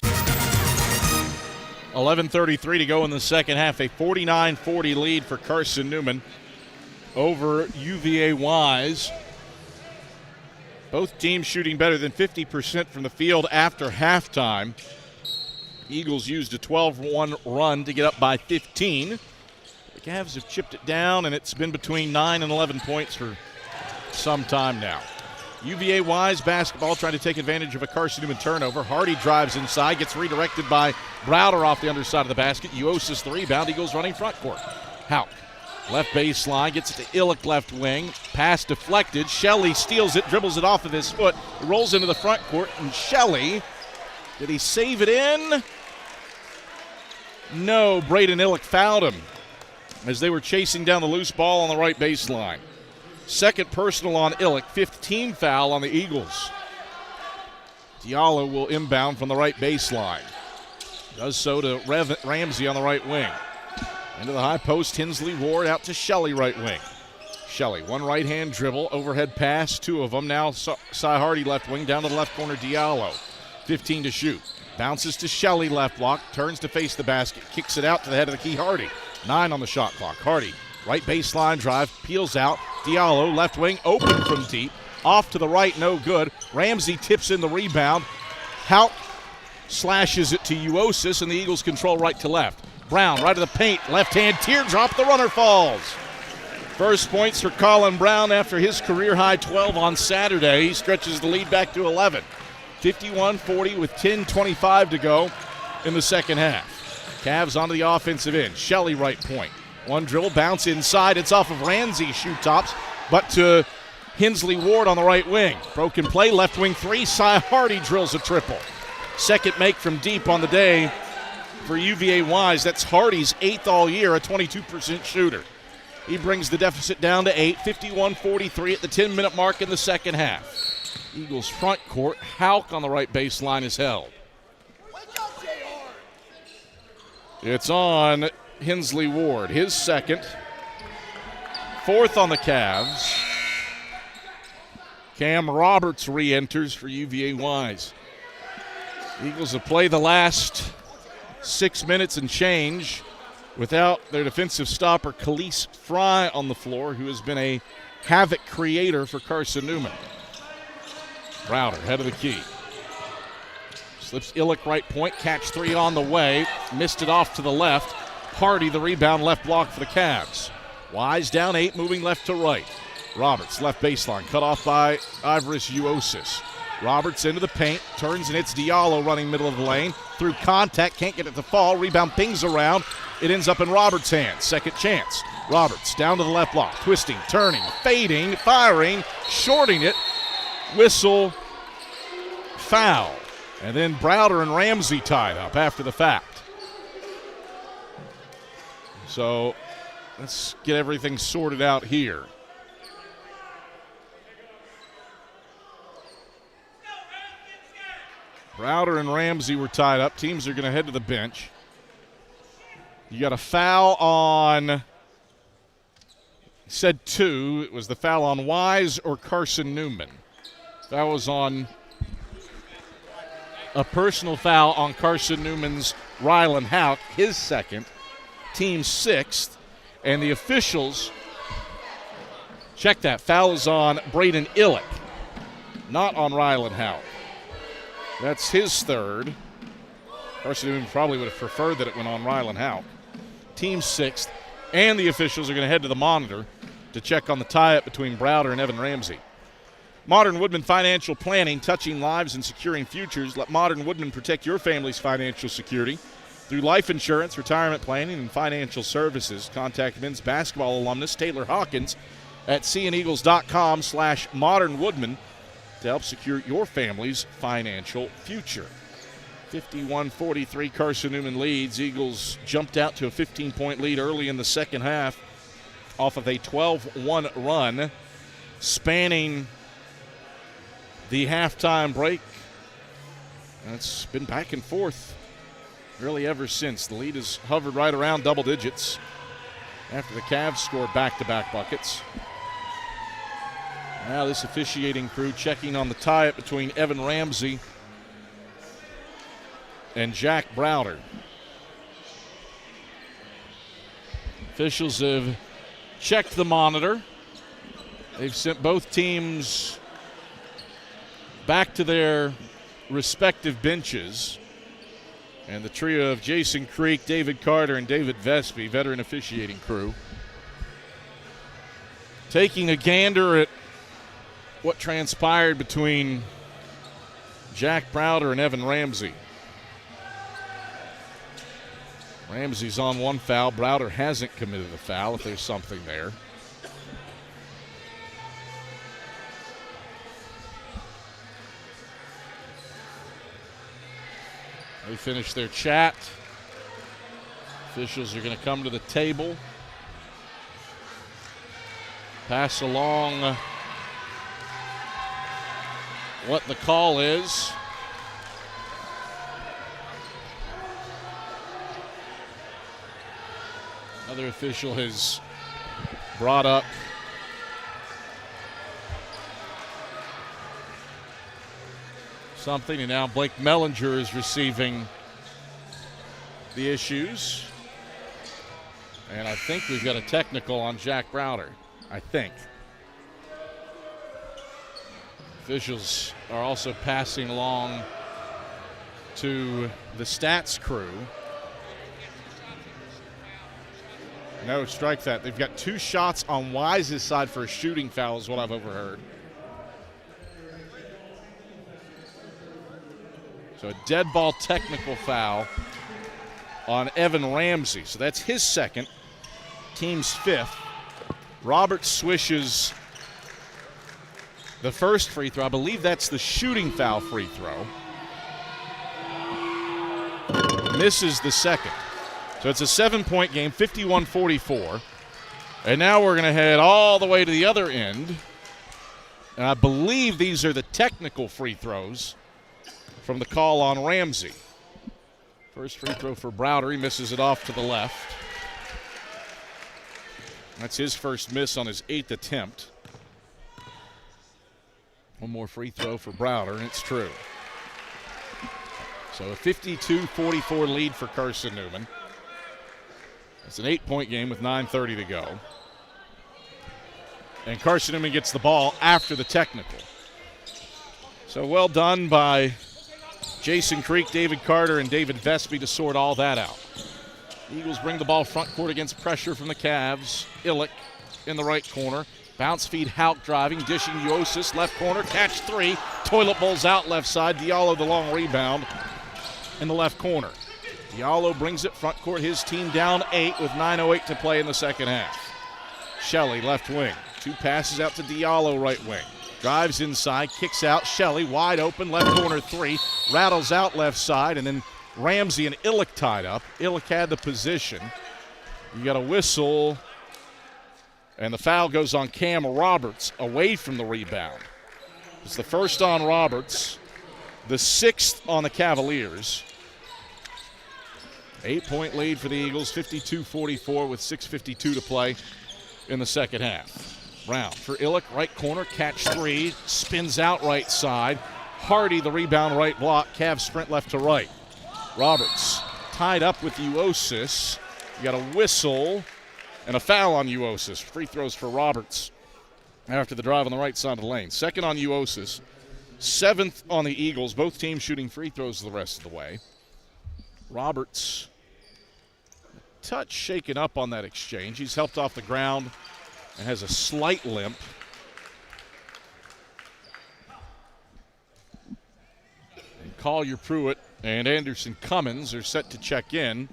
11:33 to go in the second half. A 49-40 lead for Carson-Newman over UVA Wise. Both teams shooting better than 50% from the field after halftime. Eagles used a 12-1 run to get up by 15. The Cavs have chipped it down, and it's been between 9 and 11 points for some time now. UVA Wise basketball trying to take advantage of a Carson-Newman turnover. Hardy drives inside, gets redirected by Browder off the underside of the basket. Uosis the rebound. Eagles running front court. Hauk, left baseline, gets it to Illick left wing. Pass deflected. Shelley steals it, dribbles it off of his foot. It rolls into the front court, and Shelley, did he save it in? No, Braden Illick fouled him as they were chasing down the loose ball on the right baseline. Second personal on Illick, 5th team foul on the Eagles. Diallo will inbound from the right baseline. Does so to Ramsey on the right wing. Into the high post, Hensley Ward out to Shelley right wing. Shelley, one right-hand dribble, overhead pass, 2 of them. Now Cy Hardy left wing, down to the left corner, Diallo. 15 to shoot. Bounces to Shelley left block, turns to face the basket, kicks it out to the head of the key, Hardy. 9 on the shot clock. Hardy, right baseline drive, peels out. Diallo, left wing, open from deep. Off to the right, no good. Ramsey tips in the rebound. Hauk slashes it to Uosis, and the Eagles control right to left. Brown, right of the paint, left-hand teardrop, the runner falls. First points for Colin Brown after his career-high 12 on Saturday. He stretches the lead back to 11. 51-40 with 10:25 to go in the second half. Cavs onto the offensive end. Shelley right point. One dribble, bounce inside. It's off of Ramsey, shoot tops, but to Hensley Ward on the right wing. Broken play, left wing 3. Cy Hardy drills a triple. Second make from deep on the day for UVA Wise. That's Hardy's 8th all year, a 22% shooter. He brings the deficit down to 8, 51-43 at the 10-minute mark in the second half. Eagles front court. Hauk on the right baseline is held. It's on Hensley Ward, his second. 4th on the Cavs. Cam Roberts re-enters for UVA Wise. Eagles have played the last 6 minutes and change without their defensive stopper, Khalees Fry, on the floor, who has been a havoc creator for Carson-Newman. Browder, head of the key. Slips Illick right point, catch 3 on the way. Missed it off to the left. Hardy, the rebound, left block for the Cavs. Wise down 8, moving left to right. Roberts, left baseline, cut off by Ivoris Uosis. Roberts into the paint, turns and it's Diallo running middle of the lane. Through contact, can't get it to fall. Rebound pings around. It ends up in Roberts' hands. Second chance. Roberts down to the left block, twisting, turning, fading, firing, shorting it. Whistle, foul. And then Browder and Ramsey tied up after the fact. So let's get everything sorted out here. Browder and Ramsey were tied up. Teams are going to head to the bench. You got a foul on, said 2. It was the foul on Wise or Carson-Newman. That was on a personal foul on Carson-Newman's Rylan Hauk, his second, team 6th. And the officials, check that, foul is on Braden Illick, not on Rylan Hauk. That's his 3rd. Carson-Newman probably would have preferred that it went on Rylan Hauk. Team 6th, and the officials are going to head to the monitor to check on the tie-up between Browder and Evan Ramsey. Modern Woodman Financial Planning, touching lives and securing futures. Let Modern Woodman protect your family's financial security through life insurance, retirement planning, and financial services. Contact men's basketball alumnus Taylor Hawkins at seeandeagles.com/modernwoodman to help secure your family's financial future. 51-43, Carson-Newman leads. Eagles jumped out to a 15-point lead early in the second half off of a 12-1 run, spanning the halftime break. And it's been back and forth really ever since. The lead has hovered right around double digits after the Cavs scored back-to-back buckets. Now this officiating crew checking on the tie-up between Evan Ramsey and Jack Browder. Officials have checked the monitor. They've sent both teams back to their respective benches. And the trio of Jason Creek, David Carter, and David Vespi, veteran officiating crew, taking a gander at what transpired between Jack Browder and Evan Ramsey. Ramsey's on one foul. Browder hasn't committed a foul, if there's something there. They finish their chat. Officials are going to come to the table. Pass along what the call is. Another official has brought up something, and now Blake Mellinger is receiving the issues. And I think we've got a technical on Jack Browder. I think. Officials are also passing along to the stats crew. No, strike that. They've got 2 shots on Wise's side for a shooting foul is what I've overheard. So a dead ball technical foul on Evan Ramsey. So that's his second, team's 5th. Roberts swishes the first free throw. I believe that's the shooting foul free throw. Misses the second. So it's a 7-point game, 51-44. And now we're going to head all the way to the other end. And I believe these are the technical free throws from the call on Ramsey. First free throw for Browder. He misses it off to the left. That's his first miss on his 8th attempt. One more free throw for Browder, and it's true. So a 52-44 lead for Carson-Newman. It's an 8-point game with 9:30 to go. And Carson-Newman gets the ball after the technical. So well done by Jason Creek, David Carter, and David Vespi to sort all that out. Eagles bring the ball front court against pressure from the Cavs. Illick in the right corner. Bounce feed, Hauk driving, dishing Uosis, left corner, catch 3. Toilet bowls out left side. Diallo the long rebound in the left corner. Diallo brings it front court, his team down 8 with 9:08 to play in the second half. Shelley left wing. 2 passes out to Diallo right wing. Drives inside, kicks out. Shelley wide open, left corner 3. Rattles out left side, and then Ramsey and Illick tied up. Illick had the position. You got a whistle, and the foul goes on Cam Roberts away from the rebound. It's the first on Roberts, the 6th on the Cavaliers. 8-point lead for the Eagles, 52-44 with 6:52 to play in the second half. Brown for Illick, right corner, catch 3, spins out right side. Hardy the rebound right block, Cavs sprint left to right. Roberts tied up with Uosis. You got a whistle and a foul on Uosis. Free throws for Roberts after the drive on the right side of the lane. Second on Uosis, 7th on the Eagles. Both teams shooting free throws the rest of the way. Roberts, a touch shaken up on that exchange. He's helped off the ground and has a slight limp. And Collier Pruitt and Anderson Cummins are set to check in.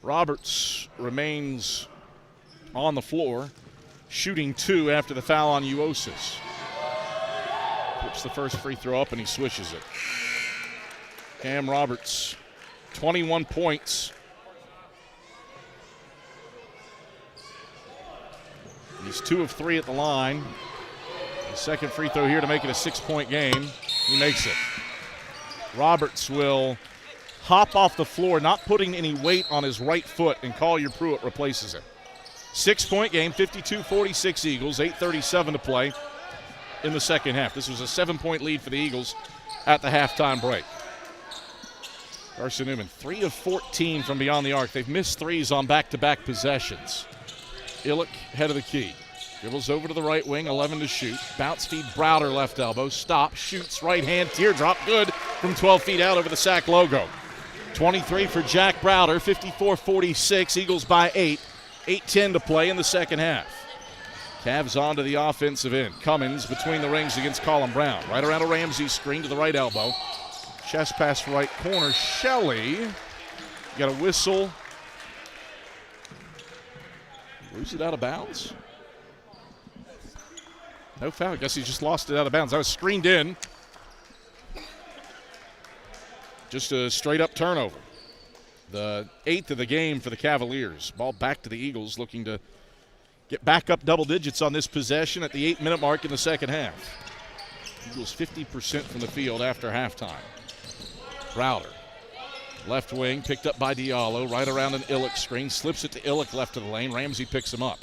Roberts remains on the floor, shooting 2 after the foul on Uosis. Puts the first free throw up and he swishes it. Cam Roberts, 21 points. He's 2 of 3 at the line. The second free throw here to make it a 6-point game. He makes it. Roberts will hop off the floor, not putting any weight on his right foot, and Collier Pruitt replaces him. 6-point game, 52-46 Eagles, 8:37 to play in the second half. This was a 7-point lead for the Eagles at the halftime break. Carson-Newman, 3 of 14 from beyond the arc. They've missed threes on back-to-back possessions. Illick, head of the key. Dribbles over to the right wing, 11 to shoot. Bounce feed, Browder left elbow. Stop, shoots, right hand, teardrop, good from 12 feet out over the Sac logo. 23 for Jack Browder, 54-46. Eagles by 8. 8:10 to play in the second half. Cavs onto the offensive end. Cummins between the rings against Colin Brown. Right around a Ramsey screen to the right elbow. Chest pass right corner. Shelley got a whistle. Moves it out of bounds. No foul. I guess he just lost it out of bounds. That was screened in. Just a straight-up turnover. The 8th of the game for the Cavaliers. Ball back to the Eagles, looking to get back up double digits on this possession at the 8-minute mark in the second half. Eagles 50% from the field after halftime. Browder, left wing, picked up by Diallo, right around an Illick screen, slips it to Illick left of the lane. Ramsey picks him up.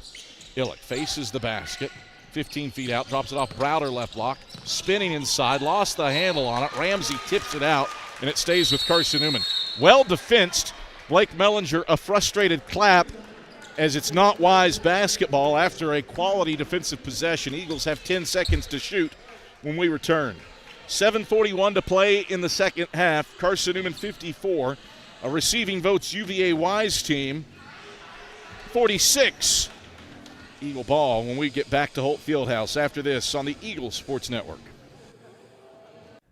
Illick faces the basket. 15 feet out, drops it off Browder left block, spinning inside, lost the handle on it. Ramsey tips it out, and it stays with Carson-Newman. Well defensed. Blake Mellinger, a frustrated clap as it's not Wise basketball after a quality defensive possession. Eagles have 10 seconds to shoot when we return. 7:41 to play in the second half. Carson-Newman 54. A receiving votes UVA Wise team 46. Eagle ball when we get back to Holt Fieldhouse after this on the Eagle Sports Network.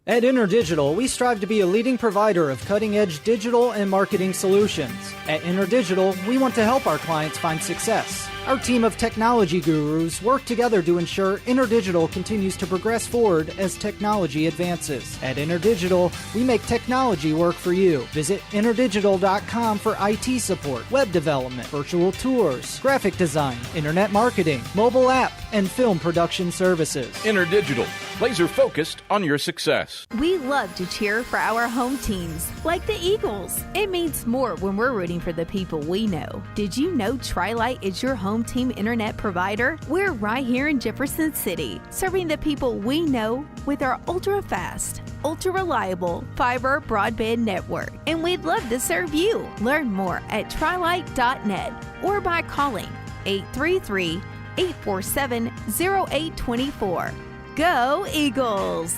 At InterDigital, we strive to be a leading provider of cutting-edge digital and marketing solutions. At InterDigital, we want to help our clients find success. Our team of technology gurus work together to ensure InterDigital continues to progress forward as technology advances. At InterDigital, we make technology work for you. Visit interdigital.com for IT support, web development, virtual tours, graphic design, internet marketing, mobile app, and film production services. InterDigital, laser-focused on your success. We love to cheer for our home teams, like the Eagles. It means more when we're rooting for the people we know. Did you know Tri-Lite is your home team internet provider? We're right here in Jefferson City, serving the people we know with our ultra-fast, ultra-reliable fiber broadband network. And we'd love to serve you. Learn more at trilite.net or by calling 833-847-0824. Go Eagles!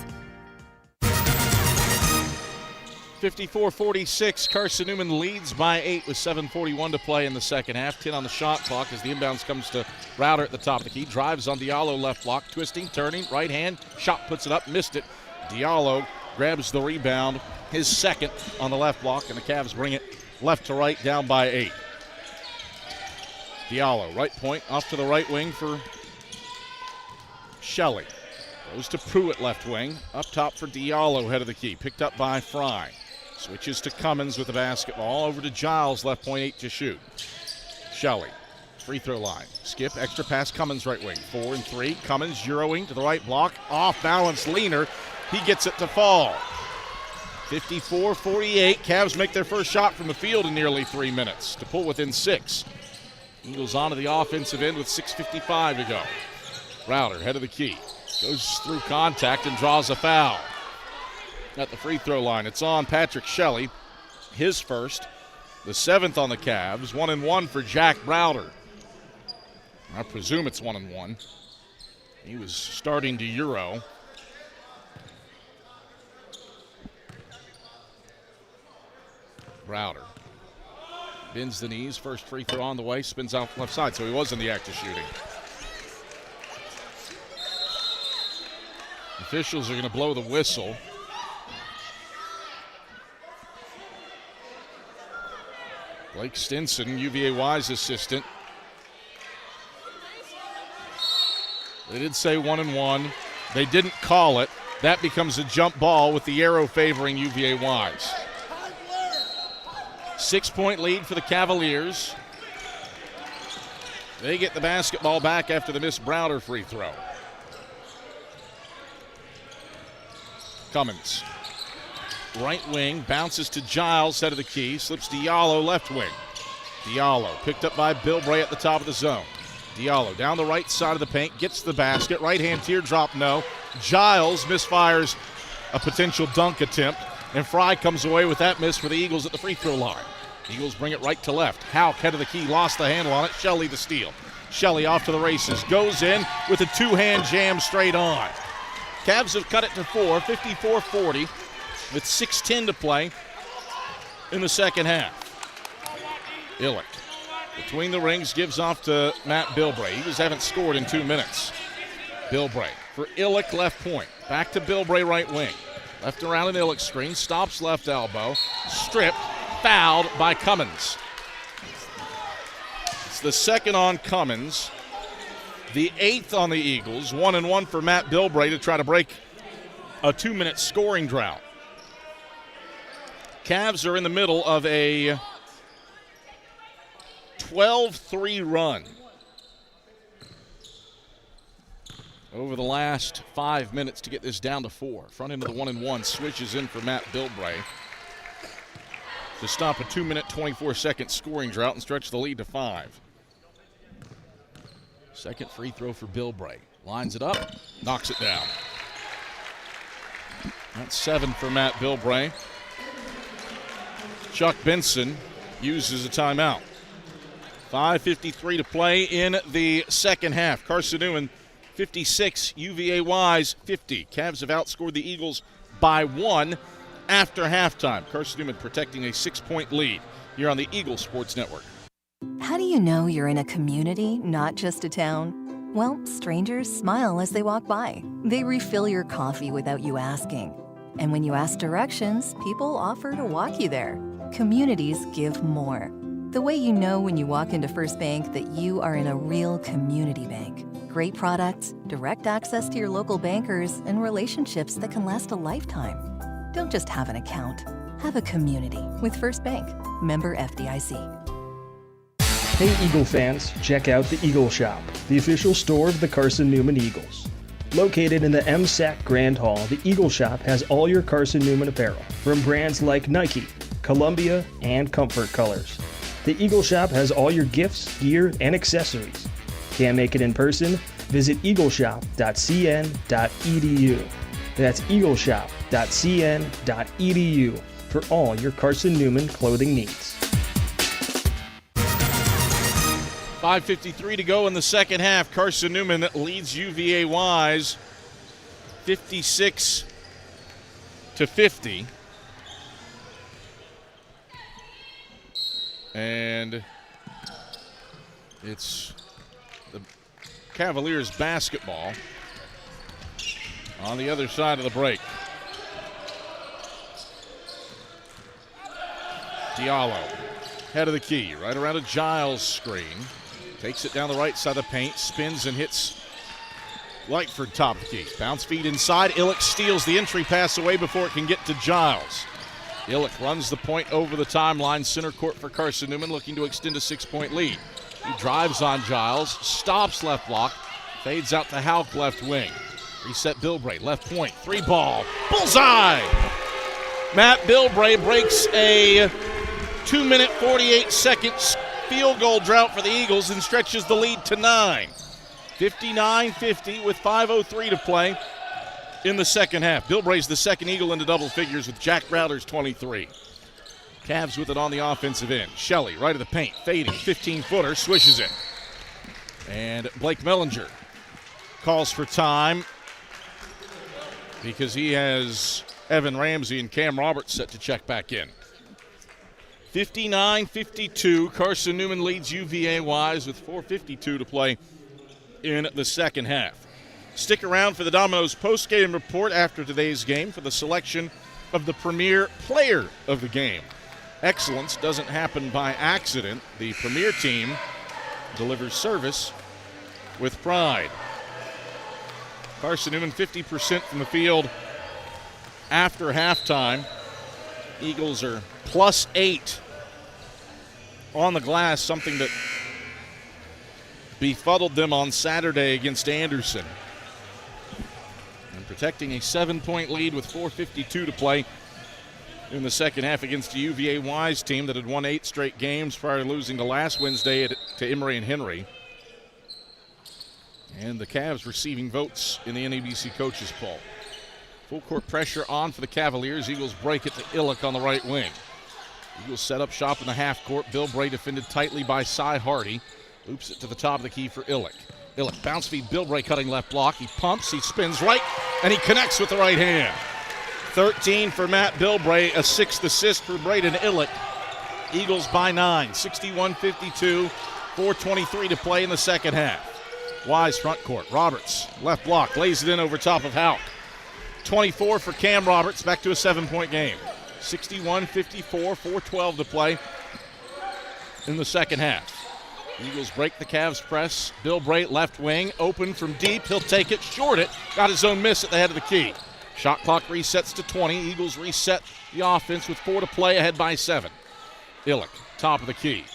54-46, Carson-Newman leads by 8 with 7:41 to play in the second half. 10 on the shot clock as the inbounds comes to Browder at the top of the key. Drives on Diallo left block, twisting, turning, right hand, shot puts it up, missed it. Diallo grabs the rebound, his second on the left block, and the Cavs bring it left to right, down by 8. Diallo, right point, off to the right wing for Shelley. Goes to Pruitt left wing, up top for Diallo, head of the key, picked up by Fry. Switches to Cummins with the basketball. Over to Giles, left point, 8 to shoot. Shelley, free throw line. Skip, extra pass, Cummins right wing. 4 and 3. Cummins Euroing to the right block. Off balance, Leaner. He gets it to fall. 54-48. Cavs make their first shot from the field in nearly 3 minutes to pull within 6. Eagles onto the offensive end with 6:55 to go. Browder, head of the key. Goes through contact and draws a foul. At the free throw line, it's on Patrick Shelley, his first, the 7th on the Cavs. 1 and 1 for Jack Browder. I presume it's 1 and 1. He was starting to Euro. Browder bends the knees, first free throw on the way, spins out left side, so he was in the act of shooting. Officials are going to blow the whistle. Blake Stinson, UVA Wise assistant. They did say 1 and 1. They didn't call it. That becomes a jump ball with the arrow favoring UVA Wise. 6-point lead for the Cavaliers. They get the basketball back after the missed Browder free throw. Cummins, right wing, bounces to Giles, head of the key, slips Diallo left wing. Diallo picked up by Bilbray at the top of the zone. Diallo down the right side of the paint, gets the basket, right hand teardrop, no. Giles misfires a potential dunk attempt, and Fry comes away with that miss for the Eagles at the free throw line. Eagles bring it right to left. Houck, head of the key, lost the handle on it. Shelley the steal. Shelley off to the races, goes in with a two-hand jam straight on. Cavs have cut it to 4, 54-40, with 6:10 to play in the second half. Illick between the rings gives off to Matt Bilbray. Eagles haven't scored in 2 minutes. Bilbray for Illick, left point. Back to Bilbray, right wing. Left around an Illick screen, stops left elbow, stripped, fouled by Cummins. It's the second on Cummins, the 8th on the Eagles, 1-1 for Matt Bilbray to try to break a 2-minute scoring drought. Cavs are in the middle of a 12-3 run over the last 5 minutes to get this down to 4. Front end of the 1-1 switches in for Matt Bilbray to stop a 2-minute, 24-second scoring drought and stretch the lead to 5. Second free throw for Bilbray. Lines it up, knocks it down. That's 7 for Matt Bilbray. Chuck Benson uses a timeout. 5:53 to play in the second half. Carson-Newman 56, UVA Wise 50. Cavs have outscored the Eagles by 1 after halftime. Carson-Newman protecting a 6-point lead here on the Eagle Sports Network. How do you know you're in a community, not just a town? Well, strangers smile as they walk by. They refill your coffee without you asking. And when you ask directions, people offer to walk you there. Communities give more. The way you know when you walk into First Bank that you are in a real community bank. Great products, direct access to your local bankers, and relationships that can last a lifetime. Don't just have an account. Have a community with First Bank. Member FDIC. Hey Eagle fans, check out the Eagle Shop, the official store of the Carson-Newman Eagles. Located in the MSAC Grand Hall, the Eagle Shop has all your Carson-Newman apparel, from brands like Nike, Columbia, and Comfort Colors. The Eagle Shop has all your gifts, gear, and accessories. Can't make it in person? Visit eagleshop.cn.edu. That's eagleshop.cn.edu for all your Carson-Newman clothing needs. 5:53 to go in the second half. Carson-Newman leads UVA Wise 56-50. And it's the Cavaliers basketball on the other side of the break. Diallo, head of the key, right around a Giles screen. Takes it down the right side of the paint, spins and hits Lightford top of the key. Bounce feed inside. Illick steals the entry pass away before it can get to Giles. Illick runs the point over the timeline. Center court for Carson-Newman, looking to extend a 6-point lead. He drives on Giles, stops left block, fades out to Houck left wing. Reset Bilbray, left point, 3-ball, bullseye! Matt Bilbray breaks a 2-minute, 48-second field goal drought for the Eagles and stretches the lead to 9. 59-50 with 5:03 to play in the second half. Bilbray's the second Eagle into double figures with Jack Browder's 23. Cavs with it on the offensive end. Shelley, right of the paint, fading, 15-footer, swishes it. And Blake Mellinger calls for time because he has Evan Ramsey and Cam Roberts set to check back in. 59-52, Carson-Newman leads UVA Wise with 4:52 to play in the second half. Stick around for the Domino's post-game report after today's game for the selection of the premier player of the game. Excellence doesn't happen by accident. The premier team delivers service with pride. Carson-Newman 50% from the field after halftime. Eagles are +8 on the glass, something that befuddled them on Saturday against Anderson. And protecting a 7-point lead with 4:52 to play in the second half against the UVA Wise team that had won 8 straight games prior to losing to last Wednesday to Emory and Henry. And the Cavs receiving votes in the NABC coaches poll. Full court pressure on for the Cavaliers. Eagles break it to Illick on the right wing. Eagles set up shop in the half court. Bilbray defended tightly by Cy Hardy. Loops it to the top of the key for Illick. Illick, bounce feed, Bilbray cutting left block. He pumps, he spins right, and he connects with the right hand. 13 for Matt Bilbray, a 6th assist for Braden Illick. Eagles by 9, 61-52, 4:23 to play in the second half. Wise front court. Roberts, left block, lays it in over top of Houck. 24 for Cam Roberts, back to a 7-point game. 61-54, 4:12 to play in the second half. Eagles break the Cavs press. Bilbray, left wing, open from deep. He'll take it, short it. Got his own miss at the head of the key. Shot clock resets to 20. Eagles reset the offense with 4 to play, ahead by 7. Illick, top of the key.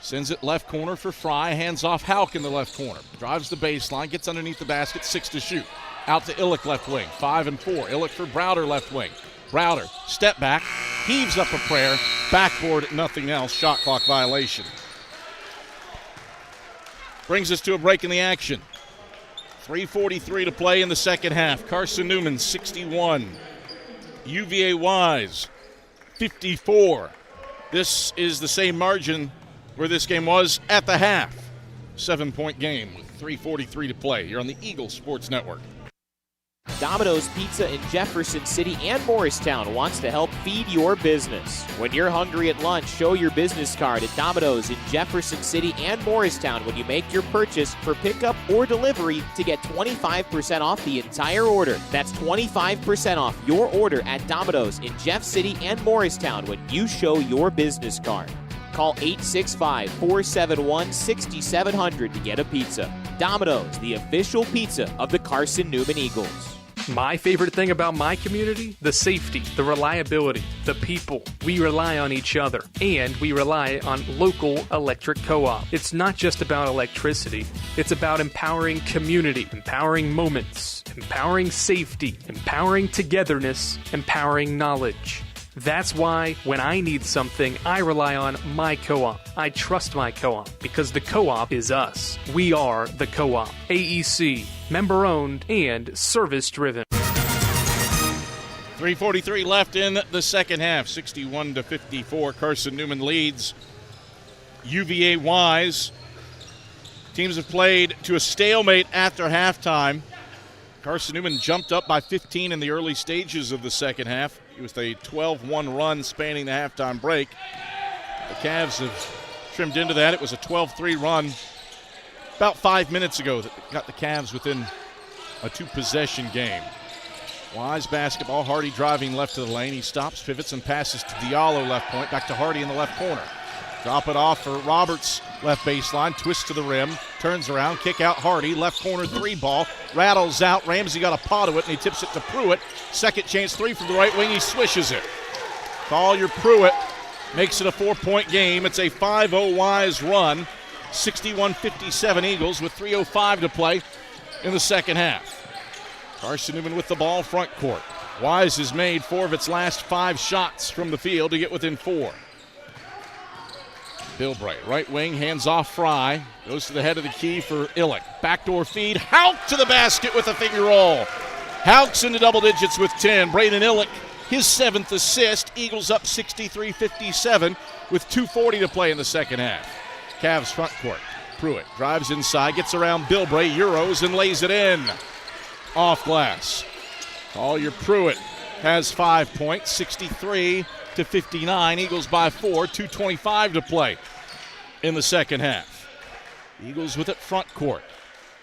Sends it left corner for Fry. Hands off Houck in the left corner. Drives the baseline, gets underneath the basket, 6 to shoot. Out to Illick, left wing, 5 and 4. Illick for Browder, left wing. Browder, step back, heaves up a prayer. Backboard, nothing else. Shot clock violation. Brings us to a break in the action. 3:43 to play in the second half. Carson-Newman, 61. UVA Wise, 54. This is the same margin where this game was at the half. 7-point game with 3:43 to play here on the Eagles Sports Network. Domino's Pizza in Jefferson City and Morristown wants to help feed your business. When you're hungry at lunch, show your business card at Domino's in Jefferson City and Morristown when you make your purchase for pickup or delivery to get 25% off the entire order. That's 25% off your order at Domino's in Jeff City and Morristown when you show your business card. Call 865-471-6700 to get a pizza. Domino's, the official pizza of the Carson-Newman Eagles. My favorite thing about my community? The safety, the reliability, the people. We rely on each other, and we rely on local electric co-op. It's not just about electricity. It's about empowering community, empowering moments, empowering safety, empowering togetherness, empowering knowledge. That's why when I need something, I rely on my co-op. I trust my co-op because the co-op is us. We are the co-op. AEC, member-owned and service-driven. 3:43 left in the second half. 61-54. Carson-Newman leads UVA Wise. Teams have played to a stalemate after halftime. Carson-Newman jumped up by 15 in the early stages of the second half. It was a 12-1 run spanning the halftime break. The Cavs have trimmed into that. It was a 12-3 run about 5 minutes ago that got the Cavs within a 2-possession game. Wise basketball. Hardy driving left to the lane. He stops, pivots, and passes to Diallo left point. Back to Hardy in the left corner. Drop it off for Roberts, left baseline, twist to the rim, turns around, kick out Hardy, left corner 3 ball, rattles out. Ramsey got a paw to it, and he tips it to Pruitt. Second chance 3 from the right wing, he swishes it. Collier Pruitt makes it a 4-point game. It's a 5-0 Wise run, 61-57 Eagles with 3:05 to play in the second half. Carson-Newman with the ball front court. Wise has made 4 of its last 5 shots from the field to get within 4. Bilbray, right wing, hands off Fry. Goes to the head of the key for Illick. Backdoor feed. Houck to the basket with a finger roll. Houck's into double digits with 10. Braden Illick, his 7th assist. Eagles up 63-57 with 2:40 to play in the second half. Cavs front court. Pruitt drives inside, gets around Bilbray, Euros, and lays it in. Off glass. Collier Pruitt has 5 points, 63-59. Eagles by 4, 2:25 to play in the second half. Eagles with it front court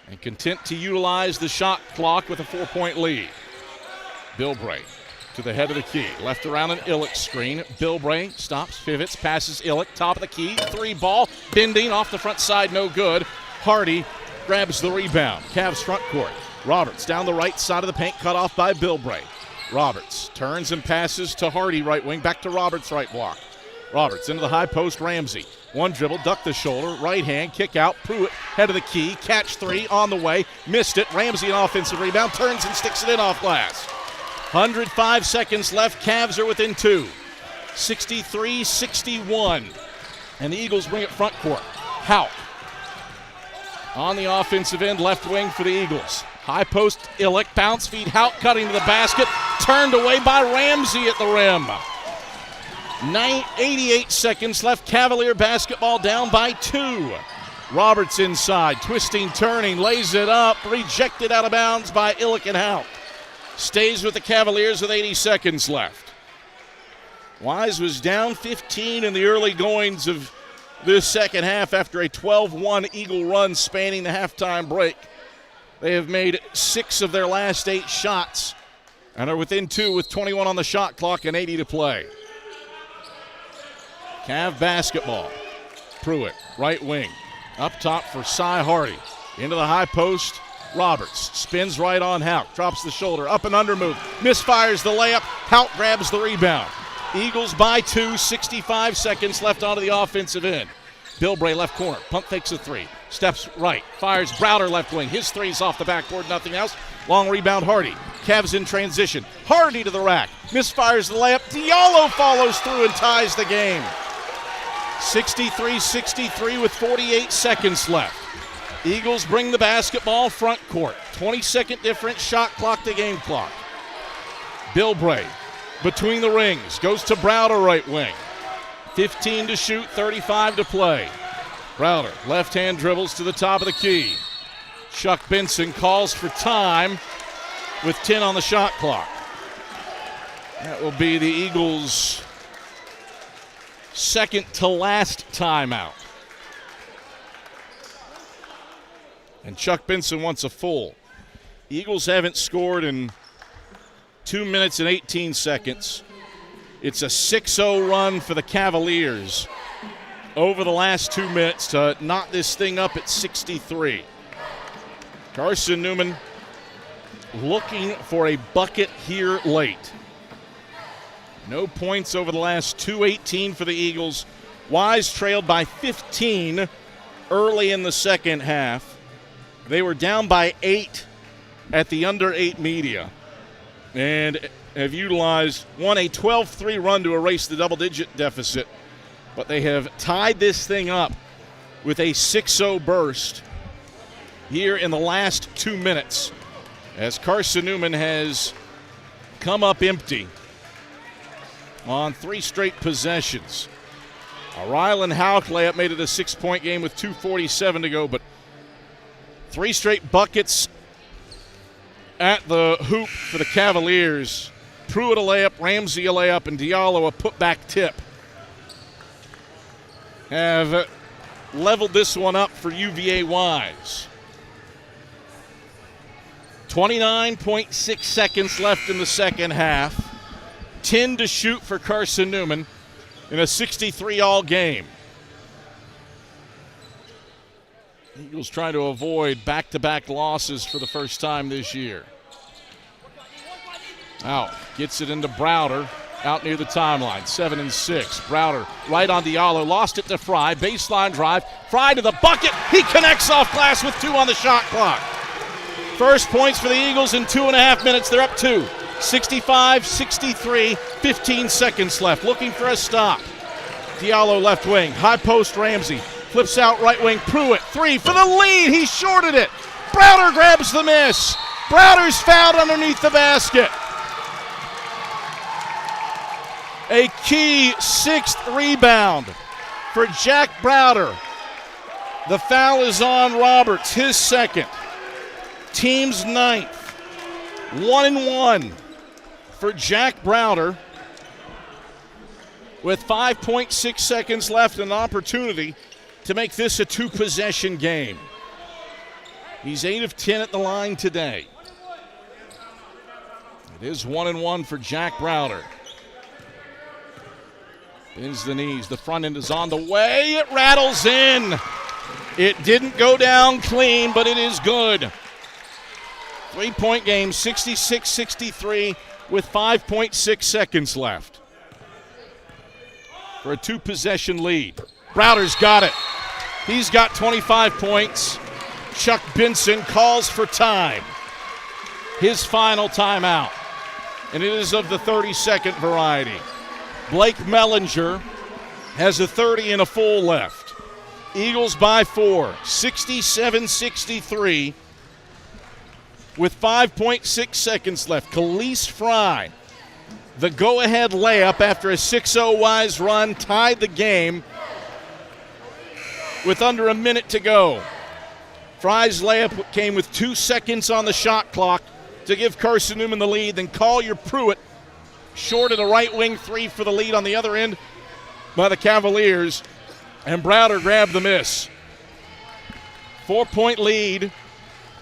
and content to utilize the shot clock with a 4-point lead. Bilbray to the head of the key. Left around an Illick screen. Bilbray stops, pivots, passes Illick. Top of the key, 3 ball. Bending off the front side, no good. Hardy grabs the rebound. Cavs front court. Roberts down the right side of the paint, cut off by Bilbray. Roberts turns and passes to Hardy, right wing, back to Roberts, right block. Roberts into the high post, Ramsey. 1 dribble, duck the shoulder, right hand, kick out. Pruitt, head of the key, catch 3, on the way, missed it. Ramsey, an offensive rebound, turns and sticks it in off glass. 105 seconds left, Cavs are within 2. 63-61. And the Eagles bring it front court. Houck on the offensive end, left wing for the Eagles. High post, Illick, bounce feed, Houck cutting to the basket, turned away by Ramsey at the rim. 88 seconds left, Cavalier basketball down by 2. Roberts inside, twisting, turning, lays it up, rejected out of bounds by Illiken-Houck. Stays with the Cavaliers with 80 seconds left. Wise was down 15 in the early goings of this second half after a 12-1 Eagle run spanning the halftime break. They have made 6 of their last 8 shots and are within 2 with 21 on the shot clock and 80 to play. Cav basketball. Pruitt, right wing. Up top for Cy Hardy. Into the high post. Roberts spins right on Houck. Drops the shoulder. Up and under move. Misfires the layup. Houck grabs the rebound. Eagles by 2. 65 seconds left onto the offensive end. Bilbray left corner. Pump fakes a 3. Steps right. Fires Browder left wing. His 3's off the backboard. Nothing else. Long rebound Hardy. Cavs in transition. Hardy to the rack. Misfires the layup. Diallo follows through and ties the game. 63-63 with 48 seconds left. Eagles bring the basketball front court. 20-second difference, shot clock to game clock. Bilbray between the rings. Goes to Browder right wing. 15 to shoot, 35 to play. Browder, left-hand dribbles to the top of the key. Chuck Benson calls for time with 10 on the shot clock. That will be the Eagles' second to last timeout. And Chuck Benson wants a full. Eagles haven't scored in 2 minutes and 18 seconds. It's a 6-0 run for the Cavaliers over the last 2 minutes to knot this thing up at 63. Carson-Newman looking for a bucket here late. No points over the last 2:18 for the Eagles. Wise trailed by 15 early in the second half. They were down by 8 at the under 8 media and have utilized, won a 12-3 run to erase the double-digit deficit, but they have tied this thing up with a 6-0 burst here in the last 2 minutes as Carson-Newman has come up empty on 3 straight possessions. A Rylan Houck layup made it a 6-point game with 2:47 to go, but 3 straight buckets at the hoop for the Cavaliers. Pruitt a layup, Ramsey a layup, and Diallo a putback tip have leveled this one up for UVA Wise. 29.6 seconds left in the second half. 10 to shoot for Carson-Newman in a 63-all game. Eagles trying to avoid back-to-back losses for the first time this year. Out, gets it into Browder, out near the timeline, 7 and 6. Browder right on Diallo, lost it to Fry, baseline drive, Fry to the bucket, he connects off glass with 2 on the shot clock. First points for the Eagles in 2.5 minutes, they're up 2. 65-63, 15 seconds left, looking for a stop. Diallo left wing, high post Ramsey, flips out right wing, Pruitt, 3 for the lead, he shorted it. Browder grabs the miss. Browder's fouled underneath the basket. A key 6th rebound for Jack Browder. The foul is on Roberts, his second. Team's 9th. 1-1 for Jack Browder with 5.6 seconds left and an opportunity to make this a 2-possession game. He's 8 of 10 at the line today. It is 1-1 for Jack Browder. Bends the knees. The front end is on the way. It rattles in. It didn't go down clean, but it is good. 3-point game, 66-63 with 5.6 seconds left for a 2-possession lead. Browder's got it. He's got 25 points. Chuck Benson calls for time. His final timeout, and it is of the 30-second variety. Blake Mellinger has a 30 and a full left. Eagles by 4, 67-63 with 5.6 seconds left. Khalees Fry, the go-ahead layup after a 6-0 Wise run, tied the game. with under a minute to go. Fry's layup came with 2 seconds on the shot clock to give Carson-Newman the lead. Then Collier Pruitt short of the right wing three for the lead on the other end by the Cavaliers. And Browder grabbed the miss. 4-point lead.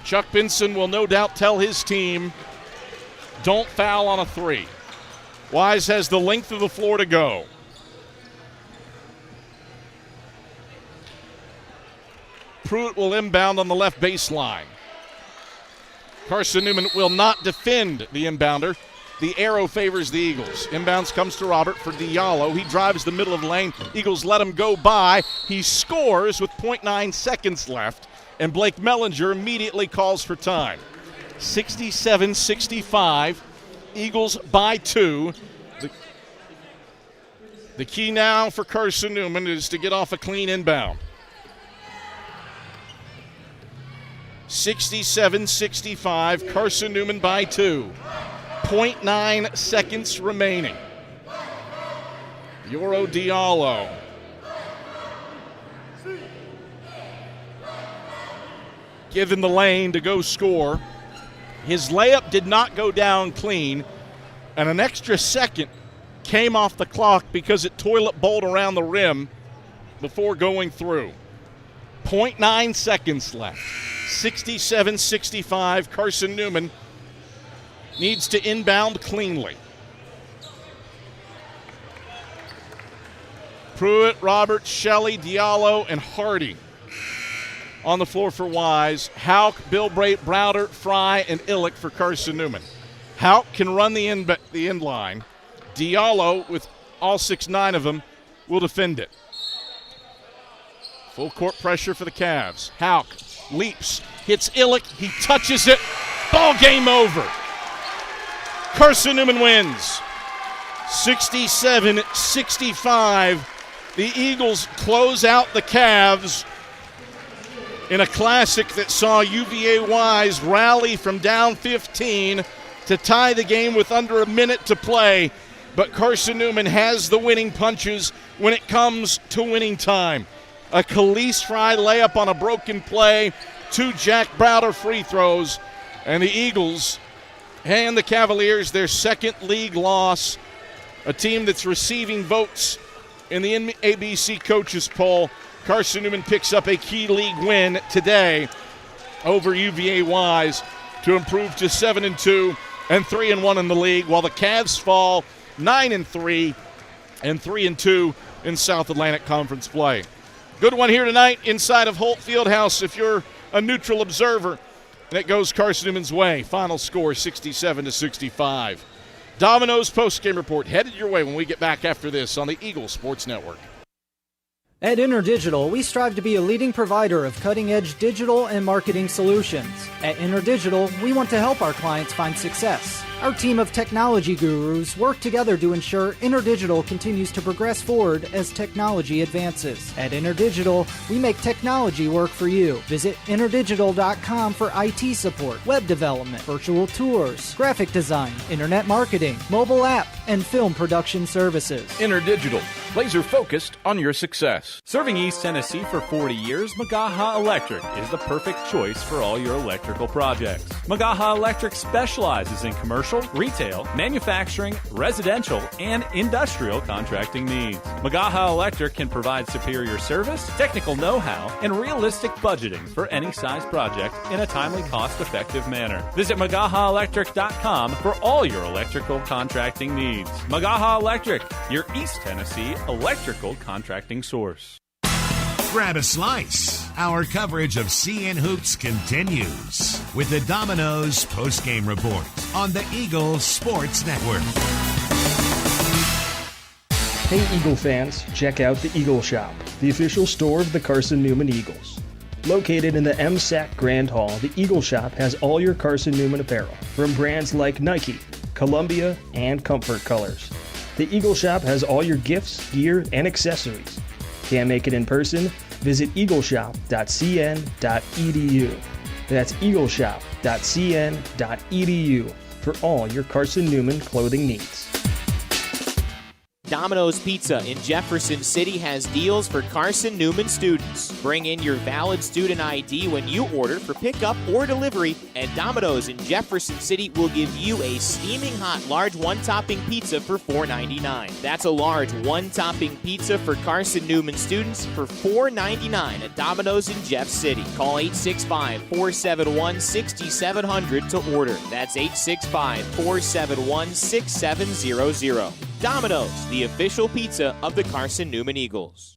Chuck Benson will no doubt tell his team, don't foul on a three. Wise has the length of the floor to go. Pruitt will inbound on the left baseline. Carson-Newman will not defend the inbounder. The arrow favors the Eagles. Inbounds comes to Robert for Diallo. He drives the middle of the lane. Eagles let him go by. He scores with 0.9 seconds left, and Blake Mellinger immediately calls for time. 67-65. Eagles by 2. The key now for Carson-Newman is to get off a clean inbound. 67-65, Carson-Newman by 2. 0.9 seconds remaining. Yoro Diallo. Given the lane to go score. His layup did not go down clean, and an extra second came off the clock because it toilet bowled around the rim before going through. 0.9 seconds left. 67-65. Carson-Newman needs to inbound cleanly. Pruitt, Robert, Shelley, Diallo, and Hardy on the floor for Wise. Hauk, Bilbrate, Browder, Fry, and Illick for Carson-Newman. Hauk can run the end line. Diallo, with all 6'9" of them, will defend it. Full court pressure for the Cavs. Hauk leaps, hits Illick, he touches it. Ball game over. Carson-Newman wins. 67-65. The Eagles close out the Cavs in a classic that saw UVA Wise rally from down 15 to tie the game with under a minute to play. But Carson-Newman has the winning punches when it comes to winning time. A Khalees Fry layup on a broken play, 2 Jack Browder free throws, and the Eagles hand the Cavaliers their second league loss, a team that's receiving votes in the ABC coaches poll. Carson-Newman picks up a key league win today over UVA Wise to improve to 7-2 and 3-1 in the league, while the Cavs fall 9-3 and 3-2 in South Atlantic Conference play. Good one here tonight inside of Holt Fieldhouse if you're a neutral observer. And it goes Carson-Newman's way. Final score 67-65. Domino's postgame report headed your way when we get back after this on the Eagle Sports Network. At InterDigital, we strive to be a leading provider of cutting-edge digital and marketing solutions. At InterDigital, we want to help our clients find success. Our team of technology gurus work together to ensure InterDigital continues to progress forward as technology advances. At InterDigital, we make technology work for you. Visit interdigital.com for IT support, web development, virtual tours, graphic design, internet marketing, mobile app, and film production services. InterDigital, laser focused on your success. Serving East Tennessee for 40 years, Magaha Electric is the perfect choice for all your electrical projects. Magaha Electric specializes in commercial, retail, manufacturing, residential, and industrial contracting needs. Magaha Electric can provide superior service, technical know-how, and realistic budgeting for any size project in a timely, cost-effective manner. Visit MagahaElectric.com for all your electrical contracting needs. Magaha Electric, your East Tennessee electrical contracting source. Grab a slice. Our coverage of CN Hoops continues with the Domino's postgame report on the Eagle Sports Network. Hey Eagle fans, check out the Eagle Shop, the official store of the Carson-Newman Eagles. Located in the MSAC Grand Hall, the Eagle Shop has all your Carson-Newman apparel from brands like Nike, Columbia, and Comfort Colors. The Eagle Shop has all your gifts, gear, and accessories. Can't make it in person? Visit eagleshop.cn.edu. That's eagleshop.cn.edu for all your Carson-Newman clothing needs. Domino's Pizza in Jefferson City has deals for Carson-Newman students. Bring in your valid student ID when you order for pickup or delivery, and Domino's in Jefferson City will give you a steaming hot large one-topping pizza for $4.99. That's a large one-topping pizza for Carson-Newman students for $4.99 at Domino's in Jeff City. Call 865-471-6700 to order. That's 865-471-6700. Domino's, the official pizza of the Carson-Newman Eagles.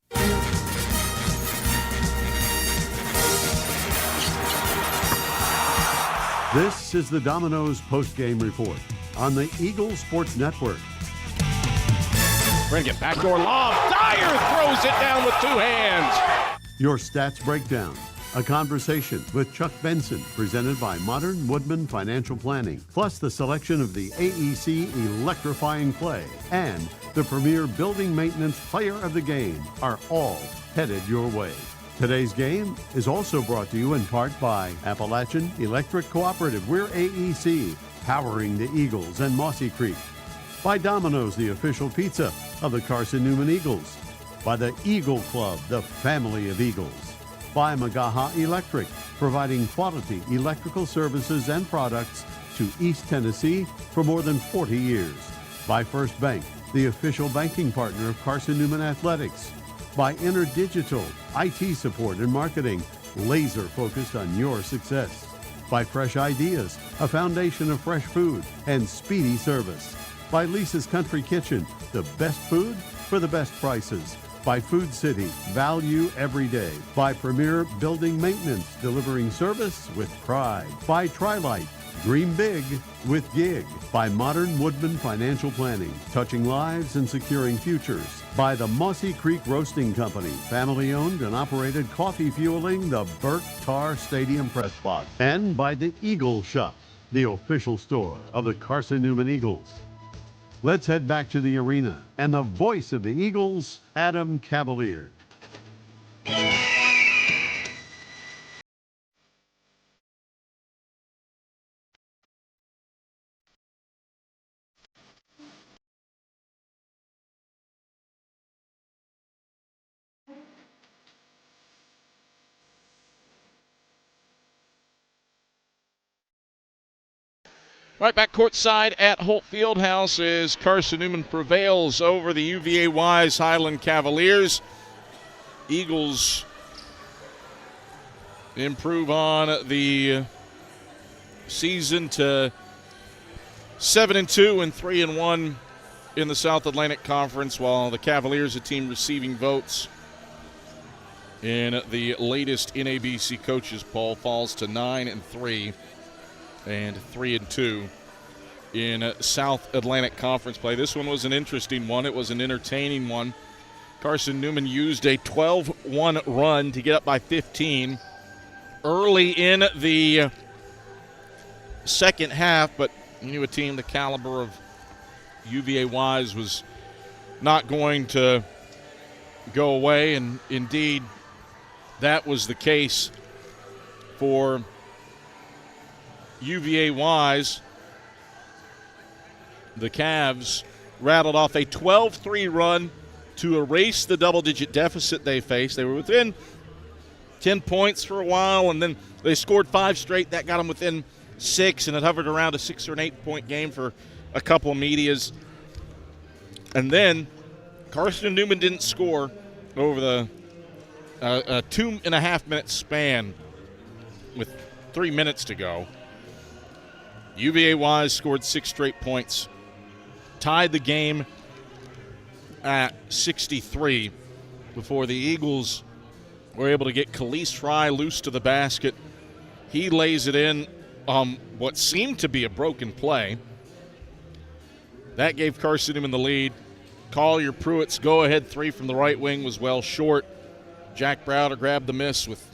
This is the Domino's postgame report on the Eagles Sports Network. Bring it backdoor lob. Dyer throws it down with 2 hands. Your stats breakdown. A conversation with Chuck Benson, presented by Modern Woodman Financial Planning, plus the selection of the AEC Electrifying Clay and the premier building maintenance player of the game are all headed your way. Today's game is also brought to you in part by Appalachian Electric Cooperative. We're AEC, powering the Eagles and Mossy Creek. By Domino's, the official pizza of the Carson-Newman Eagles. By the Eagle Club, the family of Eagles. By Magaha Electric, providing quality electrical services and products to East Tennessee for more than 40 years. By First Bank, the official banking partner of Carson-Newman Athletics. By InterDigital, IT support and marketing, laser focused on your success. By Fresh Ideas, a foundation of fresh food and speedy service. By Lisa's Country Kitchen, the best food for the best prices. By Food City, value every day. By Premier Building Maintenance, delivering service with pride. By Trilight, dream big with gig. By Modern Woodman Financial Planning, touching lives and securing futures. By the Mossy Creek Roasting Company, family owned and operated, coffee fueling the Burt Tarr Stadium press box. And by the Eagle Shop, the official store of the Carson-Newman Eagles. Let's head back to the arena and the voice of the Eagles, Adam Cavalier. Right back courtside at Holt Fieldhouse as Carson-Newman prevails over the UVA Wise Highland Cavaliers. Eagles improve on the season to 7-2 and 3-1 in the South Atlantic Conference, while the Cavaliers, a team receiving votes in the latest NABC coaches poll, falls to 9-3. and 3-2 in South Atlantic Conference play. This one was an interesting one. It was an entertaining one. Carson-Newman used a 12-1 run to get up by 15 early in the second half, but you knew a team the caliber of UVA Wise was not going to go away, and indeed that was the case for UVA Wise. The Cavs rattled off a 12-3 run to erase the double-digit deficit they faced. They were within 10 points for a while, and then they scored 5 straight. That got them within 6, and it hovered around a 6 or an 8-point game for a couple of medias. And then Carson-Newman didn't score over the 2.5-minute span with 3 minutes to go. UVA Wise scored 6 straight points, tied the game at 63 before the Eagles were able to get Khalees Fry loose to the basket. He lays it in what seemed to be a broken play. That gave Carson-Newman the lead. Collier Pruitt's go-ahead 3 from the right wing was well short. Jack Browder grabbed the miss with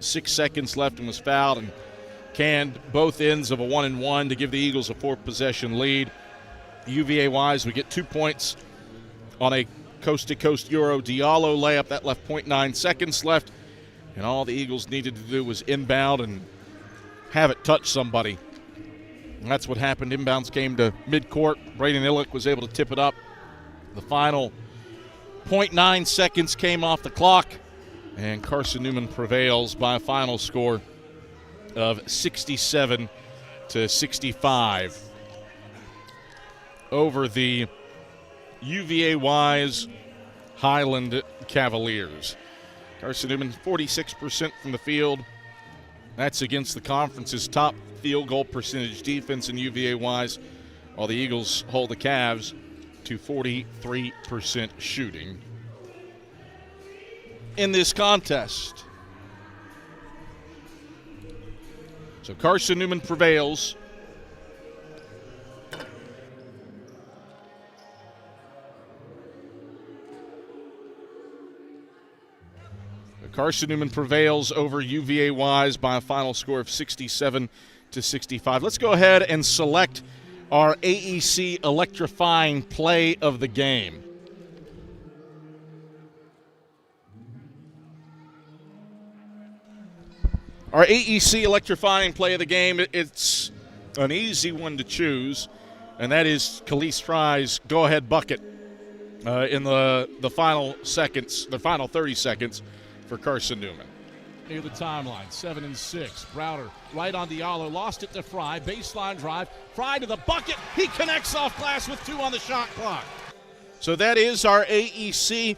6 seconds left and was fouled and canned both ends of a 1-and-1 to give the Eagles a 4-possession lead. UVA Wise would get 2 points on a coast-to-coast Euro Diallo layup. That left 0.9 seconds left, and all the Eagles needed to do was inbound and have it touch somebody. And that's what happened. Inbounds came to midcourt. Braden Illick was able to tip it up The final 0.9 seconds came off the clock, and Carson-Newman prevails by a final score of 67-65 over the UVA Wise Highland Cavaliers. Carson-Newman 46% from the field. That's against the conference's top field goal percentage defense in UVA Wise, while the Eagles hold the Cavs to 43% shooting in this contest. So Carson-Newman prevails. Carson-Newman prevails over UVA Wise by a final score of 67-65. Let's go ahead and select our AEC electrifying play of the game. Our AEC electrifying play of the game, it's an easy one to choose, and that is Khalees Fry's go-ahead bucket in the final seconds, the final 30 seconds for Carson-Newman. Near the timeline, 7 and 6. Browder right on Diallo, lost it to Fry. Baseline drive. Fry to the bucket. He connects off glass with 2 on the shot clock. So that is our AEC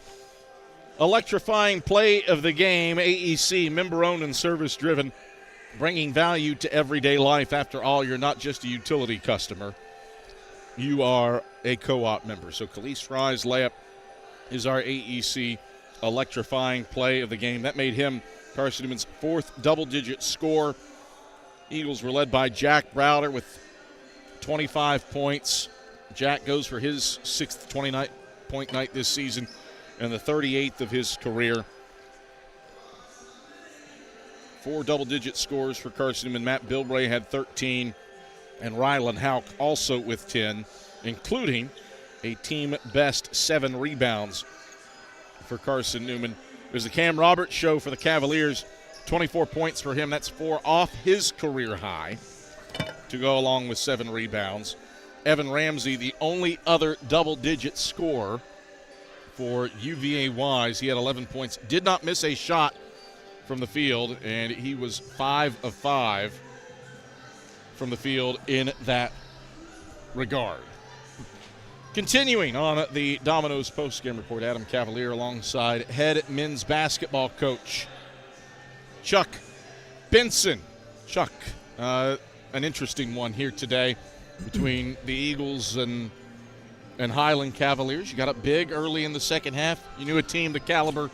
electrifying play of the game. AEC, member-owned and service-driven, bringing value to everyday life. After all, you're not just a utility customer. You are a co-op member. So Khalees Fry's layup is our AEC electrifying play of the game. That made him Carson-Newman's 4th double-digit score. Eagles were led by Jack Browder with 25 points. Jack goes for his 6th 29-point night this season and the 38th of his career. 4 double-digit scores for Carson-Newman. Matt Bilbray had 13, and Rylan Houck also with 10, including a team-best 7 rebounds for Carson-Newman. It was the Cam Roberts show for the Cavaliers. 24 points for him. That's 4 off his career high to go along with 7 rebounds. Evan Ramsey, the only other double-digit scorer for UVA Wise. He had 11 points. Did not miss a shot from the field, and he was 5 of 5 from the field in that regard. Continuing on the Domino's postgame report, Adam Cavalier alongside head men's basketball coach Chuck Benson. Chuck, an interesting one here today between the Eagles and Highland Cavaliers. You got up big early in the second half. You knew a team the caliber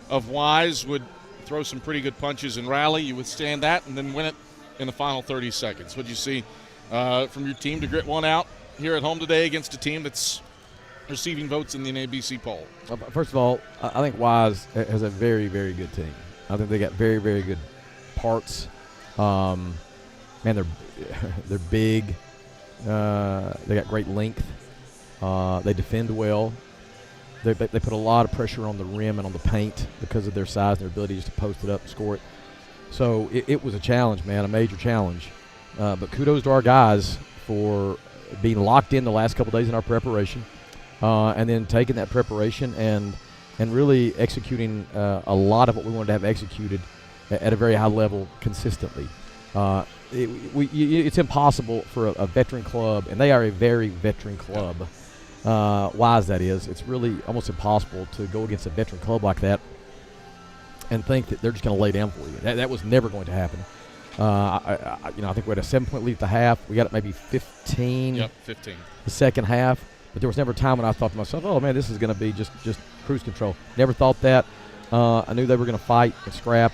of Wise would throw some pretty good punches and rally. You withstand that and then win it in the final 30 seconds. What did you see from your team to grit one out here at home today against a team that's receiving votes in the NABC poll? First of all, I think Wise has a very, very good team. I think they got very, very good parts. Man, they're big. They got great length. They defend well. They put a lot of pressure on the rim and on the paint because of their size and their ability just to post it up and score it. So it was a challenge, man, a major challenge. But kudos to our guys for being locked in the last couple days in our preparation, and then taking that preparation and really executing a lot of what we wanted to have executed at a very high level consistently. It's impossible for a veteran club, and they are a very veteran club. Wise, that is. It's really almost impossible to go against a veteran club like that and think that they're just going to lay down for you. That was never going to happen. I think we had a 7-point lead at the half. We got it maybe 15. Yep, 15. The second half. But there was never a time when I thought to myself, oh, man, this is going to be just cruise control. Never thought that. I knew they were going to fight and scrap.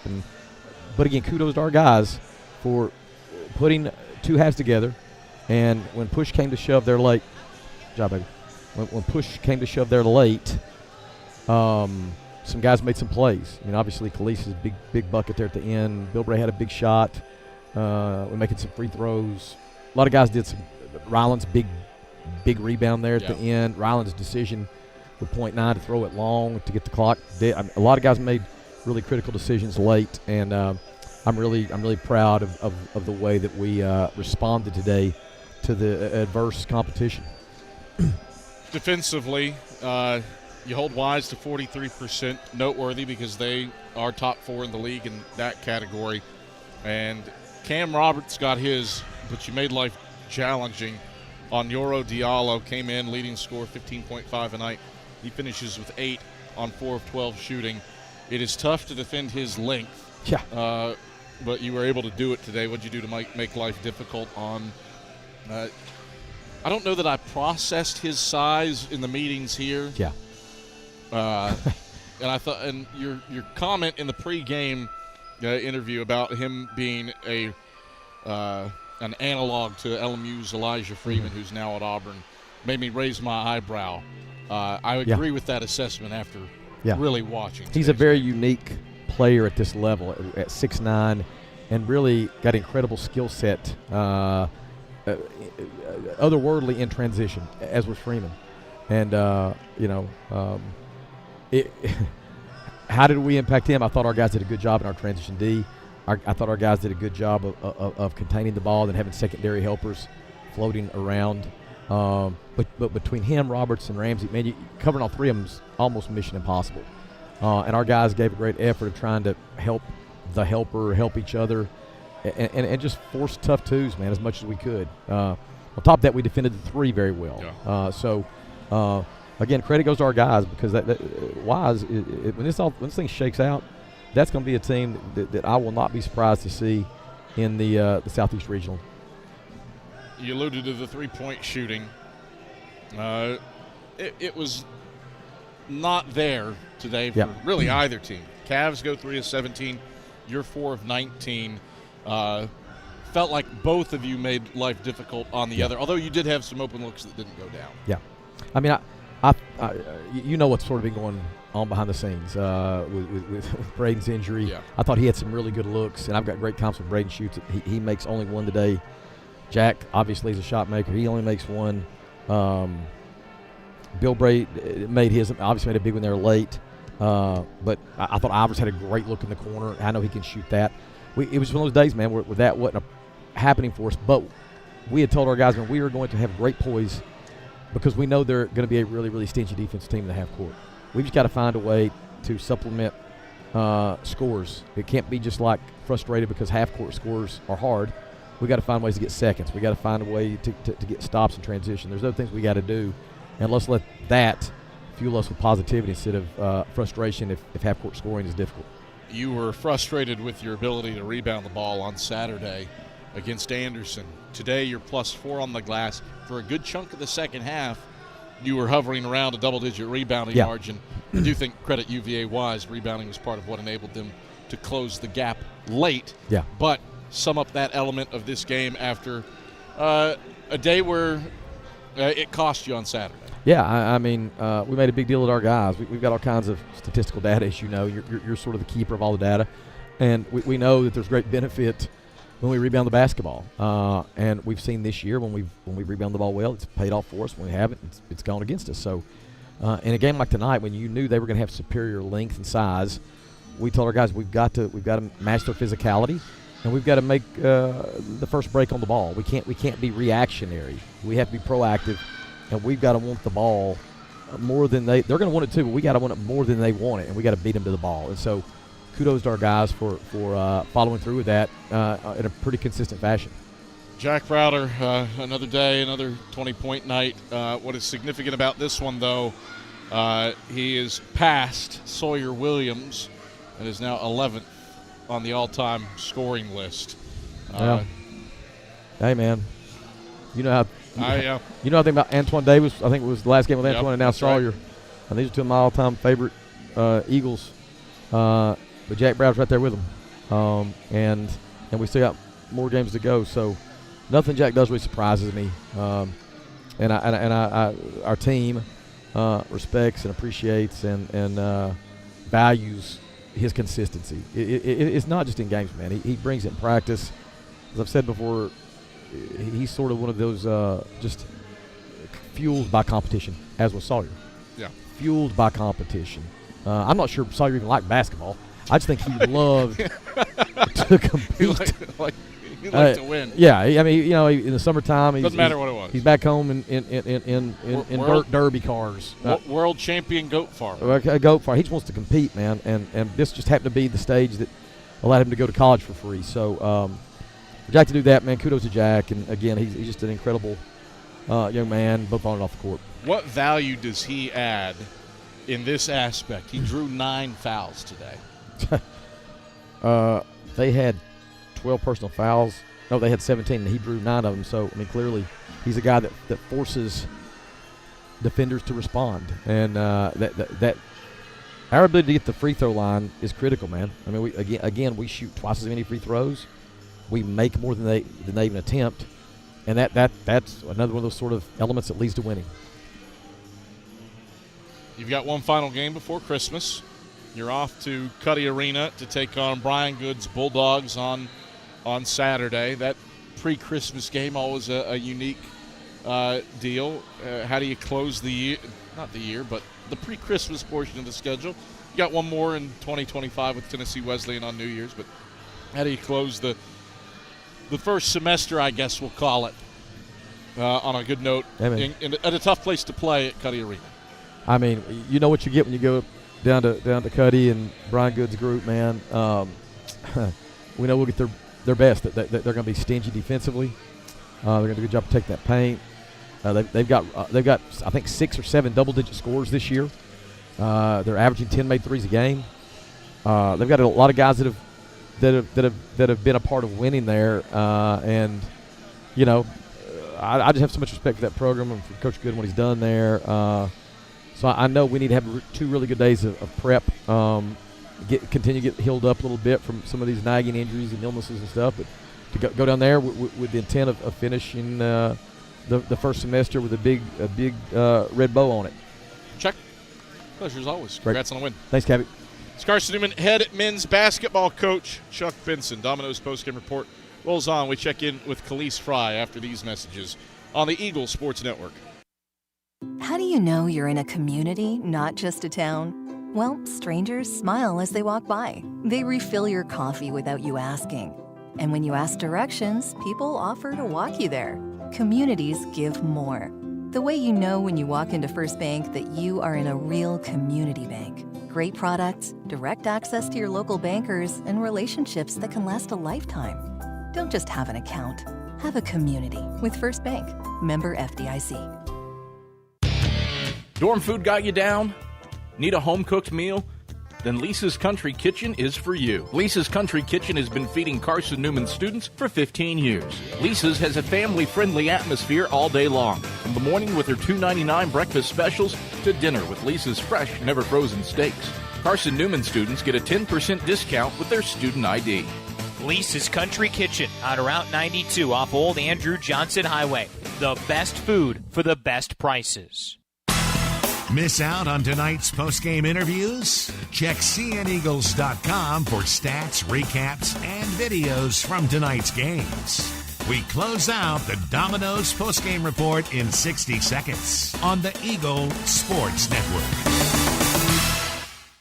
But, again, kudos to our guys for putting 2 halves together. And when push came to shove, they're late. Good job, baby. When push came to shove, they're late. Some guys made some plays. Obviously, Khalees' big bucket there at the end. Bilbray had a big shot. We're making some free throws. A lot of guys did some. Ryland's big rebound there at the end. Ryland's decision with 0.9 to throw it long to get the clock. A lot of guys made really critical decisions late, and I'm really proud of the way that we responded today to the adverse competition. Defensively, you hold Wise to 43%, noteworthy because they are top 4 in the league in that category. And Cam Roberts got his, but you made life challenging. On Yoro Diallo came in, leading score 15.5 a night. He finishes with 8 on 4 of 12 shooting. It is tough to defend his length. Yeah. But you were able to do it today. What did you do to make life difficult on I don't know that I processed his size in the meetings here. Yeah. And I thought, and your comment in the pregame interview about him being an analog to LMU's Elijah Freeman, who's now at Auburn, made me raise my eyebrow. I agree with that assessment after really watching. He's a very unique player at this level at 6'9", and really got incredible skill set. Otherworldly in transition, as was Freeman. And, how did we impact him? I thought our guys did a good job in our transition D. I thought our guys did a good job of containing the ball and having secondary helpers floating around. But between him, Roberts, and Ramsey, man, covering all three of them is almost mission impossible. And our guys gave a great effort of trying to help the helper, help each other, and just force tough twos, man, as much as we could. On top of that, we defended the three very well. Yeah. Again, credit goes to our guys, because that Wise, when this thing shakes out, that's going to be a team that I will not be surprised to see in the Southeast Regional. You alluded to the three-point shooting. It was not there today for really either team. Cavs go 3 of 17. You're 4 of 19. Felt like both of you made life difficult on the other, although you did have some open looks that didn't go down. Yeah. I mean, you know what's sort of been going on behind the scenes with Braden's injury. Yeah. I thought he had some really good looks, and I've got great confidence when Braden shoots it. He makes only one today. Jack, obviously, is a shot maker. He only makes one. Bill Bray made his, obviously made a big one there late. But I thought Ivers had a great look in the corner. I know he can shoot that. It was one of those days, man, where that wasn't happening for us. But we had told our guys, man, we were going to have great poise, because we know they're going to be a really, really stingy defensive team in the half court. We've just got to find a way to supplement scores. It can't be just like frustrated because half court scores are hard. We got to find ways to get seconds. We got to find a way to get stops in transition. There's other things we got to do, and let's let that fuel us with positivity instead of frustration if half court scoring is difficult. You were frustrated with your ability to rebound the ball on Saturday against Anderson. Today you're +4 on the glass. For a good chunk of the second half, you were hovering around a double-digit rebounding margin. I do think credit UVA Wise. Rebounding was part of what enabled them to close the gap late. Yeah. But sum up that element of this game after a day where it cost you on Saturday. Yeah, I mean, we made a big deal with our guys. We've got all kinds of statistical data, as you know. You're sort of the keeper of all the data. And we know that there's great benefit when we rebound the basketball. And we've seen this year when we rebound the ball well, it's paid off for us. When we haven't, it's gone against us. So in a game like tonight, when you knew they were going to have superior length and size, we told our guys we've got to match their physicality, and we've got to make the first break on the ball. We can't be reactionary. We have to be proactive, and we've got to want the ball more than they're going to want it too, but we got to want it more than they want it, and we got to beat them to the ball. And so kudos to our guys for following through with that in a pretty consistent fashion. Jack Browder, another day, another 20-point night. What is significant about this one, though, he is past Sawyer Williams and is now 11th on the all-time scoring list. Hey, man. You know how you know I think about Antoine Davis. I think it was the last game with Antoine, and now Sawyer. Right. And these are two of my all-time favorite Eagles. But Jack Browder's right there with them. And we still got more games to go. So nothing Jack does really surprises me. And our team respects and appreciates and values his consistency. It's not just in games, man. He brings it in practice. As I've said before, he's sort of one of those just fueled by competition, as was Sawyer. Yeah. Fueled by competition. I'm not sure Sawyer even liked basketball. I just think he loved to compete. He'd like to win. Yeah, I mean, in the summertime, doesn't matter what it was. He's back home in Burt Derby cars. World champion goat farmer. A goat farmer. He just wants to compete, man, and this just happened to be the stage that allowed him to go to college for free. So, Jack to do that, man. Kudos to Jack, and again, he's just an incredible young man, both on and off the court. What value does he add in this aspect? He drew 9 fouls today. They had 12 personal fouls. No, they had 17, and he drew 9 of them. So, I mean, clearly he's a guy that forces defenders to respond. And that our ability to get the free throw line is critical, man. I mean, we shoot twice as many free throws. We make more than they even attempt. And that's another one of those sort of elements that leads to winning. You've got one final game before Christmas. You're off to Cuddy Arena to take on Brian Good's Bulldogs on Saturday. That pre-Christmas game, always a unique deal. How do you close the year? Not the year, but the pre-Christmas portion of the schedule. You got one more in 2025 with Tennessee Wesleyan on New Year's, but how do you close the first semester, I guess we'll call it, on a good note, at a tough place to play at Cuddy Arena? I mean, you know what you get when you go down to Cuddy and Brian Good's group, man. We know we'll get their best. They're going to be stingy defensively. They're going to do a good job of taking that paint. They've got I think 6 or 7 double-digit scores this year. They're averaging 10 made threes a game. They've got a lot of guys that have been a part of winning there, and I just have so much respect for that program and for Coach Good and what he's done there. So I know we need to have 2 really good days of prep, continue to get healed up a little bit from some of these nagging injuries and illnesses and stuff, but to go down there with the intent of finishing the first semester with a big red bow on it. Chuck, pleasure as always. Congrats on the win. Thanks, Cavi. It's Carson-Newman head men's basketball coach Chuck Benson. Domino's postgame report rolls on. We check in with Khalees Fry after these messages on the Eagle Sports Network. How do you know you're in a community, not just a town? Well, strangers smile as they walk by. They refill your coffee without you asking. And when you ask directions, people offer to walk you there. Communities give more. The way you know when you walk into First Bank that you are in a real community bank. Great products, direct access to your local bankers, and relationships that can last a lifetime. Don't just have an account. Have a community with First Bank. Member FDIC. Dorm food got you down? Need a home-cooked meal? Then Lisa's Country Kitchen is for you. Lisa's Country Kitchen has been feeding Carson-Newman students for 15 years. Lisa's has a family-friendly atmosphere all day long, from the morning with her $2.99 breakfast specials to dinner with Lisa's fresh, never-frozen steaks. Carson-Newman students get a 10% discount with their student ID. Lisa's Country Kitchen on Route 92 off Old Andrew Johnson Highway. The best food for the best prices. Miss out on tonight's postgame interviews? Check cneagles.com for stats, recaps, and videos from tonight's games. We close out the Domino's postgame report in 60 seconds on the Eagle Sports Network.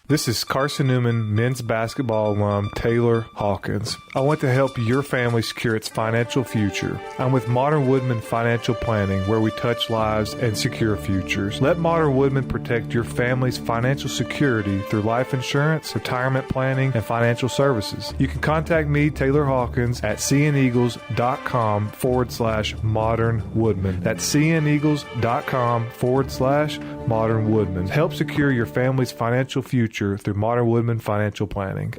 This is Carson-Newman men's basketball alum Taylor Hawkins. I want to help your family secure its financial future. I'm with Modern Woodman Financial Planning, where we touch lives and secure futures. Let Modern Woodman protect your family's financial security through life insurance, retirement planning, and financial services. You can contact me, Taylor Hawkins, at cneagles.com/Modern Woodman. That's cneagles.com/Modern Woodman. Help secure your family's financial future through Modern Woodman Financial Planning.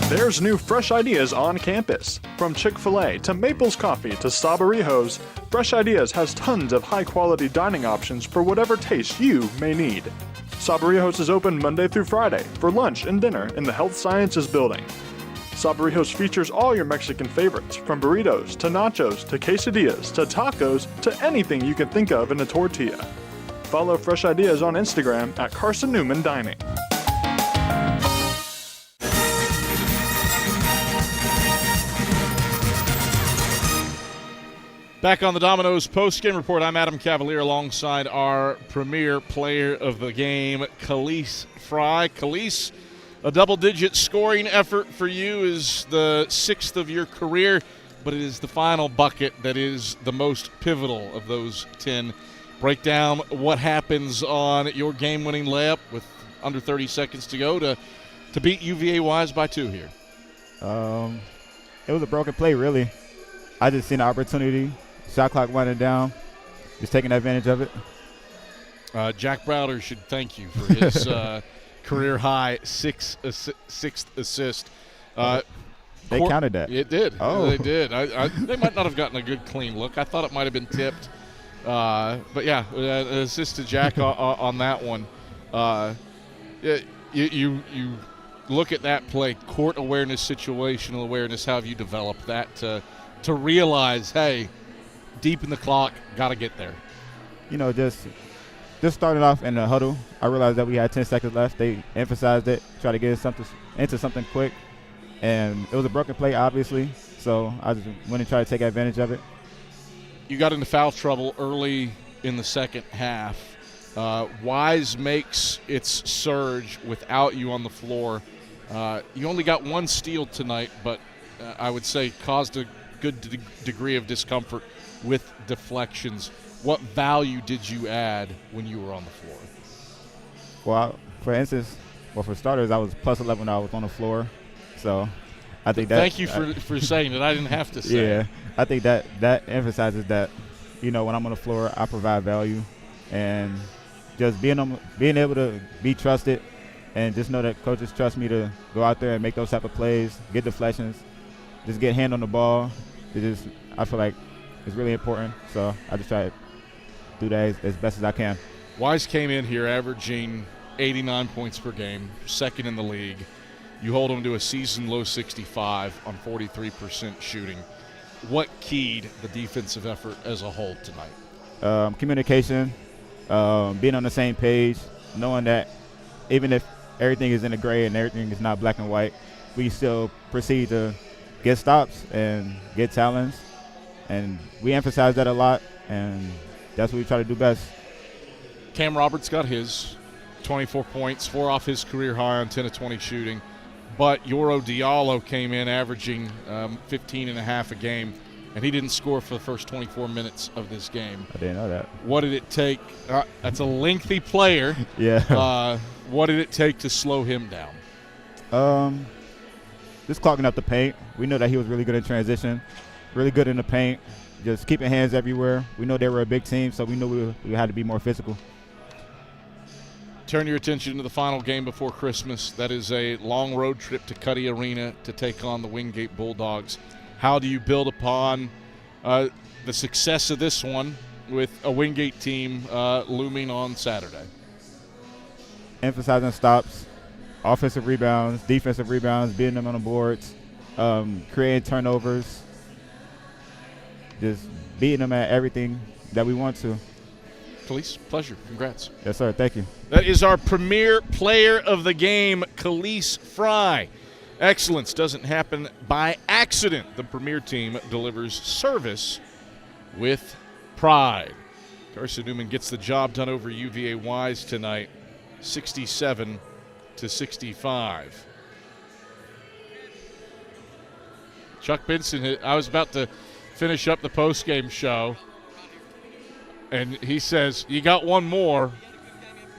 There's new fresh ideas on campus. From Chick-fil-A to Maples Coffee to Sabarijos, Fresh Ideas has tons of high-quality dining options for whatever taste you may need. Sabarijos is open Monday through Friday for lunch and dinner in the Health Sciences Building. Sabarijos features all your Mexican favorites, from burritos to nachos to quesadillas to tacos to anything you can think of in a tortilla. Follow Fresh Ideas on Instagram at Carson-Newman Dining. Back on the Domino's post-game report, I'm Adam Cavalier alongside our premier player of the game, Khalees Fry. Khalees, a double-digit scoring effort for you is the 6th of your career. but it is the final bucket that is the most pivotal of those 10. Break down what happens on your game-winning layup with under 30 seconds to go to beat UVA Wise by 2 here. It was a broken play, really. I just seen the opportunity. Shot clock winding down. Just taking advantage of it. Jack Browder should thank you for his career-high sixth assist. They counted that. It did. Oh. They did. They might not have gotten a good, clean look. I thought it might have been tipped. But, yeah, assist to Jack on that one. You look at that play, court awareness, situational awareness. How have you developed that to realize, hey, deep in the clock, got to get there? Just starting off in the huddle, I realized that we had 10 seconds left. They emphasized it, try to get into something quick. And it was a broken play, obviously, so I just went and tried to take advantage of it. You got into foul trouble early in the second half. Wise makes its surge without you on the floor. You only got 1 steal tonight, but I would say caused a good degree of discomfort with deflections. What value did you add when you were on the floor? Well, for starters, I was plus 11 when I was on the floor. So I think that. Thank you for saying it. I didn't have to say. Yeah, I think that emphasizes that, when I'm on the floor, I provide value, and just being able to be trusted, and just know that coaches trust me to go out there and make those type of plays, get deflections, just get hand on the ball. I feel like it's really important. So I just try to do that as best as I can. Wise came in here averaging 89 points per game, second in the league. You hold them to a season-low 65 on 43% shooting. What keyed the defensive effort as a whole tonight? Communication, being on the same page, knowing that even if everything is in the gray and everything is not black and white, we still proceed to get stops and get talents. And we emphasize that a lot, and that's what we try to do best. Cam Roberts got his 24 points, 4 off his career high on 10 of 20 shooting. But Yoro Diallo came in averaging 15 and a half a game, and he didn't score for the first 24 minutes of this game. I didn't know that. What did it take? That's a lengthy player. Yeah. What did it take to slow him down? Just clogging up the paint. We know that he was really good in transition, really good in the paint, just keeping hands everywhere. We know they were a big team, so we knew we had to be more physical. Turn your attention to the final game before Christmas. That is a long road trip to Cuddy Arena to take on the Wingate Bulldogs. How do you build upon the success of this one with a Wingate team looming on Saturday? Emphasizing stops, offensive rebounds, defensive rebounds, beating them on the boards, creating turnovers, just beating them at everything that we want to. Khalees, pleasure. Congrats. Yes, sir. Thank you. That is our premier player of the game, Khalees Fry. Excellence doesn't happen by accident. The premier team delivers service with pride. Carson-Newman gets the job done over UVA Wise tonight, 67-65. Chuck Benson, I was about to finish up the postgame show, and he says, you got one more.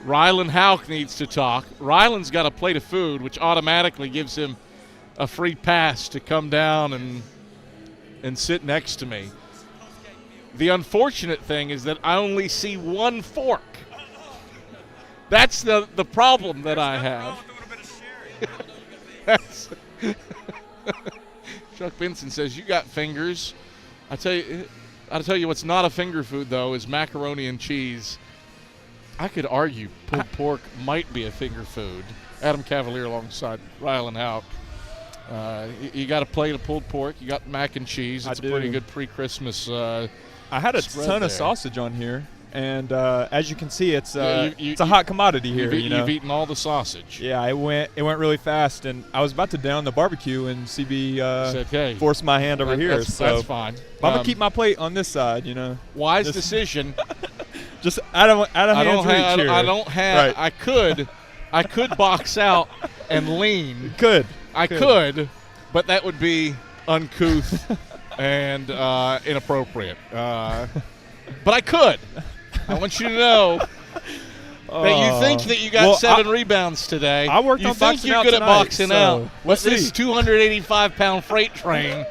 Rylan Houck needs to talk. Rylan's got a plate of food, which automatically gives him a free pass to come down and sit next to me. The unfortunate thing is that I only see one fork. That's the problem that I have. Chuck Benson says, you got fingers. I'll tell you what's not a finger food, though, is macaroni and cheese. I could argue pulled pork might be a finger food. Adam Cavalier alongside Rylan Houck. You got a plate of pulled pork. You got mac and cheese. It's a pretty good pre-Christmas I had a ton of sausage on here, and as you can see, it's a hot commodity here. You've eaten all the sausage. Yeah, it went really fast, and I was about to down the barbecue, and CB forced my hand over here. That's fine. I'm gonna keep my plate on this side. Wise decision. Just out of hands reach here. I don't have. Right. I could box out and lean. Could. I could, but that would be uncouth and inappropriate. But I could. I want you to know that you think that you got 7 rebounds today. I worked you on think boxing you're out good tonight, at boxing so out. let's With this see. 285-pound freight train.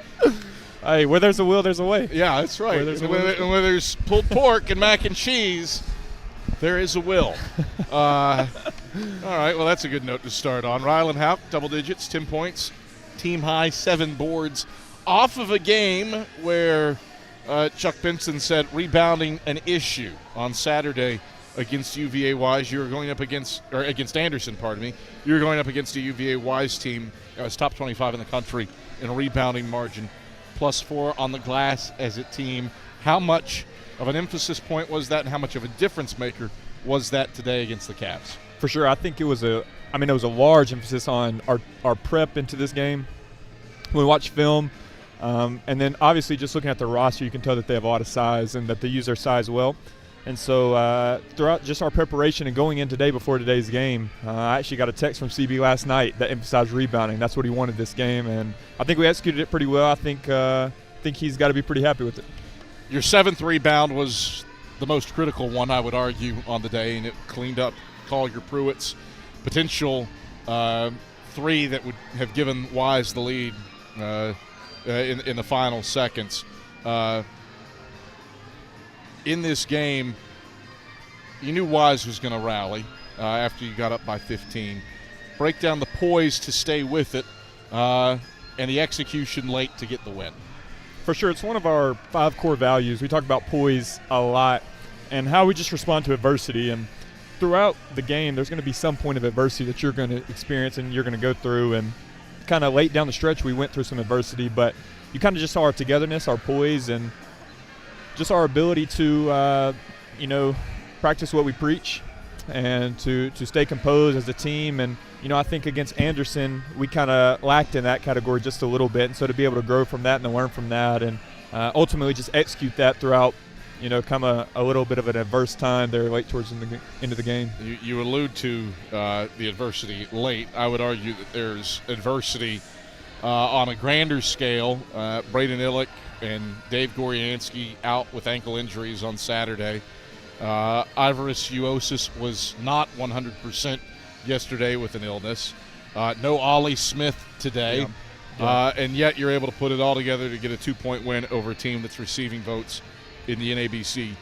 Hey, where there's a will, there's a way. Yeah, that's right. Where there's a And will. where there's pulled pork and mac and cheese, there is a will. All right, well, that's a good note to start on. Ryland Haupt, double digits, 10 points, team high, 7 boards, off of a game where Chuck Benson said rebounding an issue on Saturday against UVA Wise. You were going up against Anderson, pardon me. You were going up against a UVA Wise team that was top 25 in the country in a rebounding margin, +4 on the glass as a team. How much of an emphasis point was that, and how much of a difference maker was that today against the Cavs? For sure, I think it was a large emphasis on our prep into this game. When we watch film, and then obviously just looking at the roster, you can tell that they have a lot of size and that they use their size well. And so throughout just our preparation and going in today before today's game, I actually got a text from CB last night that emphasized rebounding. That's what he wanted this game, and I think we executed it pretty well. I think he's got to be pretty happy with it. Your 7th rebound was the most critical one, I would argue, on the day, and it cleaned up Collier Pruitt's potential 3 that would have given Wise the lead in the final seconds. In this game, you knew Wise was going to rally after you got up by 15. Break down the poise to stay with it and the execution late to get the win. For sure, it's one of our 5 core values. We talk about poise a lot and how we just respond to adversity. And throughout the game, there's going to be some point of adversity that you're going to experience and you're going to go through. And kind of late down the stretch, we went through some adversity, but you kind of just saw our togetherness, our poise, and just our ability to, practice what we preach and to stay composed as a team. And, I think against Anderson, we kind of lacked in that category just a little bit. And so to be able to grow from that and to learn from that and ultimately just execute that throughout, come a little bit of an adverse time there late towards the end of the game. You allude to the adversity late. I would argue that there's adversity on a grander scale. Braden Illick and Dave Goryansky out with ankle injuries on Saturday. Ivaris Uosis was not 100% yesterday with an illness. No Ollie Smith today. Yeah. And yet you're able to put it all together to get a 2-point win over a team that's receiving votes in the NABC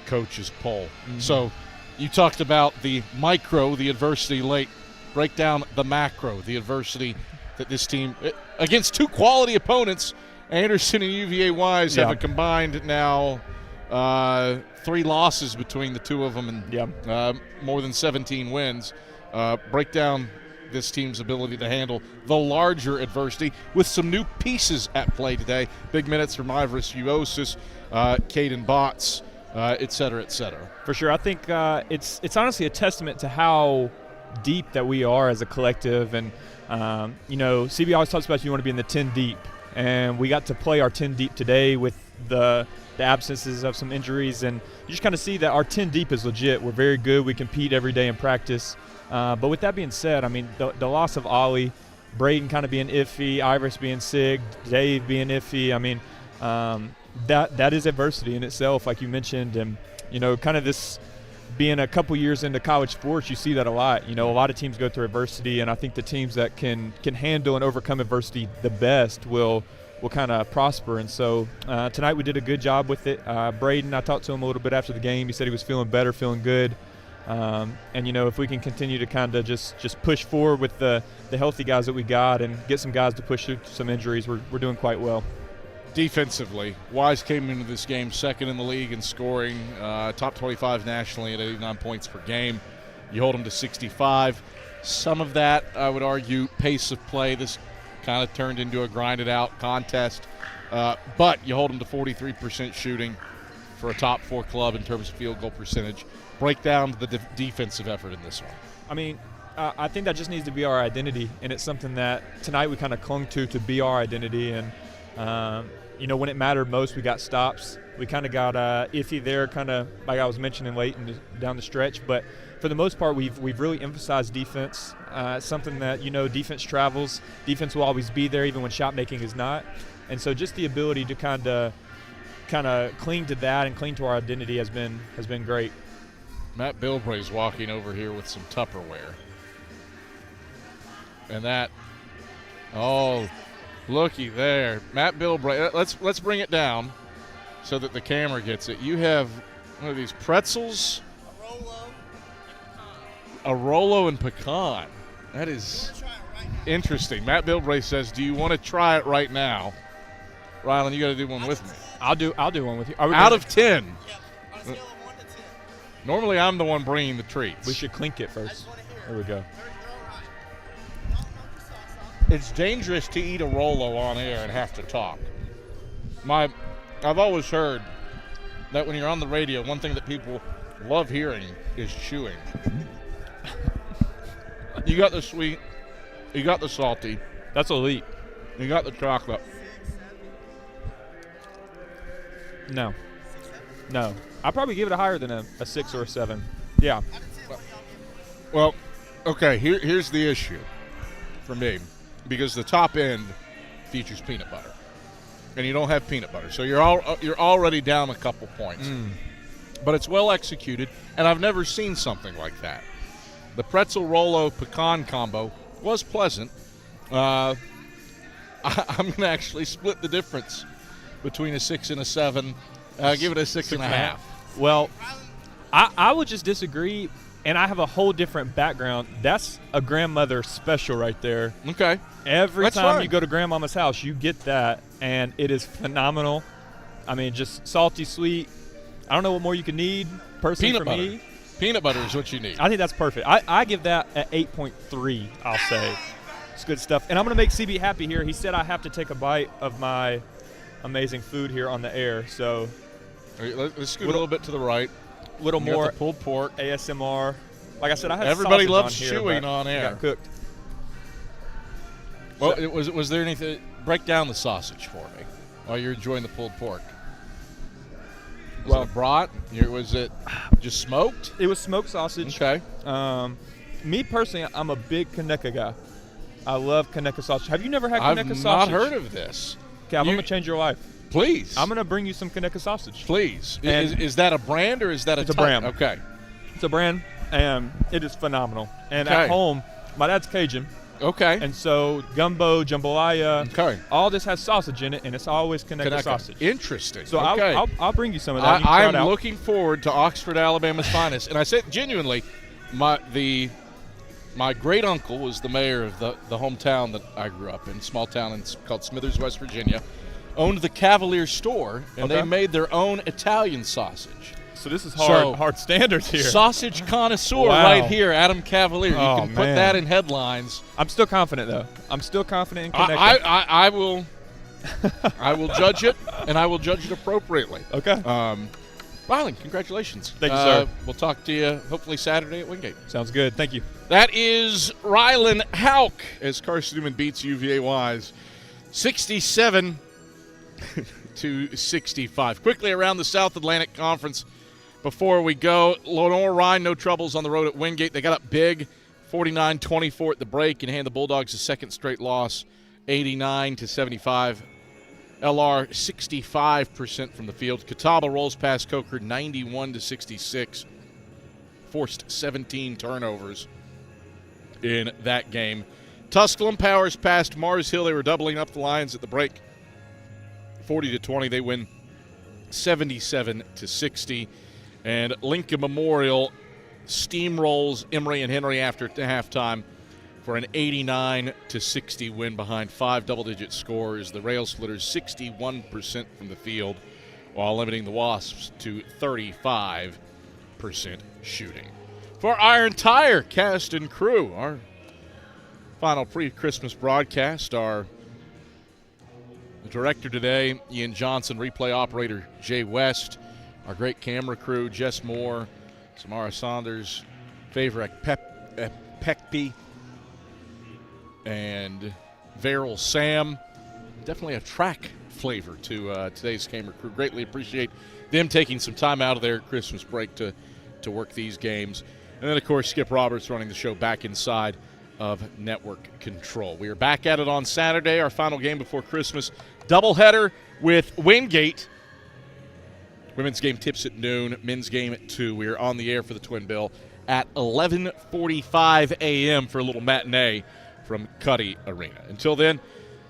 coaches poll. Mm-hmm. So you talked about the micro, the adversity late. Break down the macro, the adversity that this team, against 2 quality opponents, Anderson and UVA Wise have a combined now 3 losses between the 2 of them and more than 17 wins. Break down this team's ability to handle the larger adversity with some new pieces at play today. Big minutes from Ivaris Uosis, Caden Botts, et cetera, et cetera. For sure. I think it's honestly a testament to how deep that we are as a collective. And, CB always talks about you want to be in the 10 deep. And we got to play our 10 deep today with the absences of some injuries. And you just kind of see that our 10 deep is legit. We're very good. We compete every day in practice. But with that being said, I mean, the loss of Ollie, Braden kind of being iffy, Ivaris being sick, Dave being iffy, I mean, that is adversity in itself, like you mentioned. And, kind of this being a couple years into college sports, you see that a lot. A lot of teams go through adversity, and I think the teams that can handle and overcome adversity the best will kind of prosper. And so tonight we did a good job with it. Braden, I talked to him a little bit after the game. He said he was feeling better, feeling good. And, if we can continue to kind of just push forward with the healthy guys that we got and get some guys to push through some injuries, we're doing quite well. Defensively, Wise came into this game second in the league in scoring, top 25 nationally at 89 points per game. You hold them to 65. Some of that, I would argue, pace of play. This kind of turned into a grinded-out contest. But you hold them to 43% shooting for a top 4 club in terms of field goal percentage. Break down the defensive effort in this one. I mean, I think that just needs to be our identity, and it's something that tonight we kind of clung to be our identity. And, when it mattered most, we got stops. We kind of got iffy there, kind of like I was mentioning late down the stretch. But for the most part, we've really emphasized defense. It's something that, defense travels. Defense will always be there even when shot making is not. And so just the ability to kind of cling to that and cling to our identity has been great. Matt Bilbray's walking over here with some Tupperware. And that, oh, looky there. Matt Bilbray, let's bring it down so that the camera gets it. You have one of these pretzels. A Rolo and pecan. That is interesting. Matt Bilbray says, do you want to try it right now? Rylan, you got to do one with me. I'll do one with you. Out of 10. On a scale of 1 to 10. Normally I'm the one bringing the treats. We should clink it first. There we go. It's dangerous to eat a Rolo on air and have to talk. I've always heard that when you're on the radio, one thing that people love hearing is chewing. You got the sweet, you got the salty. That's elite. You got the chocolate. No. I'll probably give it a higher than a 6 or a 7. Yeah. Well, okay, here's the issue for me, because the top end features peanut butter, and you don't have peanut butter, so you're already down a couple points. But it's well executed, and I've never seen something like that. The pretzel Rolo pecan combo was pleasant. I'm going to actually split the difference between a 6 and a 7. Give it a 6.5. Well, I would just disagree, and I have a whole different background. That's a grandmother special right there. Okay. Every time you go to grandmama's house, you get that, and it is phenomenal. I mean, just salty, sweet. I don't know what more you can need, personally, Peanut for butter. me. Peanut butter is what you need. I think that's perfect. I give that an 8.3, I'll say. It's good stuff. And I'm going to make CB happy here. He said I have to take a bite of my amazing food here on the air. So let's scoot a little bit to the right. A little You more got the pulled pork. ASMR. Like I said, I had Everybody sausage loves on here, chewing but on it air. got cooked. Well, was there anything? Break down the sausage for me while you're enjoying the pulled pork. Was it brat? Was it just smoked? It was smoked sausage. Okay. Me personally, I'm a big Kaneka guy. I love Kaneka sausage. Have you never had Kaneka sausage? I've not heard of this. Okay, I'm going to change your life. Please. I'm going to bring you some Kaneka sausage. Please. Is that a brand or is that It's a brand. Okay. It's a brand, and it is phenomenal. And at home, my dad's Cajun. Okay. And so gumbo, jambalaya, okay, all this has sausage in it, and it's always Kaneka sausage. Interesting. So okay. I'll bring you some of that. I'm looking forward to Oxford, Alabama's finest. And I said genuinely, my great uncle was the mayor of the hometown that I grew up in, small town called Smithers, West Virginia, owned the Cavalier store, and they made their own Italian sausage. So this is hard standards here. Sausage connoisseur right here, Adam Cavalier. You can put that in headlines. I'm still confident, though. I'm still confident in Kaneka. I will judge it, and I will judge it appropriately. Okay. Rylan, congratulations. Thank you, sir. We'll talk to you hopefully Saturday at Wingate. Sounds good. Thank you. That is Rylan Hauk as Carson-Newman beats UVA Wise 67 to 65. Quickly around the South Atlantic Conference before we go. Lenore Rhine, no troubles on the road at Wingate. They got up big, 49-24 at the break, and hand the Bulldogs a second straight loss, 89 to 75. LR 65% from the field. Catawba rolls past Coker 91 to 66. Forced 17 turnovers in that game. Tusculum powers past Mars Hill. They were doubling up the Lions at the break. 40 to 20. They win 77 to 60. And Lincoln Memorial steamrolls Emory and Henry after halftime for an 89 to 60 win behind 5 double-digit scores. The Rail Splitters 61% from the field, while limiting the Wasps to 35% shooting. For Iron Tire cast and crew, our final pre-Christmas broadcast, our director today, Ian Johnson, replay operator Jay West, our great camera crew, Jess Moore, Samara Saunders, Favor Pekpe, and Verrill Sam. Definitely a track flavor to today's camera crew. Greatly appreciate them taking some time out of their Christmas break to work these games. And then, of course, Skip Roberts running the show back inside of network control. We are back at it on Saturday, our final game before Christmas. doubleheader with Wingate. Women's game tips at noon, men's game at 2. We are on the air for the Twin Bill at 11:45 a.m. for a little matinee from Cuddy Arena. Until then,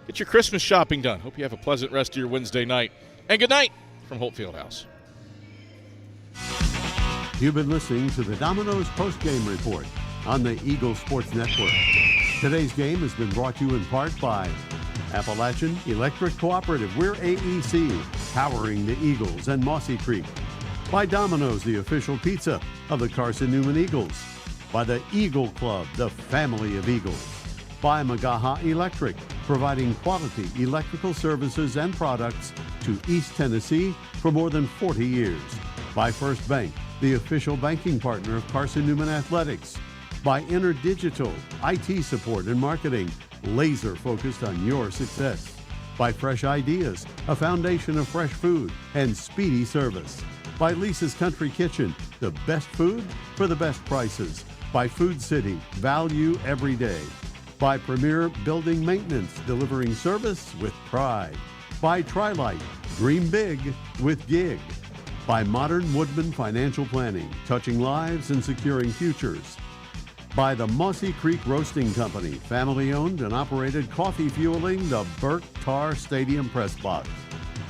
get your Christmas shopping done. Hope you have a pleasant rest of your Wednesday night. And good night from Holt Fieldhouse. You've been listening to the Domino's postgame report on the Eagle Sports Network. Today's game has been brought to you in part by Appalachian Electric Cooperative. We're AEC, powering the Eagles and Mossy Creek. By Domino's, the official pizza of the Carson-Newman Eagles. By the Eagle Club, the family of Eagles. By Magaha Electric, providing quality electrical services and products to East Tennessee for more than 40 years. By First Bank, the official banking partner of Carson-Newman Athletics. By InterDigital, IT support and marketing, laser focused on your success. By Fresh Ideas, a foundation of fresh food and speedy service. By Lisa's Country Kitchen, the best food for the best prices. By Food City, value every day. By Premier Building Maintenance, delivering service with pride. By Trilite, dream big with Gig. By Modern Woodman Financial Planning, touching lives and securing futures. By the Mossy Creek Roasting Company, family-owned and operated, coffee fueling the Burt Tarr Stadium press box.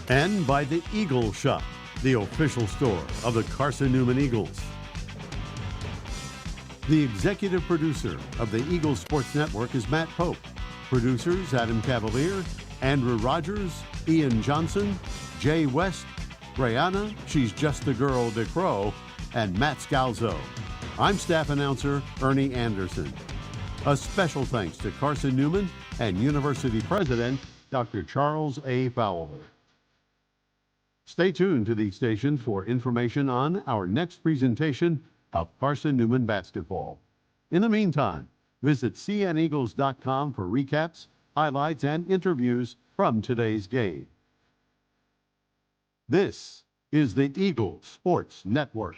And by the Eagle Shop, the official store of the Carson-Newman Eagles. The executive producer of the Eagle Sports Network is Matt Pope. Producers Adam Cavalier, Andrew Rogers, Ian Johnson, Jay West, Brianna, she's just a girl, DeCrow, and Matt Scalzo. I'm staff announcer Ernie Anderson. A special thanks to Carson-Newman and University President Dr. Charles A. Fowler. Stay tuned to the station for information on our next presentation of Carson-Newman basketball. In the meantime, visit cneagles.com for recaps, highlights, and interviews from today's game. This is the Eagle Sports Network.